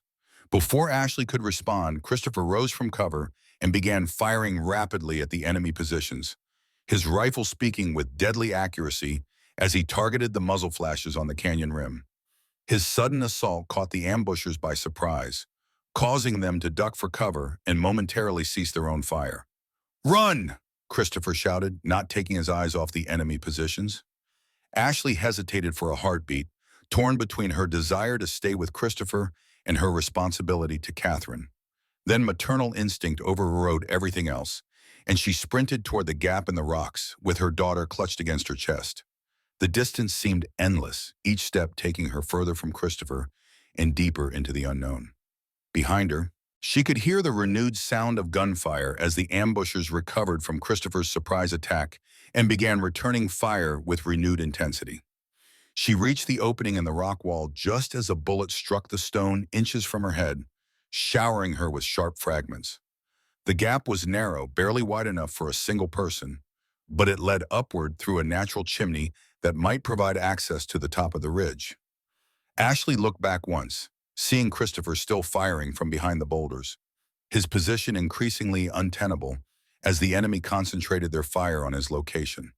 Before Ashley could respond, Christopher rose from cover and began firing rapidly at the enemy positions, his rifle speaking with deadly accuracy as he targeted the muzzle flashes on the canyon rim. His sudden assault caught the ambushers by surprise, causing them to duck for cover and momentarily cease their own fire. "Run!" Christopher shouted, not taking his eyes off the enemy positions. Ashley hesitated for a heartbeat, torn between her desire to stay with Christopher and her responsibility to Catherine. Then maternal instinct overrode everything else, and she sprinted toward the gap in the rocks, with her daughter clutched against her chest. The distance seemed endless, each step taking her further from Christopher and deeper into the unknown. Behind her, she could hear the renewed sound of gunfire as the ambushers recovered from Christopher's surprise attack and began returning fire with renewed intensity. She reached the opening in the rock wall just as a bullet struck the stone inches from her head, showering her with sharp fragments. The gap was narrow, barely wide enough for a single person, but it led upward through a natural chimney that might provide access to the top of the ridge. Ashley looked back once, seeing Christopher still firing from behind the boulders, his position increasingly untenable as the enemy concentrated their fire on his location.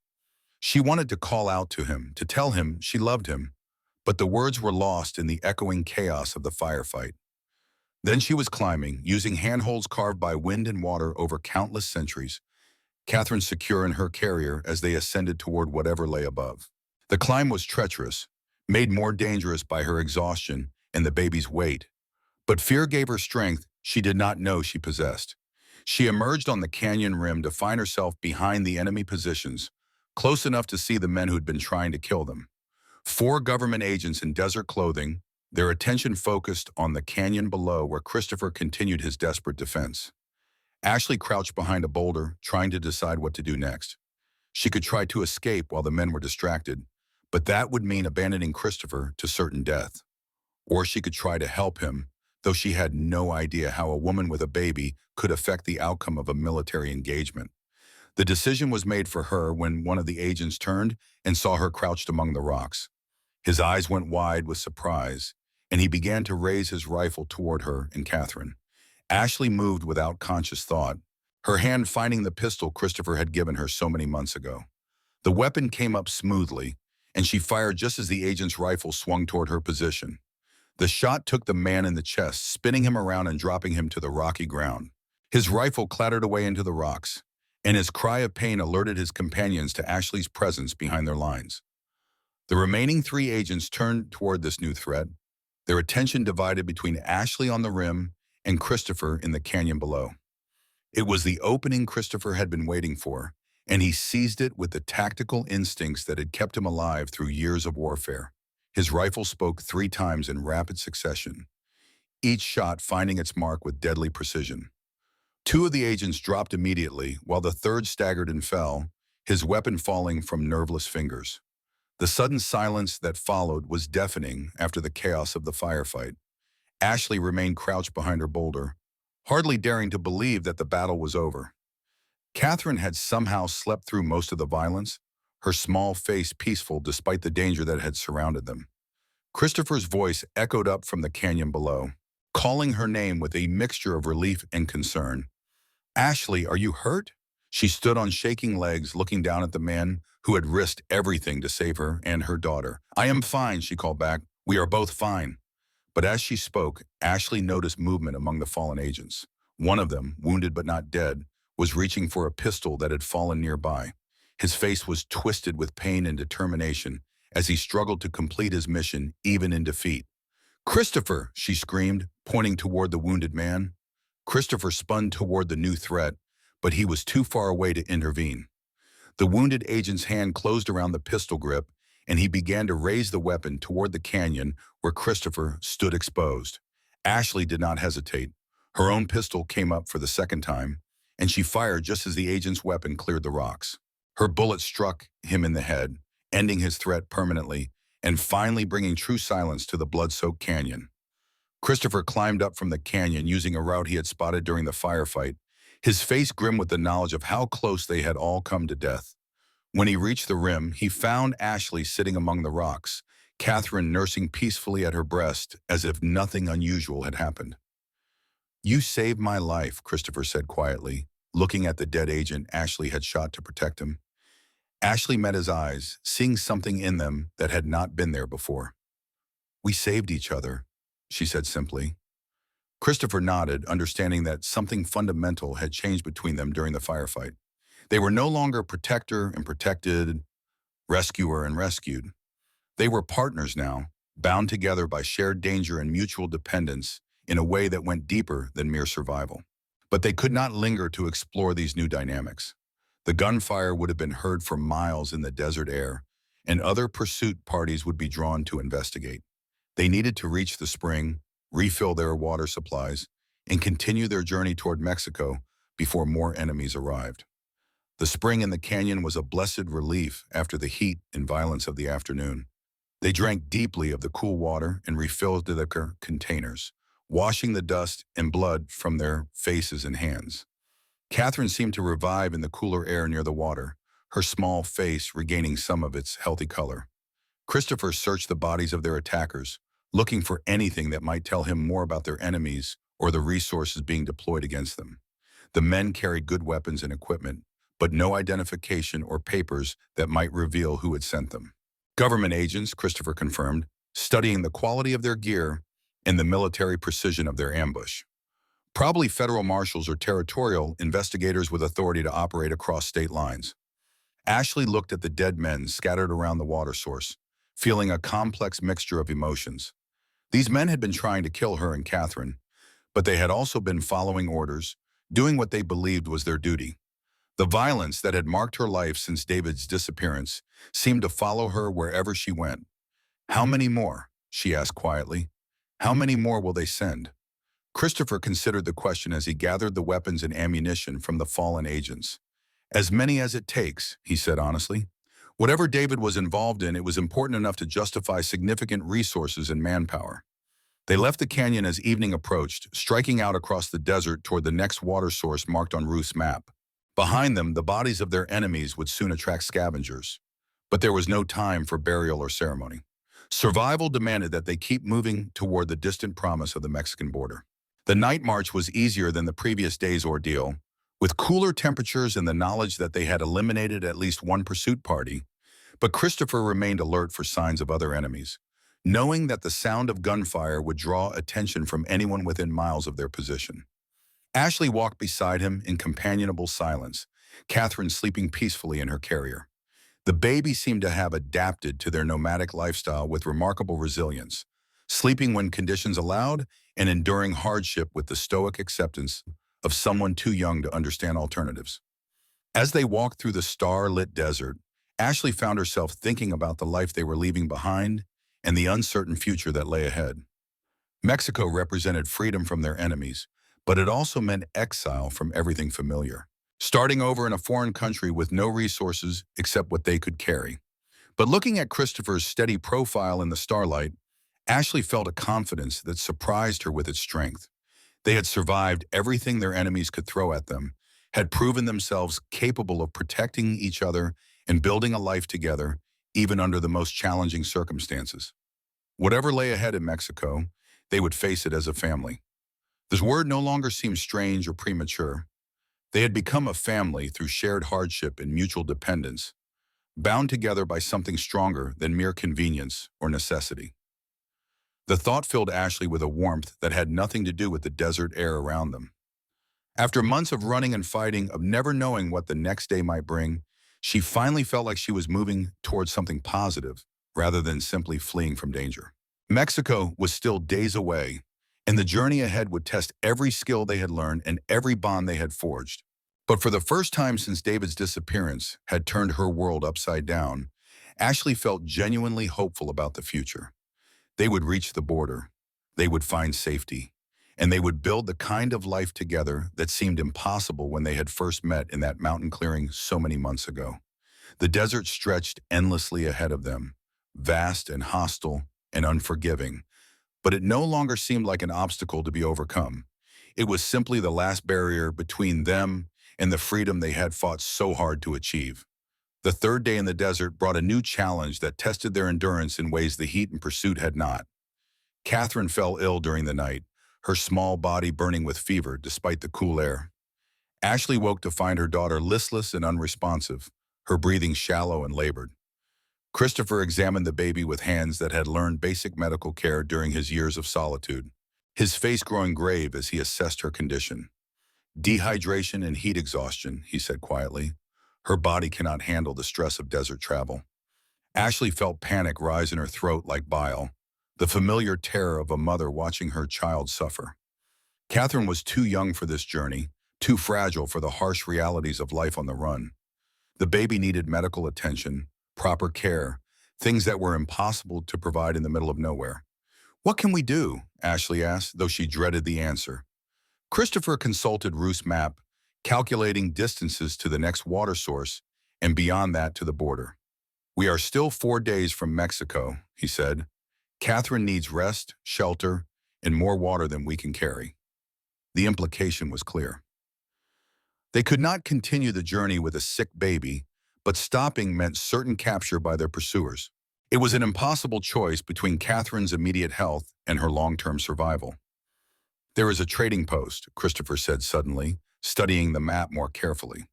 She wanted to call out to him, to tell him she loved him, but the words were lost in the echoing chaos of the firefight. Then she was climbing, using handholds carved by wind and water over countless centuries, Catherine secure in her carrier as they ascended toward whatever lay above. The climb was treacherous, made more dangerous by her exhaustion and the baby's weight, but fear gave her strength she did not know she possessed. She emerged on the canyon rim to find herself behind the enemy positions, close enough to see the men who'd been trying to kill them. 4 government agents in desert clothing, their attention focused on the canyon below where Christopher continued his desperate defense. Ashley crouched behind a boulder, trying to decide what to do next. She could try to escape while the men were distracted, but that would mean abandoning Christopher to certain death. Or she could try to help him, though she had no idea how a woman with a baby could affect the outcome of a military engagement. The decision was made for her when one of the agents turned and saw her crouched among the rocks. His eyes went wide with surprise, and he began to raise his rifle toward her and Catherine. Ashley moved without conscious thought, her hand finding the pistol Christopher had given her so many months ago. The weapon came up smoothly, and she fired just as the agent's rifle swung toward her position. The shot took the man in the chest, spinning him around and dropping him to the rocky ground. His rifle clattered away into the rocks, and his cry of pain alerted his companions to Ashley's presence behind their lines. The remaining 3 agents turned toward this new threat, their attention divided between Ashley on the rim and Christopher in the canyon below. It was the opening Christopher had been waiting for, and he seized it with the tactical instincts that had kept him alive through years of warfare. His rifle spoke 3 times in rapid succession, each shot finding its mark with deadly precision. 2 of the agents dropped immediately, while the third staggered and fell, his weapon falling from nerveless fingers. The sudden silence that followed was deafening after the chaos of the firefight. Ashley remained crouched behind her boulder, hardly daring to believe that the battle was over. Catherine had somehow slept through most of the violence, her small face peaceful despite the danger that had surrounded them. Christopher's voice echoed up from the canyon below, calling her name with a mixture of relief and concern. "Ashley, are you hurt?" She stood on shaking legs, looking down at the man who had risked everything to save her and her daughter. "I am fine," she called back. "We are both fine." But as she spoke, Ashley noticed movement among the fallen agents. One of them, wounded but not dead, was reaching for a pistol that had fallen nearby. His face was twisted with pain and determination as he struggled to complete his mission even in defeat. "Christopher!" she screamed, pointing toward the wounded man. Christopher spun toward the new threat, but he was too far away to intervene. The wounded agent's hand closed around the pistol grip, and he began to raise the weapon toward the canyon where Christopher stood exposed. Ashley did not hesitate. Her own pistol came up for the second time, and she fired just as the agent's weapon cleared the rocks. Her bullet struck him in the head, ending his threat permanently, and finally bringing true silence to the blood-soaked canyon. Christopher climbed up from the canyon using a route he had spotted during the firefight, his face grim with the knowledge of how close they had all come to death. When he reached the rim, he found Ashley sitting among the rocks, Catherine nursing peacefully at her breast as if nothing unusual had happened. "You saved my life," Christopher said quietly, looking at the dead agent Ashley had shot to protect him. Ashley met his eyes, seeing something in them that had not been there before. "We saved each other," she said simply. Christopher nodded, understanding that something fundamental had changed between them during the firefight. They were no longer protector and protected, rescuer and rescued. They were partners now, bound together by shared danger and mutual dependence in a way that went deeper than mere survival. But they could not linger to explore these new dynamics. The gunfire would have been heard for miles in the desert air, and other pursuit parties would be drawn to investigate. They needed to reach the spring, refill their water supplies, and continue their journey toward Mexico before more enemies arrived. The spring in the canyon was a blessed relief after the heat and violence of the afternoon. They drank deeply of the cool water and refilled their containers, washing the dust and blood from their faces and hands. Catherine seemed to revive in the cooler air near the water, her small face regaining some of its healthy color. Christopher searched the bodies of their attackers, looking for anything that might tell him more about their enemies or the resources being deployed against them. The men carried good weapons and equipment, but no identification or papers that might reveal who had sent them. Government agents, Christopher confirmed, studying the quality of their gear and the military precision of their ambush. Probably federal marshals or territorial investigators with authority to operate across state lines. Ashley looked at the dead men scattered around the water source, feeling a complex mixture of emotions. These men had been trying to kill her and Catherine, but they had also been following orders, doing what they believed was their duty. The violence that had marked her life since David's disappearance seemed to follow her wherever she went. "How many more?" she asked quietly. "How many more will they send?" Christopher considered the question as he gathered the weapons and ammunition from the fallen agents. "As many as it takes," he said honestly. Whatever David was involved in, it was important enough to justify significant resources and manpower. They left the canyon as evening approached, striking out across the desert toward the next water source marked on Ruth's map. Behind them, the bodies of their enemies would soon attract scavengers. But there was no time for burial or ceremony. Survival demanded that they keep moving toward the distant promise of the Mexican border. The night march was easier than the previous day's ordeal. With cooler temperatures and the knowledge that they had eliminated at least one pursuit party, but Christopher remained alert for signs of other enemies, knowing that the sound of gunfire would draw attention from anyone within miles of their position. Ashley walked beside him in companionable silence, Catherine sleeping peacefully in her carrier. The baby seemed to have adapted to their nomadic lifestyle with remarkable resilience, sleeping when conditions allowed and enduring hardship with the stoic acceptance of someone too young to understand alternatives. As they walked through the star-lit desert, Ashley found herself thinking about the life they were leaving behind and the uncertain future that lay ahead. Mexico represented freedom from their enemies, but it also meant exile from everything familiar. Starting over in a foreign country with no resources except what they could carry. But looking at Christopher's steady profile in the starlight, Ashley felt a confidence that surprised her with its strength. They had survived everything their enemies could throw at them, had proven themselves capable of protecting each other and building a life together, even under the most challenging circumstances. Whatever lay ahead in Mexico, they would face it as a family. This word no longer seemed strange or premature. They had become a family through shared hardship and mutual dependence, bound together by something stronger than mere convenience or necessity. The thought filled Ashley with a warmth that had nothing to do with the desert air around them. After months of running and fighting, of never knowing what the next day might bring, she finally felt like she was moving towards something positive rather than simply fleeing from danger. Mexico was still days away, and the journey ahead would test every skill they had learned and every bond they had forged. But for the first time since David's disappearance had turned her world upside down, Ashley felt genuinely hopeful about the future. They would reach the border, they would find safety, and they would build the kind of life together that seemed impossible when they had first met in that mountain clearing so many months ago. The desert stretched endlessly ahead of them, vast and hostile and unforgiving, but it no longer seemed like an obstacle to be overcome. It was simply the last barrier between them and the freedom they had fought so hard to achieve. The third day in the desert brought a new challenge that tested their endurance in ways the heat and pursuit had not. Catherine fell ill during the night, her small body burning with fever despite the cool air. Ashley woke to find her daughter listless and unresponsive, her breathing shallow and labored. Christopher examined the baby with hands that had learned basic medical care during his years of solitude, his face growing grave as he assessed her condition. Dehydration and heat exhaustion, he said quietly. Her body cannot handle the stress of desert travel. Ashley felt panic rise in her throat like bile, the familiar terror of a mother watching her child suffer. Catherine was too young for this journey, too fragile for the harsh realities of life on the run. The baby needed medical attention, proper care, things that were impossible to provide in the middle of nowhere. "What can we do?" Ashley asked, though she dreaded the answer. Christopher consulted Ruth's map, calculating distances to the next water source and beyond that to the border. "We are still 4 days from Mexico," he said. "Catherine needs rest, shelter, and more water than we can carry." The implication was clear. They could not continue the journey with a sick baby, but stopping meant certain capture by their pursuers. It was an impossible choice between Catherine's immediate health and her long-term survival. "There is a trading post," Christopher said suddenly, studying the map more carefully.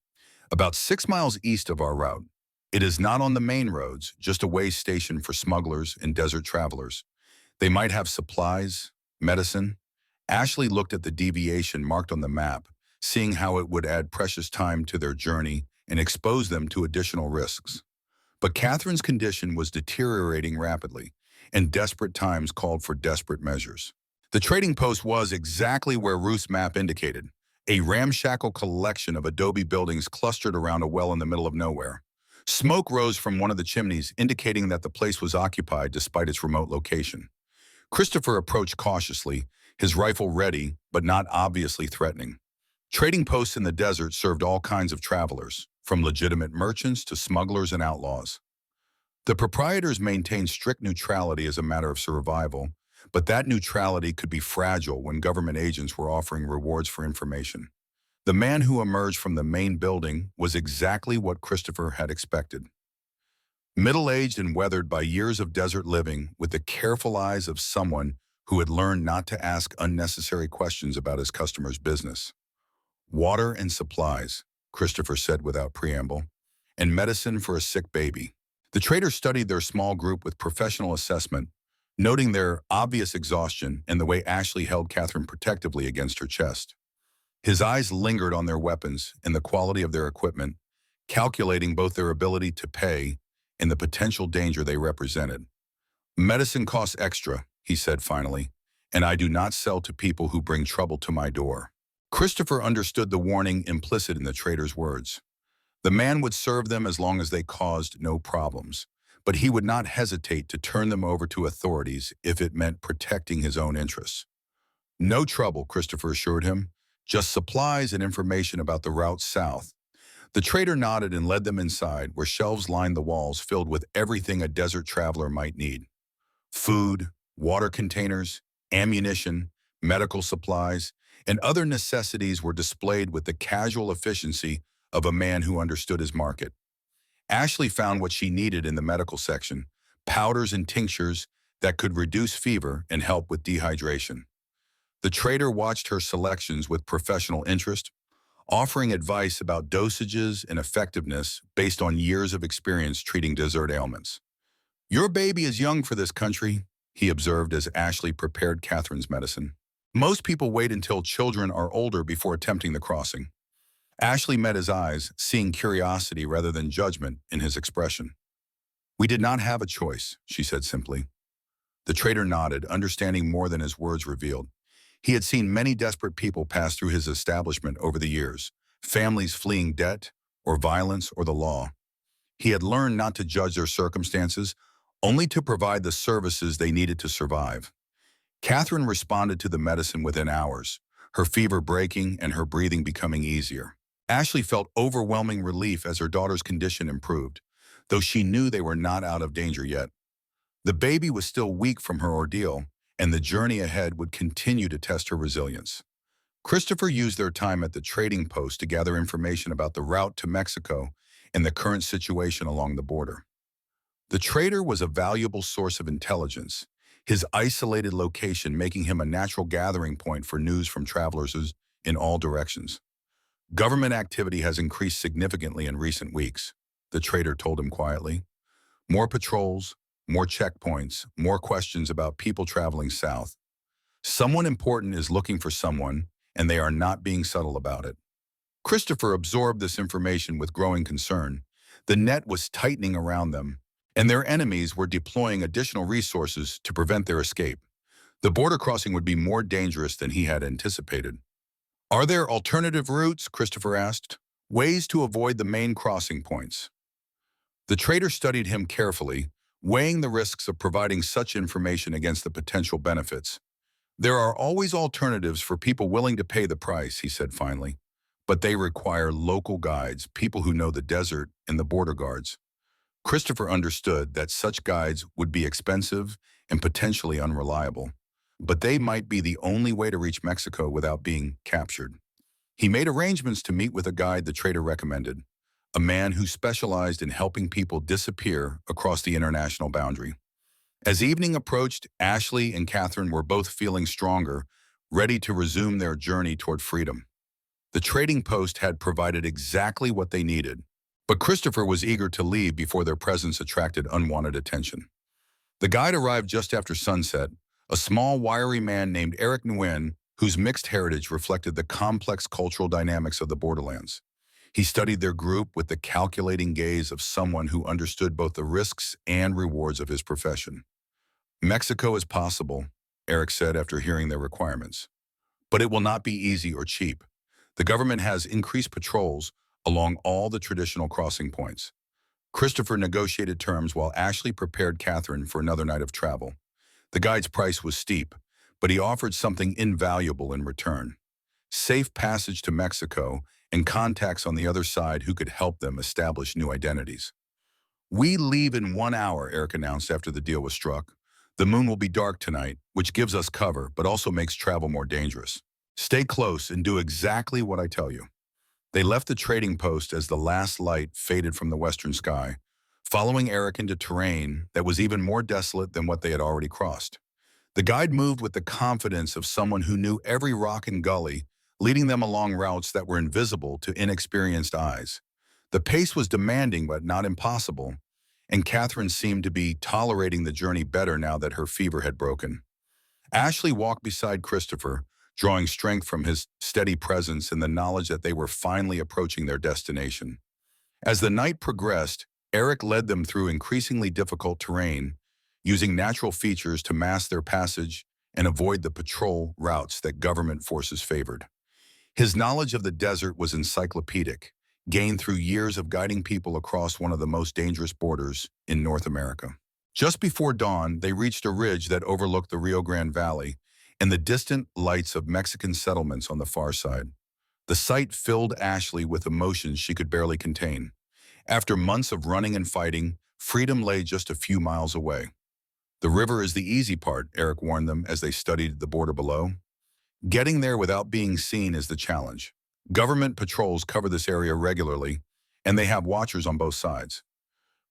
"About 6 miles east of our route. It is not on the main roads, just a way station for smugglers and desert travelers. They might have supplies, medicine." Ashley looked at the deviation marked on the map, seeing how it would add precious time to their journey and expose them to additional risks. But Catherine's condition was deteriorating rapidly, and desperate times called for desperate measures. The trading post was exactly where Ruth's map indicated, a ramshackle collection of adobe buildings clustered around a well in the middle of nowhere. Smoke rose from one of the chimneys, indicating that the place was occupied despite its remote location. Christopher approached cautiously, his rifle ready, but not obviously threatening. Trading posts in the desert served all kinds of travelers, from legitimate merchants to smugglers and outlaws. The proprietors maintained strict neutrality as a matter of survival, but that neutrality could be fragile when government agents were offering rewards for information. The man who emerged from the main building was exactly what Christopher had expected. Middle-aged and weathered by years of desert living, with the careful eyes of someone who had learned not to ask unnecessary questions about his customers' business. "Water and supplies," Christopher said without preamble, "and medicine for a sick baby." The trader studied their small group with professional assessment, noting their obvious exhaustion and the way Ashley held Catherine protectively against her chest. His eyes lingered on their weapons and the quality of their equipment, calculating both their ability to pay and the potential danger they represented. "Medicine costs extra," he said finally, "and I do not sell to people who bring trouble to my door." Christopher understood the warning implicit in the trader's words. The man would serve them as long as they caused no problems, but he would not hesitate to turn them over to authorities if it meant protecting his own interests. "No trouble," Christopher assured him, "just supplies and information about the route south." The trader nodded and led them inside, where shelves lined the walls filled with everything a desert traveler might need. Food, water containers, ammunition, medical supplies, and other necessities were displayed with the casual efficiency of a man who understood his market. Ashley found what she needed in the medical section, powders and tinctures that could reduce fever and help with dehydration. The trader watched her selections with professional interest, offering advice about dosages and effectiveness based on years of experience treating desert ailments. "Your baby is young for this country," he observed as Ashley prepared Catherine's medicine. "Most people wait until children are older before attempting the crossing." Ashley met his eyes, seeing curiosity rather than judgment in his expression. "We did not have a choice," she said simply. The trader nodded, understanding more than his words revealed. He had seen many desperate people pass through his establishment over the years, families fleeing debt, or violence, or the law. He had learned not to judge their circumstances, only to provide the services they needed to survive. Catherine responded to the medicine within hours, her fever breaking and her breathing becoming easier. Ashley felt overwhelming relief as her daughter's condition improved, though she knew they were not out of danger yet. The baby was still weak from her ordeal, and the journey ahead would continue to test her resilience. Christopher used their time at the trading post to gather information about the route to Mexico and the current situation along the border. The trader was a valuable source of intelligence, his isolated location making him a natural gathering point for news from travelers in all directions. Government activity has increased significantly in recent weeks, the trader told him quietly. More patrols, more checkpoints, more questions about people traveling south. Someone important is looking for someone, and they are not being subtle about it. Christopher absorbed this information with growing concern. The net was tightening around them, and their enemies were deploying additional resources to prevent their escape. The border crossing would be more dangerous than he had anticipated. Are there alternative routes? Christopher asked. Ways to avoid the main crossing points. The trader studied him carefully, weighing the risks of providing such information against the potential benefits. There are always alternatives for people willing to pay the price, he said finally. But they require local guides, people who know the desert and the border guards. Christopher understood that such guides would be expensive and potentially unreliable, but they might be the only way to reach Mexico without being captured. He made arrangements to meet with a guide the trader recommended, a man who specialized in helping people disappear across the international boundary. As evening approached, Ashley and Catherine were both feeling stronger, ready to resume their journey toward freedom. The trading post had provided exactly what they needed, but Christopher was eager to leave before their presence attracted unwanted attention. The guide arrived just after sunset, a small, wiry man named Eric Nguyen, whose mixed heritage reflected the complex cultural dynamics of the borderlands. He studied their group with the calculating gaze of someone who understood both the risks and rewards of his profession. Mexico is possible, Eric said after hearing their requirements. But it will not be easy or cheap. The government has increased patrols along all the traditional crossing points. Christopher negotiated terms while Ashley prepared Catherine for another night of travel. The guide's price was steep, but he offered something invaluable in return: safe passage to Mexico and contacts on the other side who could help them establish new identities. We leave in 1 hour, Eric announced after the deal was struck. The moon will be dark tonight, which gives us cover, but also makes travel more dangerous. Stay close and do exactly what I tell you. They left the trading post as the last light faded from the western sky, following Eric into terrain that was even more desolate than what they had already crossed. The guide moved with the confidence of someone who knew every rock and gully, leading them along routes that were invisible to inexperienced eyes. The pace was demanding but not impossible, and Catherine seemed to be tolerating the journey better now that her fever had broken. Ashley walked beside Christopher, drawing strength from his steady presence and the knowledge that they were finally approaching their destination. As the night progressed, Eric led them through increasingly difficult terrain, using natural features to mask their passage and avoid the patrol routes that government forces favored. His knowledge of the desert was encyclopedic, gained through years of guiding people across one of the most dangerous borders in North America. Just before dawn, they reached a ridge that overlooked the Rio Grande Valley and the distant lights of Mexican settlements on the far side. The sight filled Ashley with emotions she could barely contain. After months of running and fighting, freedom lay just a few miles away. The river is the easy part, Eric warned them as they studied the border below. Getting there without being seen is the challenge. Government patrols cover this area regularly, and they have watchers on both sides.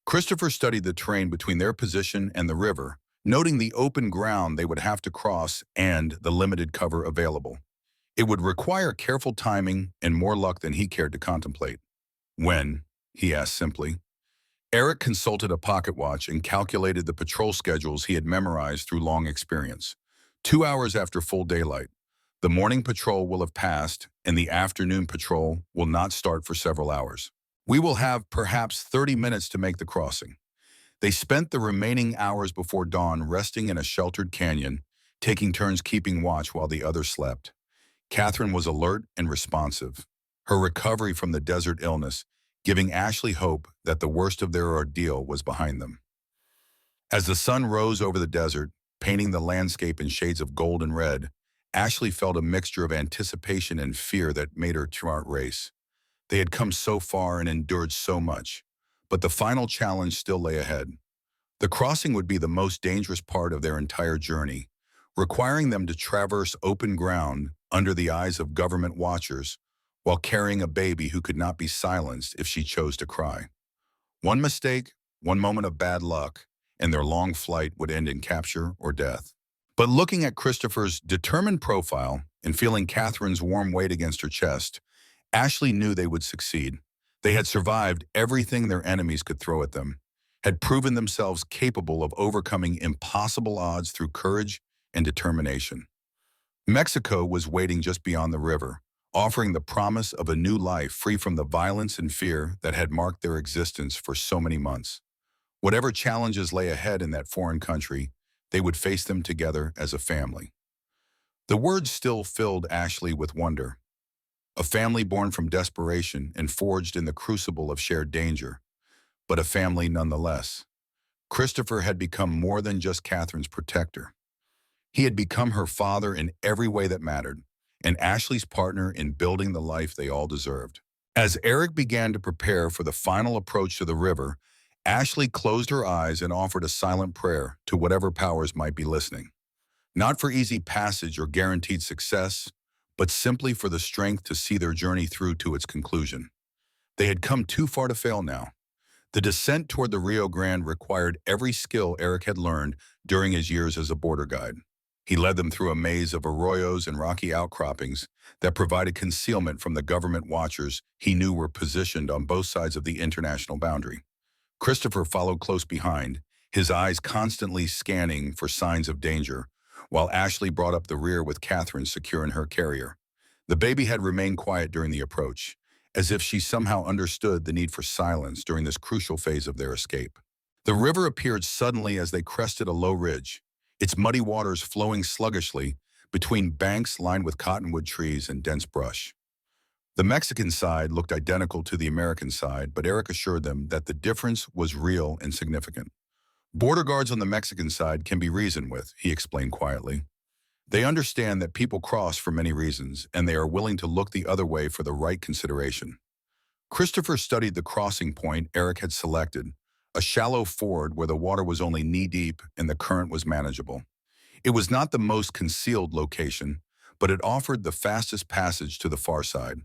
Christopher studied the terrain between their position and the river, noting the open ground they would have to cross and the limited cover available. It would require careful timing and more luck than he cared to contemplate. When? He asked simply. Eric consulted a pocket watch and calculated the patrol schedules he had memorized through long experience. 2 hours after full daylight, the morning patrol will have passed, and the afternoon patrol will not start for several hours. We will have perhaps 30 minutes to make the crossing. They spent the remaining hours before dawn resting in a sheltered canyon, taking turns keeping watch while the others slept. Catherine was alert and responsive, her recovery from the desert illness giving Ashley hope that the worst of their ordeal was behind them. As the sun rose over the desert, painting the landscape in shades of gold and red, Ashley felt a mixture of anticipation and fear that made her heart race. They had come so far and endured so much, but the final challenge still lay ahead. The crossing would be the most dangerous part of their entire journey, requiring them to traverse open ground under the eyes of government watchers while carrying a baby who could not be silenced if she chose to cry. One mistake, one moment of bad luck, and their long flight would end in capture or death. But looking at Christopher's determined profile and feeling Catherine's warm weight against her chest, Ashley knew they would succeed. They had survived everything their enemies could throw at them, had proven themselves capable of overcoming impossible odds through courage and determination. Mexico was waiting just beyond the river, offering the promise of a new life free from the violence and fear that had marked their existence for so many months. Whatever challenges lay ahead in that foreign country, they would face them together as a family. The words still filled Ashley with wonder. A family born from desperation and forged in the crucible of shared danger, but a family nonetheless. Christopher had become more than just Catherine's protector. He had become her father in every way that mattered, and Ashley's partner in building the life they all deserved. As Eric began to prepare for the final approach to the river, Ashley closed her eyes and offered a silent prayer to whatever powers might be listening. Not for easy passage or guaranteed success, but simply for the strength to see their journey through to its conclusion. They had come too far to fail now. The descent toward the Rio Grande required every skill Eric had learned during his years as a border guide. He led them through a maze of arroyos and rocky outcroppings that provided concealment from the government watchers he knew were positioned on both sides of the international boundary. Christopher followed close behind, his eyes constantly scanning for signs of danger, while Ashley brought up the rear with Catherine secure in her carrier. The baby had remained quiet during the approach, as if she somehow understood the need for silence during this crucial phase of their escape. The river appeared suddenly as they crested a low ridge, its muddy waters flowing sluggishly between banks lined with cottonwood trees and dense brush. The Mexican side looked identical to the American side, but Eric assured them that the difference was real and significant. Border guards on the Mexican side can be reasoned with, he explained quietly. They understand that people cross for many reasons, and they are willing to look the other way for the right consideration. Christopher studied the crossing point Eric had selected, a shallow ford where the water was only knee-deep and the current was manageable. It was not the most concealed location, but it offered the fastest passage to the far side.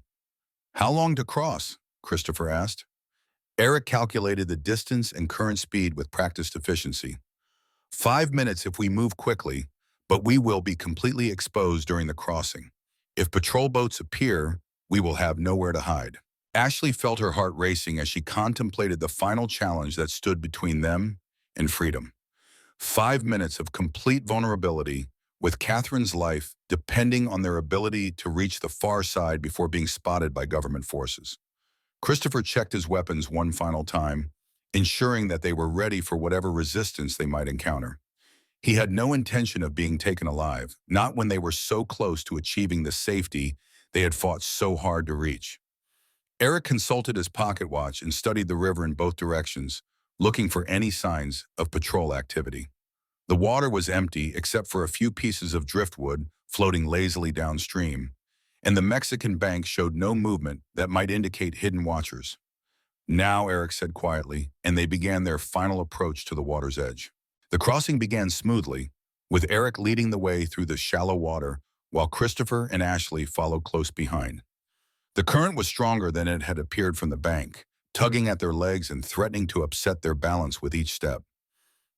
How long to cross? Christopher asked. Eric calculated the distance and current speed with practiced efficiency. 5 minutes if we move quickly, but we will be completely exposed during the crossing. If patrol boats appear, we will have nowhere to hide. Ashley felt her heart racing as she contemplated the final challenge that stood between them and freedom. 5 minutes of complete vulnerability, with Catherine's life depending on their ability to reach the far side before being spotted by government forces. Christopher checked his weapons one final time, ensuring that they were ready for whatever resistance they might encounter. He had no intention of being taken alive, not when they were so close to achieving the safety they had fought so hard to reach. Eric consulted his pocket watch and studied the river in both directions, looking for any signs of patrol activity. The water was empty except for a few pieces of driftwood floating lazily downstream, and the Mexican bank showed no movement that might indicate hidden watchers. Now, Eric said quietly, and they began their final approach to the water's edge. The crossing began smoothly, with Eric leading the way through the shallow water, while Christopher and Ashley followed close behind. The current was stronger than it had appeared from the bank, tugging at their legs and threatening to upset their balance with each step.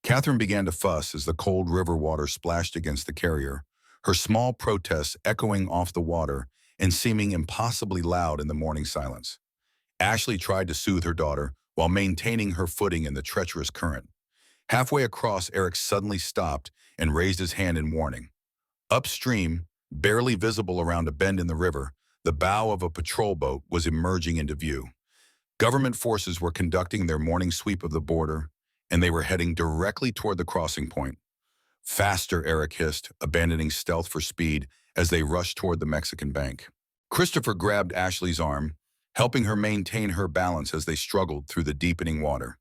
Catherine began to fuss as the cold river water splashed against the carrier, her small protests echoing off the water and seeming impossibly loud in the morning silence. Ashley tried to soothe her daughter while maintaining her footing in the treacherous current. Halfway across, Eric suddenly stopped and raised his hand in warning. Upstream, barely visible around a bend in the river, the bow of a patrol boat was emerging into view. Government forces were conducting their morning sweep of the border, and they were heading directly toward the crossing point. Faster, Eric hissed, abandoning stealth for speed as they rushed toward the Mexican bank. Christopher grabbed Ashley's arm, helping her maintain her balance as they struggled through the deepening water.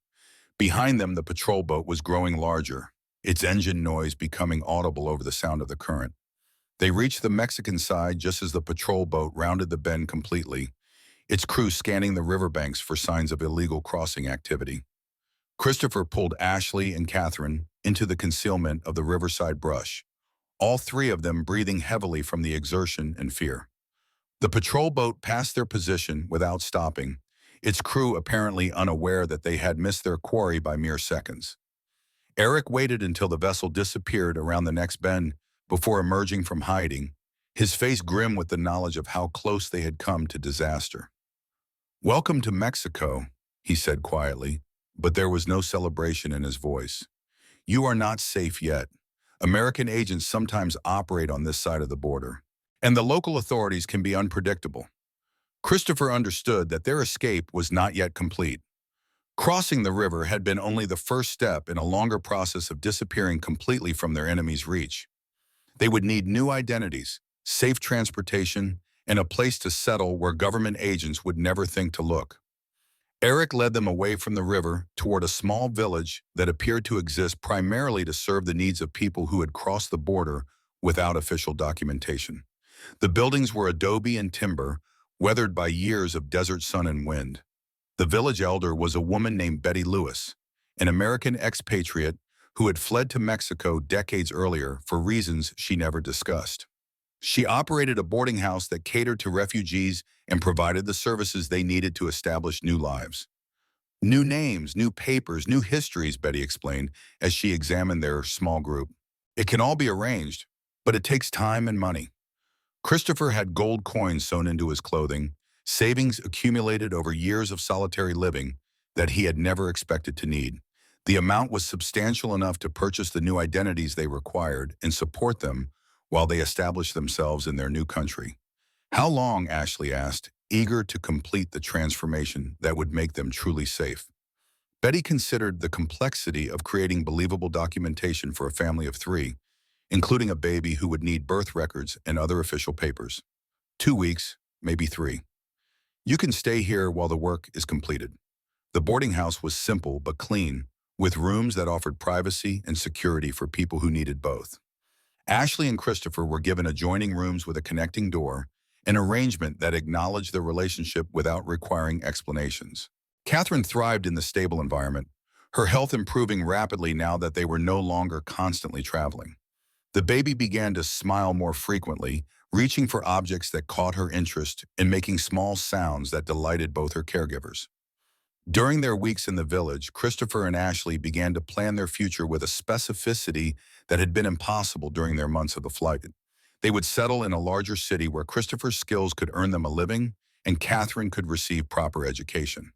Behind them, the patrol boat was growing larger, its engine noise becoming audible over the sound of the current. They reached the Mexican side just as the patrol boat rounded the bend completely, its crew scanning the riverbanks for signs of illegal crossing activity. Christopher pulled Ashley and Catherine into the concealment of the riverside brush, all three of them breathing heavily from the exertion and fear. The patrol boat passed their position without stopping, its crew apparently unaware that they had missed their quarry by mere seconds. Eric waited until the vessel disappeared around the next bend before emerging from hiding, his face grim with the knowledge of how close they had come to disaster. "Welcome to Mexico," he said quietly, but there was no celebration in his voice. "You are not safe yet. American agents sometimes operate on this side of the border, and the local authorities can be unpredictable." Christopher understood that their escape was not yet complete. Crossing the river had been only the first step in a longer process of disappearing completely from their enemy's reach. They would need new identities, safe transportation, and a place to settle where government agents would never think to look. Eric led them away from the river toward a small village that appeared to exist primarily to serve the needs of people who had crossed the border without official documentation. The buildings were adobe and timber, weathered by years of desert sun and wind. The village elder was a woman named Betty Lewis, an American expatriate who had fled to Mexico decades earlier for reasons she never discussed. She operated a boarding house that catered to refugees and provided the services they needed to establish new lives. "New names, new papers, new histories," Betty explained as she examined their small group. "It can all be arranged, but it takes time and money." Christopher had gold coins sewn into his clothing, savings accumulated over years of solitary living that he had never expected to need. The amount was substantial enough to purchase the new identities they required and support them while they established themselves in their new country. "How long?" Ashley asked, eager to complete the transformation that would make them truly safe. Betty considered the complexity of creating believable documentation for a family of three, including a baby who would need birth records and other official papers. 2 weeks, maybe 3. "You can stay here while the work is completed." The boarding house was simple but clean, with rooms that offered privacy and security for people who needed both. Ashley and Christopher were given adjoining rooms with a connecting door, an arrangement that acknowledged their relationship without requiring explanations. Catherine thrived in the stable environment, her health improving rapidly now that they were no longer constantly traveling. The baby began to smile more frequently, reaching for objects that caught her interest and making small sounds that delighted both her caregivers. During their weeks in the village, Christopher and Ashley began to plan their future with a specificity that had been impossible during their months of the flight. They would settle in a larger city where Christopher's skills could earn them a living and Catherine could receive proper education.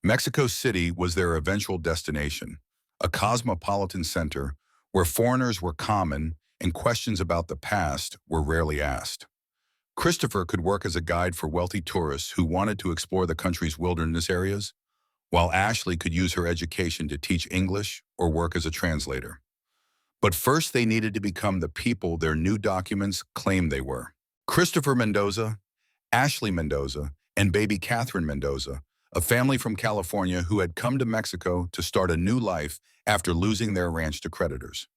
Mexico City was their eventual destination, a cosmopolitan center where foreigners were common and questions about the past were rarely asked. Christopher could work as a guide for wealthy tourists who wanted to explore the country's wilderness areas, while Ashley could use her education to teach English or work as a translator. But first they needed to become the people their new documents claimed they were. Christopher Mendoza, Ashley Mendoza, and baby Catherine Mendoza, a family from California who had come to Mexico to start a new life after losing their ranch to creditors.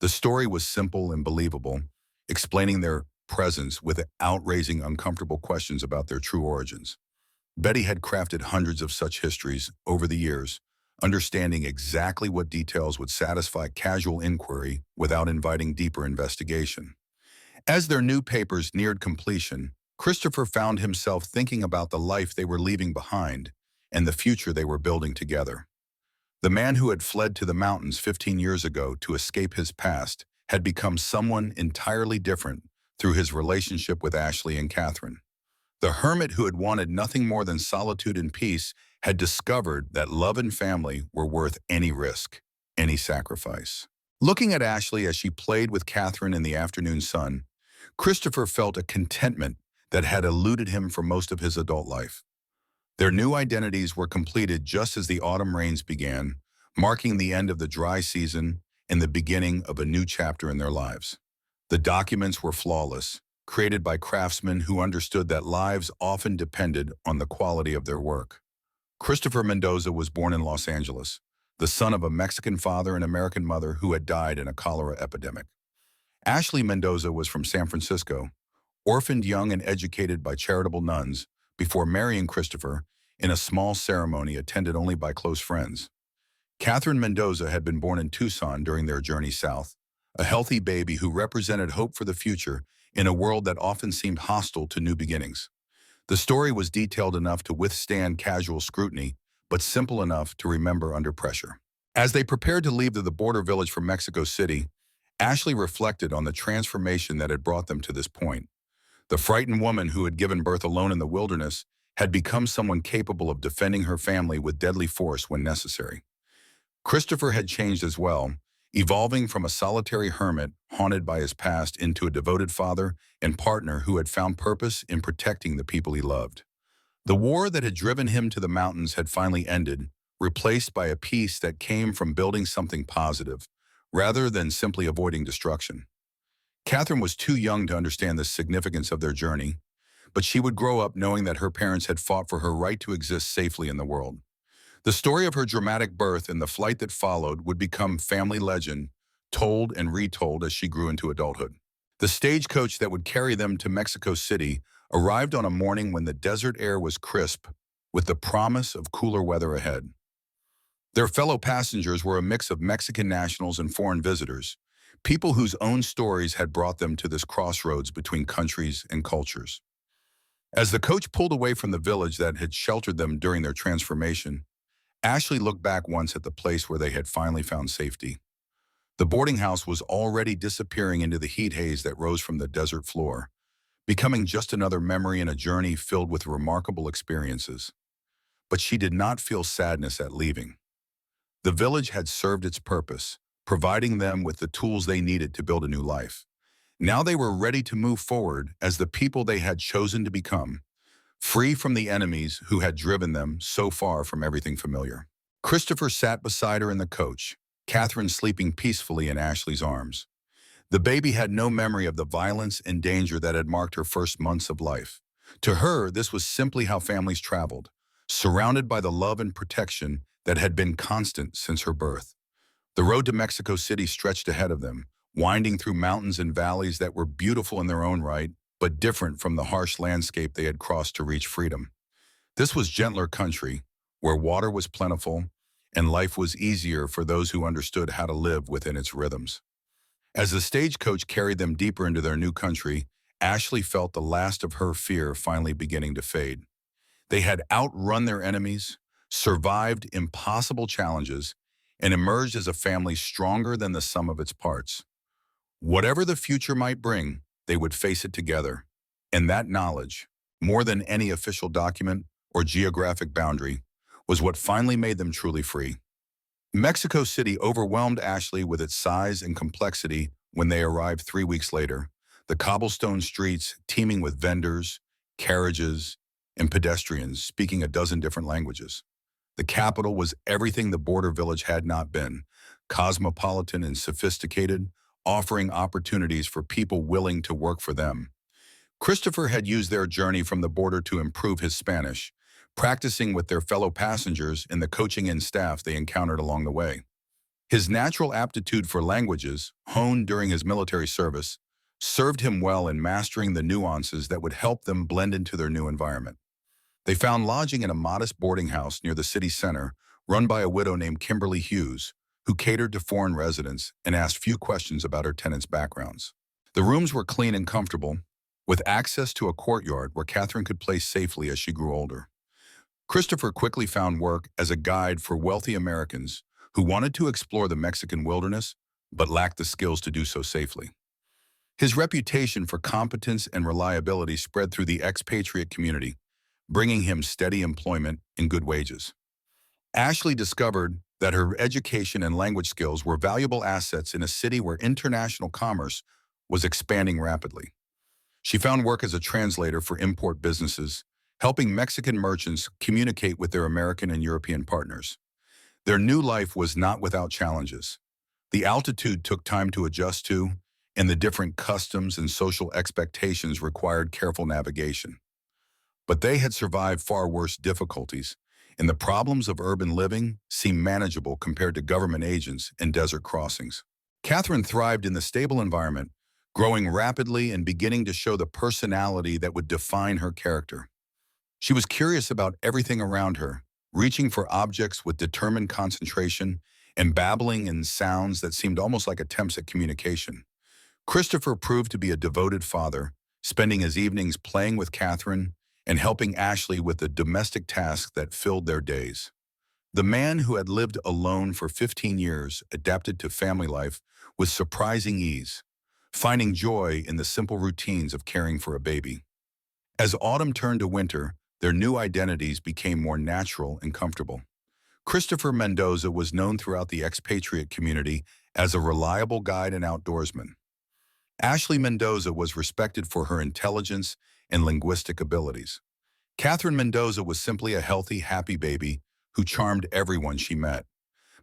The story was simple and believable, explaining their presence without raising uncomfortable questions about their true origins. Betty had crafted hundreds of such histories over the years, understanding exactly what details would satisfy casual inquiry without inviting deeper investigation. As their new papers neared completion, Christopher found himself thinking about the life they were leaving behind and the future they were building together. The man who had fled to the mountains 15 years ago to escape his past had become someone entirely different through his relationship with Ashley and Catherine. The hermit who had wanted nothing more than solitude and peace had discovered that love and family were worth any risk, any sacrifice. Looking at Ashley as she played with Catherine in the afternoon sun, Christopher felt a contentment that had eluded him for most of his adult life. Their new identities were completed just as the autumn rains began, marking the end of the dry season and the beginning of a new chapter in their lives. The documents were flawless, created by craftsmen who understood that lives often depended on the quality of their work. Christopher Mendoza was born in Los Angeles, the son of a Mexican father and American mother who had died in a cholera epidemic. Ashley Mendoza was from San Francisco, orphaned young and educated by charitable nuns before marrying Christopher in a small ceremony attended only by close friends. Catherine Mendoza had been born in Tucson during their journey south, a healthy baby who represented hope for the future in a world that often seemed hostile to new beginnings. The story was detailed enough to withstand casual scrutiny, but simple enough to remember under pressure. As they prepared to leave the border village for Mexico City, Ashley reflected on the transformation that had brought them to this point. The frightened woman who had given birth alone in the wilderness had become someone capable of defending her family with deadly force when necessary. Christopher had changed as well, evolving from a solitary hermit haunted by his past into a devoted father and partner who had found purpose in protecting the people he loved. The war that had driven him to the mountains had finally ended, replaced by a peace that came from building something positive, rather than simply avoiding destruction. Catherine was too young to understand the significance of their journey, but she would grow up knowing that her parents had fought for her right to exist safely in the world. The story of her dramatic birth and the flight that followed would become family legend, told and retold as she grew into adulthood. The stagecoach that would carry them to Mexico City arrived on a morning when the desert air was crisp, with the promise of cooler weather ahead. Their fellow passengers were a mix of Mexican nationals and foreign visitors, people whose own stories had brought them to this crossroads between countries and cultures. As the coach pulled away from the village that had sheltered them during their transformation, Ashley looked back once at the place where they had finally found safety. The boarding house was already disappearing into the heat haze that rose from the desert floor, becoming just another memory in a journey filled with remarkable experiences. But she did not feel sadness at leaving. The village had served its purpose, providing them with the tools they needed to build a new life. Now they were ready to move forward as the people they had chosen to become, free from the enemies who had driven them so far from everything familiar. Christopher sat beside her in the coach, Catherine sleeping peacefully in Ashley's arms. The baby had no memory of the violence and danger that had marked her first months of life. To her, this was simply how families traveled, surrounded by the love and protection that had been constant since her birth. The road to Mexico City stretched ahead of them, winding through mountains and valleys that were beautiful in their own right, but different from the harsh landscape they had crossed to reach freedom. This was gentler country, where water was plentiful and life was easier for those who understood how to live within its rhythms. As the stagecoach carried them deeper into their new country, Ashley felt the last of her fear finally beginning to fade. They had outrun their enemies, survived impossible challenges, and emerged as a family stronger than the sum of its parts. Whatever the future might bring, they would face it together. And that knowledge, more than any official document or geographic boundary, was what finally made them truly free. Mexico City overwhelmed Ashley with its size and complexity when they arrived 3 weeks later, the cobblestone streets teeming with vendors, carriages, and pedestrians speaking a dozen different languages. The capital was everything the border village had not been, cosmopolitan and sophisticated, offering opportunities for people willing to work for them. Christopher had used their journey from the border to improve his Spanish, practicing with their fellow passengers and the coaching and staff they encountered along the way. His natural aptitude for languages, honed during his military service, served him well in mastering the nuances that would help them blend into their new environment. They found lodging in a modest boarding house near the city center, run by a widow named Kimberly Hughes, who catered to foreign residents and asked few questions about her tenants' backgrounds. The rooms were clean and comfortable, with access to a courtyard where Catherine could play safely as she grew older. Christopher quickly found work as a guide for wealthy Americans who wanted to explore the Mexican wilderness but lacked the skills to do so safely. His reputation for competence and reliability spread through the expatriate community, bringing him steady employment and good wages. Ashley discovered that her education and language skills were valuable assets in a city where international commerce was expanding rapidly. She found work as a translator for import businesses, helping Mexican merchants communicate with their American and European partners. Their new life was not without challenges. The altitude took time to adjust to, and the different customs and social expectations required careful navigation. But they had survived far worse difficulties, and the problems of urban living seemed manageable compared to government agents and desert crossings. Catherine thrived in the stable environment, growing rapidly and beginning to show the personality that would define her character. She was curious about everything around her, reaching for objects with determined concentration and babbling in sounds that seemed almost like attempts at communication. Christopher proved to be a devoted father, spending his evenings playing with Catherine and helping Ashley with the domestic tasks that filled their days. The man who had lived alone for 15 years adapted to family life with surprising ease, finding joy in the simple routines of caring for a baby. As autumn turned to winter, their new identities became more natural and comfortable. Christopher Mendoza was known throughout the expatriate community as a reliable guide and outdoorsman. Ashley Mendoza was respected for her intelligence and linguistic abilities. Catherine Mendoza was simply a healthy, happy baby who charmed everyone she met,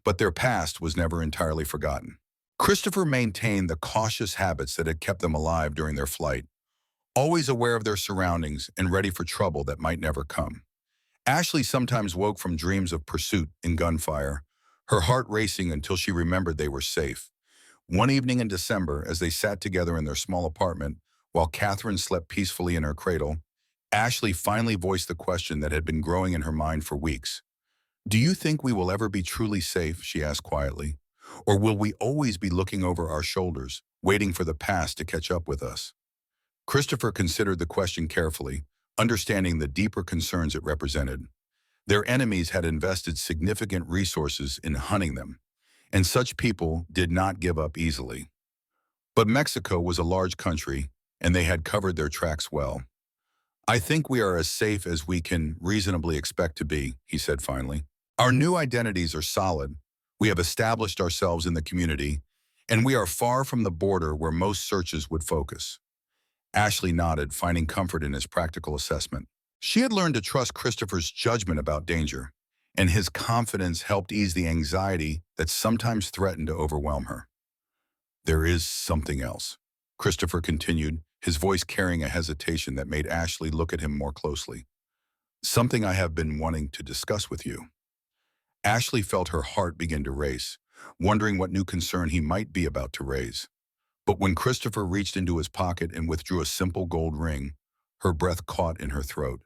but their past was never entirely forgotten. Christopher maintained the cautious habits that had kept them alive during their flight, always aware of their surroundings and ready for trouble that might never come. Ashley sometimes woke from dreams of pursuit and gunfire, her heart racing until she remembered they were safe. One evening in December, as they sat together in their small apartment, while Catherine slept peacefully in her cradle, Ashley finally voiced the question that had been growing in her mind for weeks. "Do you think we will ever be truly safe?" she asked quietly. "Or will we always be looking over our shoulders, waiting for the past to catch up with us?" Christopher considered the question carefully, understanding the deeper concerns it represented. Their enemies had invested significant resources in hunting them, and such people did not give up easily. But Mexico was a large country, and they had covered their tracks well. "I think we are as safe as we can reasonably expect to be," he said finally. "Our new identities are solid. We have established ourselves in the community, and we are far from the border where most searches would focus." Ashley nodded, finding comfort in his practical assessment. She had learned to trust Christopher's judgment about danger, and his confidence helped ease the anxiety that sometimes threatened to overwhelm her. "There is something else," Christopher continued, his voice carrying a hesitation that made Ashley look at him more closely. "Something I have been wanting to discuss with you." Ashley felt her heart begin to race, wondering what new concern he might be about to raise. But when Christopher reached into his pocket and withdrew a simple gold ring, her breath caught in her throat.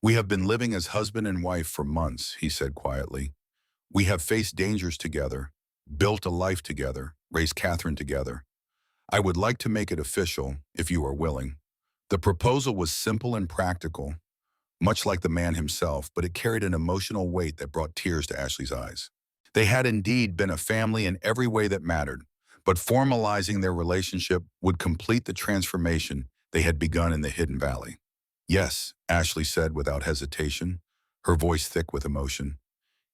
"We have been living as husband and wife for months," he said quietly. "We have faced dangers together, built a life together, raised Catherine together. I would like to make it official, if you are willing." The proposal was simple and practical, much like the man himself, but it carried an emotional weight that brought tears to Ashley's eyes. They had indeed been a family in every way that mattered, but formalizing their relationship would complete the transformation they had begun in the Hidden Valley. "Yes," Ashley said without hesitation, her voice thick with emotion.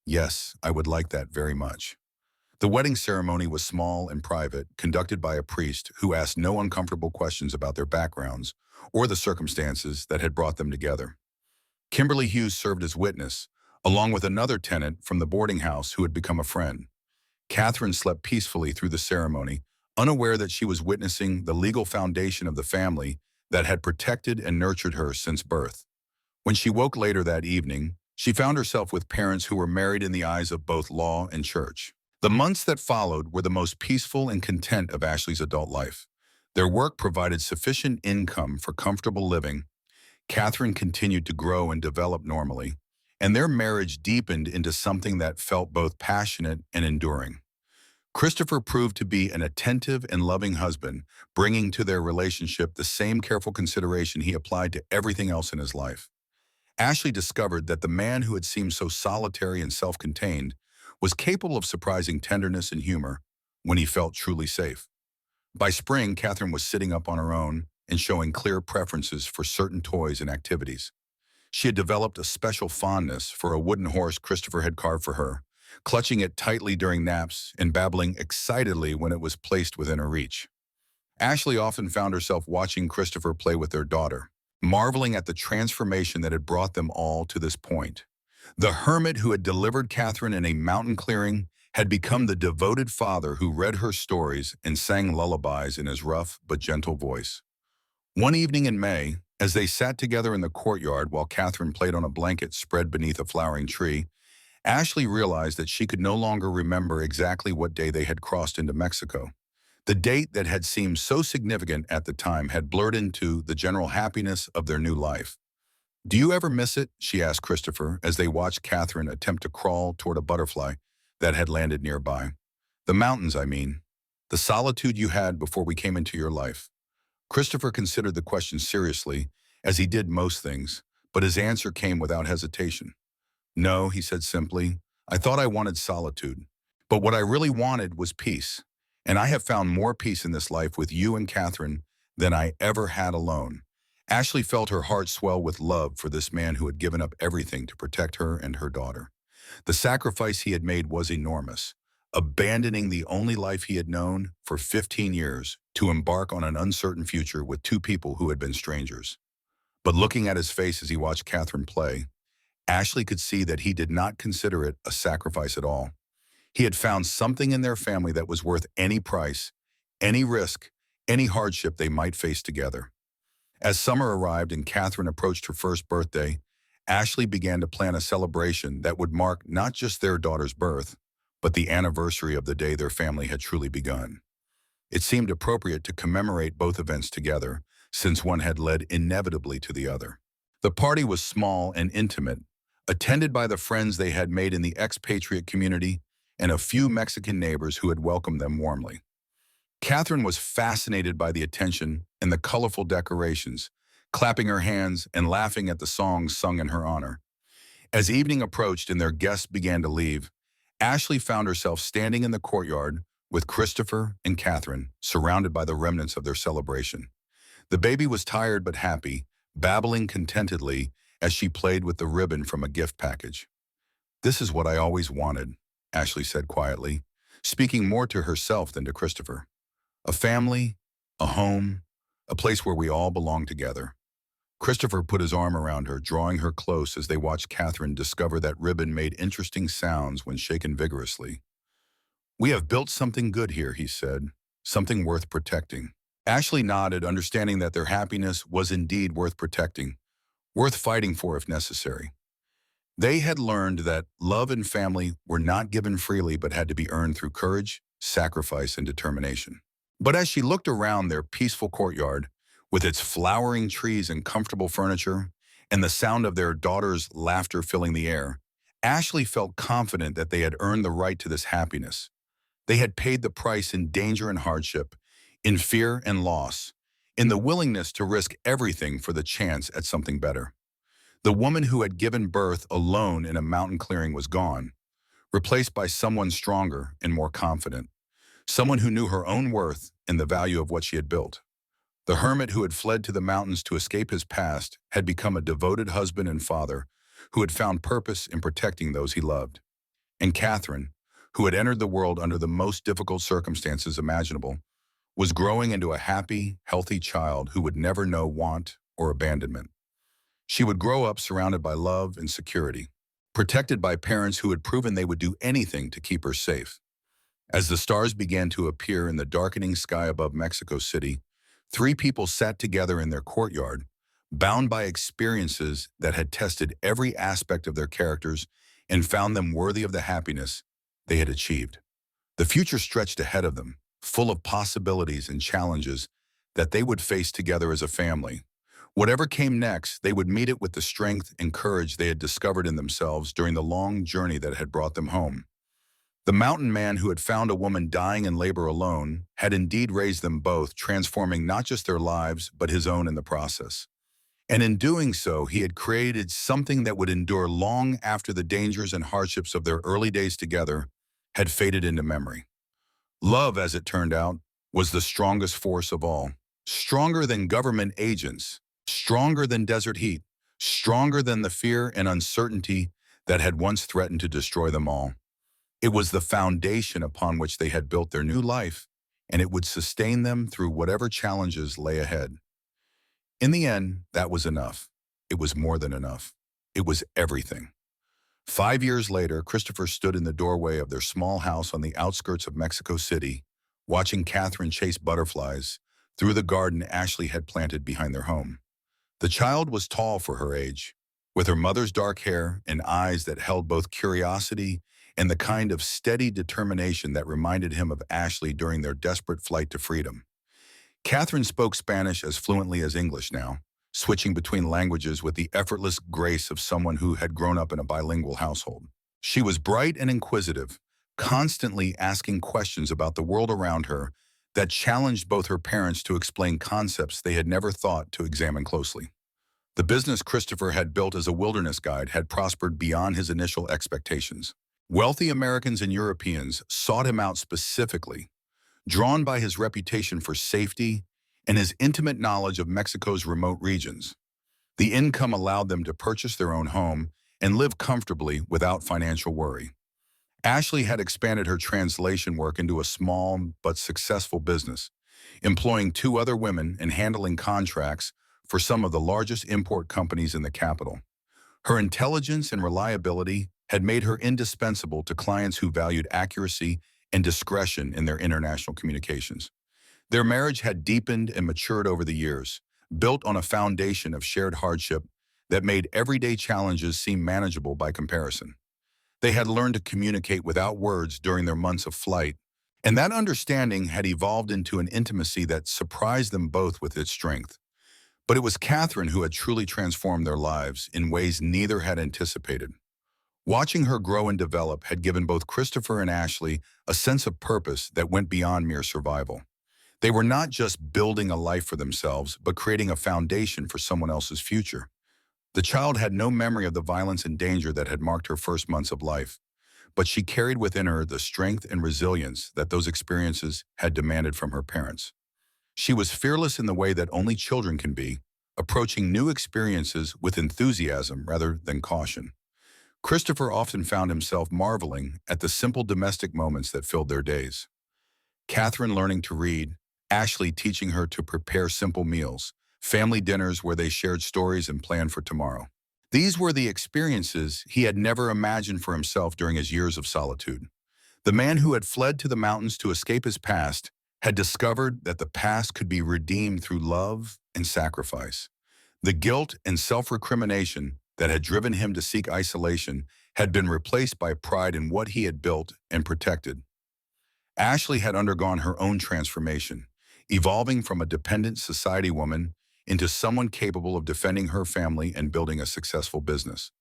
"Yes, I would like that very much." The wedding ceremony was small and private, conducted by a priest who asked no uncomfortable questions about their backgrounds or the circumstances that had brought them together. Kimberly Hughes served as witness, along with another tenant from the boarding house who had become a friend. Catherine slept peacefully through the ceremony, unaware that she was witnessing the legal foundation of the family that had protected and nurtured her since birth. When she woke later that evening, she found herself with parents who were married in the eyes of both law and church. The months that followed were the most peaceful and content of Ashley's adult life. Their work provided sufficient income for comfortable living. Catherine continued to grow and develop normally, and their marriage deepened into something that felt both passionate and enduring. Christopher proved to be an attentive and loving husband, bringing to their relationship the same careful consideration he applied to everything else in his life. Ashley discovered that the man who had seemed so solitary and self-contained was capable of surprising tenderness and humor when he felt truly safe. By spring, Catherine was sitting up on her own and showing clear preferences for certain toys and activities. She had developed a special fondness for a wooden horse Christopher had carved for her, clutching it tightly during naps and babbling excitedly when it was placed within her reach. Ashley often found herself watching Christopher play with their daughter, marveling at the transformation that had brought them all to this point. The hermit who had delivered Catherine in a mountain clearing had become the devoted father who read her stories and sang lullabies in his rough but gentle voice. One evening in May, as they sat together in the courtyard while Catherine played on a blanket spread beneath a flowering tree, Ashley realized that she could no longer remember exactly what day they had crossed into Mexico. The date that had seemed so significant at the time had blurred into the general happiness of their new life. "Do you ever miss it?" she asked Christopher as they watched Catherine attempt to crawl toward a butterfly that had landed nearby. "The mountains, I mean. The solitude you had before we came into your life." Christopher considered the question seriously, as he did most things, But his answer came without hesitation. "No," he said simply. "I thought I wanted solitude. But what I really wanted was peace. And I have found more peace in this life with you and Catherine than I ever had alone." Ashley felt her heart swell with love for this man who had given up everything to protect her and her daughter. The sacrifice he had made was enormous, abandoning the only life he had known for 15 years to embark on an uncertain future with two people who had been strangers. But looking at his face as he watched Catherine play, Ashley could see that he did not consider it a sacrifice at all. He had found something in their family that was worth any price, any risk, any hardship they might face together. As summer arrived and Catherine approached her first birthday, Ashley began to plan a celebration that would mark not just their daughter's birth, but the anniversary of the day their family had truly begun. It seemed appropriate to commemorate both events together, since one had led inevitably to the other. The party was small and intimate, attended by the friends they had made in the expatriate community and a few Mexican neighbors who had welcomed them warmly. Catherine was fascinated by the attention and the colorful decorations, clapping her hands and laughing at the songs sung in her honor. As evening approached and their guests began to leave, Ashley found herself standing in the courtyard with Christopher and Catherine, surrounded by the remnants of their celebration. The baby was tired but happy, babbling contentedly as she played with the ribbon from a gift package. "This is what I always wanted," Ashley said quietly, speaking more to herself than to Christopher. "A family, a home, a place where we all belong together." Christopher put his arm around her, drawing her close as they watched Catherine discover that ribbon made interesting sounds when shaken vigorously. "We have built something good here," he said, "something worth protecting." Ashley nodded, understanding that their happiness was indeed worth protecting, worth fighting for if necessary. They had learned that love and family were not given freely but had to be earned through courage, sacrifice, and determination. But as she looked around their peaceful courtyard, with its flowering trees and comfortable furniture, and the sound of their daughter's laughter filling the air, Ashley felt confident that they had earned the right to this happiness. They had paid the price in danger and hardship, in fear and loss, in the willingness to risk everything for the chance at something better. The woman who had given birth alone in a mountain clearing was gone, replaced by someone stronger and more confident, someone who knew her own worth and the value of what she had built. The hermit who had fled to the mountains to escape his past had become a devoted husband and father who had found purpose in protecting those he loved. And Catherine, who had entered the world under the most difficult circumstances imaginable, was growing into a happy, healthy child who would never know want or abandonment. She would grow up surrounded by love and security, protected by parents who had proven they would do anything to keep her safe. As the stars began to appear in the darkening sky above Mexico City, three people sat together in their courtyard, bound by experiences that had tested every aspect of their characters and found them worthy of the happiness they had achieved. The future stretched ahead of them, full of possibilities and challenges that they would face together as a family. Whatever came next, they would meet it with the strength and courage they had discovered in themselves during the long journey that had brought them home. The mountain man who had found a woman dying in labor alone had indeed raised them both, transforming not just their lives, but his own in the process. And in doing so, he had created something that would endure long after the dangers and hardships of their early days together had faded into memory. Love, as it turned out, was the strongest force of all. Stronger than government agents, stronger than desert heat, stronger than the fear and uncertainty that had once threatened to destroy them all. It was the foundation upon which they had built their new life, and it would sustain them through whatever challenges lay ahead. In the end, that was enough. It was more than enough. It was everything. 5 years later, Christopher stood in the doorway of their small house on the outskirts of Mexico City, watching Catherine chase butterflies through the garden Ashley had planted behind their home. The child was tall for her age, with her mother's dark hair and eyes that held both curiosity and the kind of steady determination that reminded him of Ashley during their desperate flight to freedom. Catherine spoke Spanish as fluently as English now, switching between languages with the effortless grace of someone who had grown up in a bilingual household. She was bright and inquisitive, constantly asking questions about the world around her that challenged both her parents to explain concepts they had never thought to examine closely. The business Christopher had built as a wilderness guide had prospered beyond his initial expectations. Wealthy Americans and Europeans sought him out specifically, drawn by his reputation for safety and his intimate knowledge of Mexico's remote regions. The income allowed them to purchase their own home and live comfortably without financial worry. Ashley had expanded her translation work into a small but successful business, employing two other women and handling contracts for some of the largest import companies in the capital. Her intelligence and reliability had made her indispensable to clients who valued accuracy and discretion in their international communications. Their marriage had deepened and matured over the years, built on a foundation of shared hardship that made everyday challenges seem manageable by comparison. They had learned to communicate without words during their months of flight, and that understanding had evolved into an intimacy that surprised them both with its strength. But it was Catherine who had truly transformed their lives in ways neither had anticipated. Watching her grow and develop had given both Christopher and Ashley a sense of purpose that went beyond mere survival. They were not just building a life for themselves, but creating a foundation for someone else's future. The child had no memory of the violence and danger that had marked her first months of life, but she carried within her the strength and resilience that those experiences had demanded from her parents. She was fearless in the way that only children can be, approaching new experiences with enthusiasm rather than caution. Christopher often found himself marveling at the simple domestic moments that filled their days. Catherine learning to read, Ashley teaching her to prepare simple meals, family dinners where they shared stories and planned for tomorrow. These were the experiences he had never imagined for himself during his years of solitude. The man who had fled to the mountains to escape his past had discovered that the past could be redeemed through love and sacrifice. The guilt and self-recrimination that had driven him to seek isolation had been replaced by pride in what he had built and protected. Ashley had undergone her own transformation, evolving from a dependent society woman into someone capable of defending her family and building a successful business.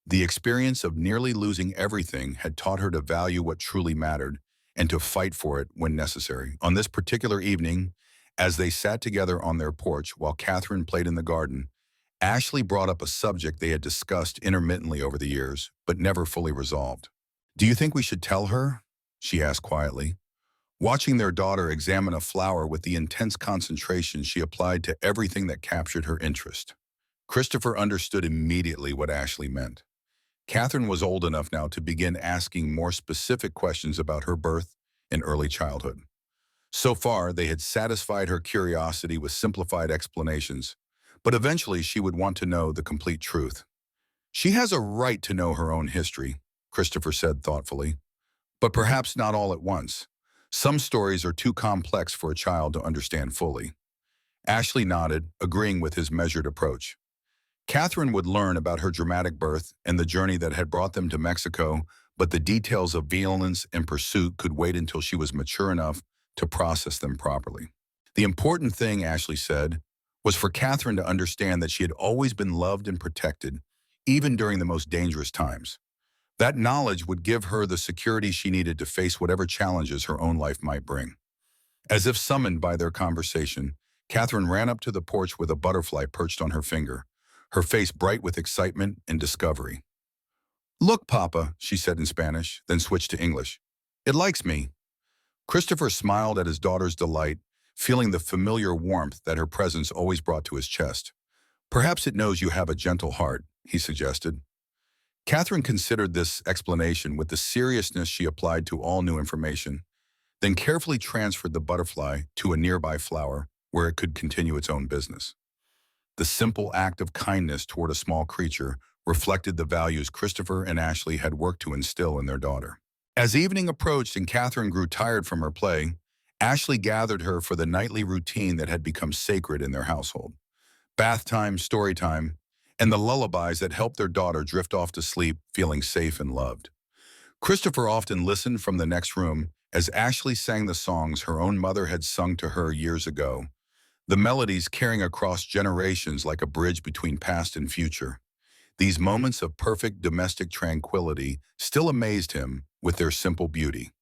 The experience of nearly losing everything had taught her to value what truly mattered and to fight for it when necessary. On this particular evening, as they sat together on their porch while Catherine played in the garden, Ashley brought up a subject they had discussed intermittently over the years, but never fully resolved. "Do you think we should tell her?" she asked quietly, watching their daughter examine a flower with the intense concentration she applied to everything that captured her interest. Christopher understood immediately what Ashley meant. Catherine was old enough now to begin asking more specific questions about her birth and early childhood. So far, they had satisfied her curiosity with simplified explanations, but eventually she would want to know the complete truth. "She has a right to know her own history," Christopher said thoughtfully, "but perhaps not all at once. Some stories are too complex for a child to understand fully." Ashley nodded, agreeing with his measured approach. Catherine would learn about her dramatic birth and the journey that had brought them to Mexico, but the details of violence and pursuit could wait until she was mature enough to process them properly. The important thing, Ashley said, was for Catherine to understand that she had always been loved and protected, even during the most dangerous times. That knowledge would give her the security she needed to face whatever challenges her own life might bring. As if summoned by their conversation, Catherine ran up to the porch with a butterfly perched on her finger, her face bright with excitement and discovery. "Look, Papa," she said in Spanish, then switched to English. "It likes me." Christopher smiled at his daughter's delight, feeling the familiar warmth that her presence always brought to his chest. "Perhaps it knows you have a gentle heart," he suggested. Catherine considered this explanation with the seriousness she applied to all new information, then carefully transferred the butterfly to a nearby flower where it could continue its own business. The simple act of kindness toward a small creature reflected the values Christopher and Ashley had worked to instill in their daughter. As evening approached and Catherine grew tired from her play, Ashley gathered her for the nightly routine that had become sacred in their household. Bath time, story time, and the lullabies that helped their daughter drift off to sleep feeling safe and loved. Christopher often listened from the next room as Ashley sang the songs her own mother had sung to her years ago, the melodies carrying across generations like a bridge between past and future. These moments of perfect domestic tranquility still amazed him with their simple beauty.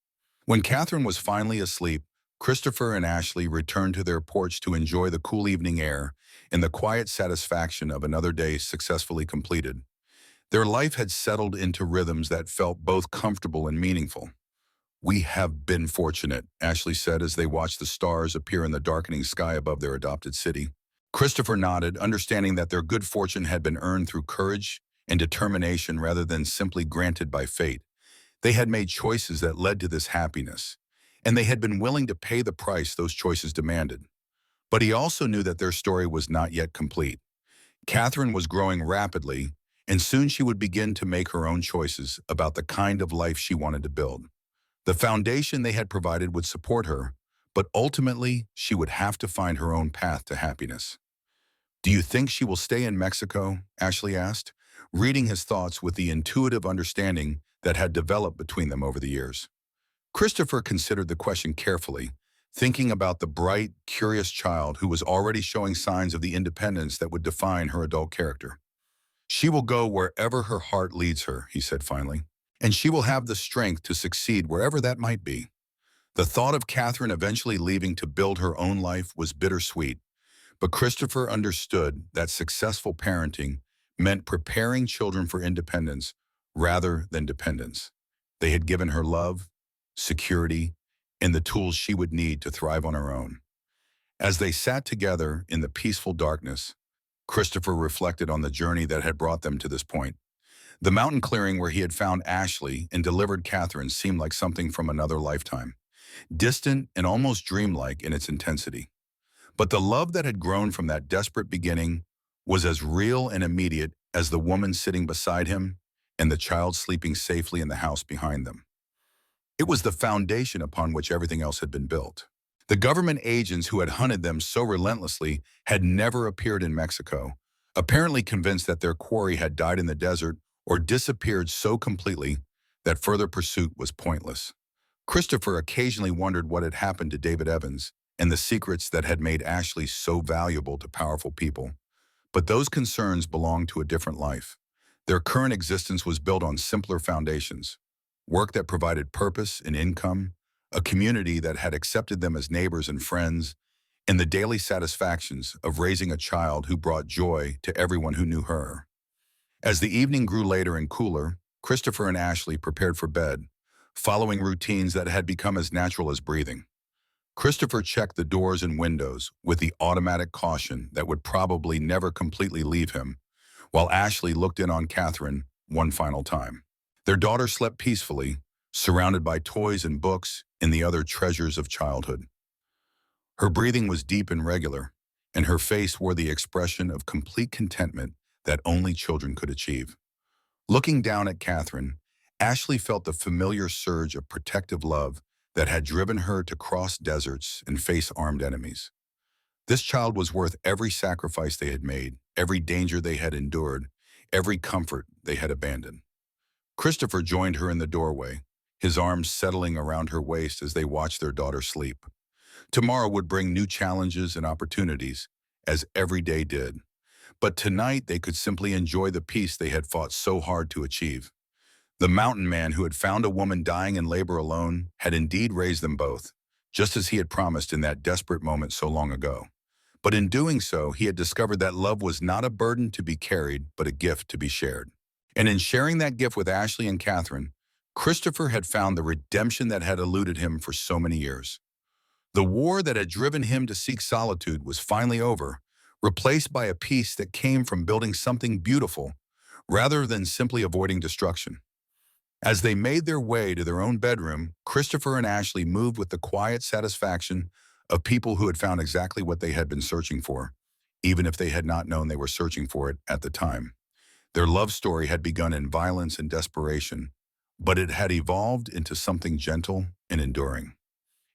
When Catherine was finally asleep, Christopher and Ashley returned to their porch to enjoy the cool evening air and the quiet satisfaction of another day successfully completed. Their life had settled into rhythms that felt both comfortable and meaningful. "We have been fortunate," Ashley said as they watched the stars appear in the darkening sky above their adopted city. Christopher nodded, understanding that their good fortune had been earned through courage and determination rather than simply granted by fate. They had made choices that led to this happiness, and they had been willing to pay the price those choices demanded. But he also knew that their story was not yet complete. Catherine was growing rapidly, and soon she would begin to make her own choices about the kind of life she wanted to build. The foundation they had provided would support her, but ultimately she would have to find her own path to happiness. "Do you think she will stay in Mexico?" Ashley asked, reading his thoughts with the intuitive understanding that had developed between them over the years. Christopher considered the question carefully, thinking about the bright, curious child who was already showing signs of the independence that would define her adult character. "She will go wherever her heart leads her," he said finally, "and she will have the strength to succeed wherever that might be." The thought of Catherine eventually leaving to build her own life was bittersweet, but Christopher understood that successful parenting meant preparing children for independence rather than dependence. They had given her love, security, and the tools she would need to thrive on her own. As they sat together in the peaceful darkness, Christopher reflected on the journey that had brought them to this point. The mountain clearing where he had found Ashley and delivered Catherine seemed like something from another lifetime, distant and almost dreamlike in its intensity. But the love that had grown from that desperate beginning was as real and immediate as the woman sitting beside him and the child sleeping safely in the house behind them. It was the foundation upon which everything else had been built. The government agents who had hunted them so relentlessly had never appeared in Mexico, apparently convinced that their quarry had died in the desert or disappeared so completely that further pursuit was pointless. Christopher occasionally wondered what had happened to David Evans and the secrets that had made Ashley so valuable to powerful people. But those concerns belonged to a different life. Their current existence was built on simpler foundations: work that provided purpose and income, a community that had accepted them as neighbors and friends, and the daily satisfactions of raising a child who brought joy to everyone who knew her. As the evening grew later and cooler, Christopher and Ashley prepared for bed, following routines that had become as natural as breathing. Christopher checked the doors and windows with the automatic caution that would probably never completely leave him, while Ashley looked in on Catherine one final time. Their daughter slept peacefully, surrounded by toys and books and the other treasures of childhood. Her breathing was deep and regular, and her face wore the expression of complete contentment that only children could achieve. Looking down at Catherine, Ashley felt the familiar surge of protective love that had driven her to cross deserts and face armed enemies. This child was worth every sacrifice they had made, every danger they had endured, every comfort they had abandoned. Christopher joined her in the doorway, his arms settling around her waist as they watched their daughter sleep. Tomorrow would bring new challenges and opportunities, as every day did. But tonight they could simply enjoy the peace they had fought so hard to achieve. The mountain man who had found a woman dying in labor alone had indeed raised them both, just as he had promised in that desperate moment so long ago. But in doing so, he had discovered that love was not a burden to be carried, but a gift to be shared. And in sharing that gift with Ashley and Catherine, Christopher had found the redemption that had eluded him for so many years. The war that had driven him to seek solitude was finally over, replaced by a peace that came from building something beautiful rather than simply avoiding destruction. As they made their way to their own bedroom, Christopher and Ashley moved with the quiet satisfaction of people who had found exactly what they had been searching for, even if they had not known they were searching for it at the time. Their love story had begun in violence and desperation, but it had evolved into something gentle and enduring.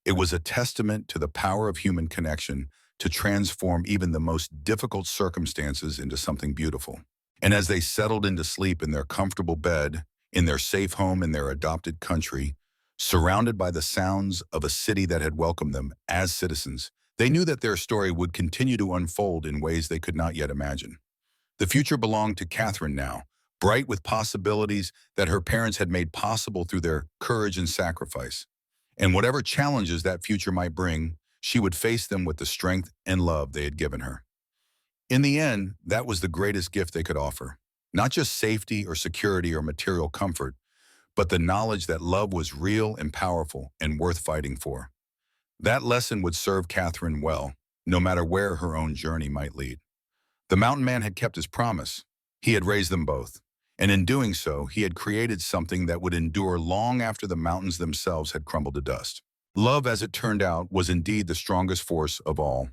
It was a testament to the power of human connection to transform even the most difficult circumstances into something beautiful. And as they settled into sleep in their comfortable bed, in their safe home in their adopted country, surrounded by the sounds of a city that had welcomed them as citizens, they knew that their story would continue to unfold in ways they could not yet imagine. The future belonged to Catherine now, bright with possibilities that her parents had made possible through their courage and sacrifice. And whatever challenges that future might bring, she would face them with the strength and love they had given her. In the end, that was the greatest gift they could offer. Not just safety or security or material comfort, but the knowledge that love was real and powerful and worth fighting for. That lesson would serve Catherine well, no matter where her own journey might lead. The mountain man had kept his promise. He had raised them both. And in doing so, he had created something that would endure long after the mountains themselves had crumbled to dust. Love, as it turned out, was indeed the strongest force of all.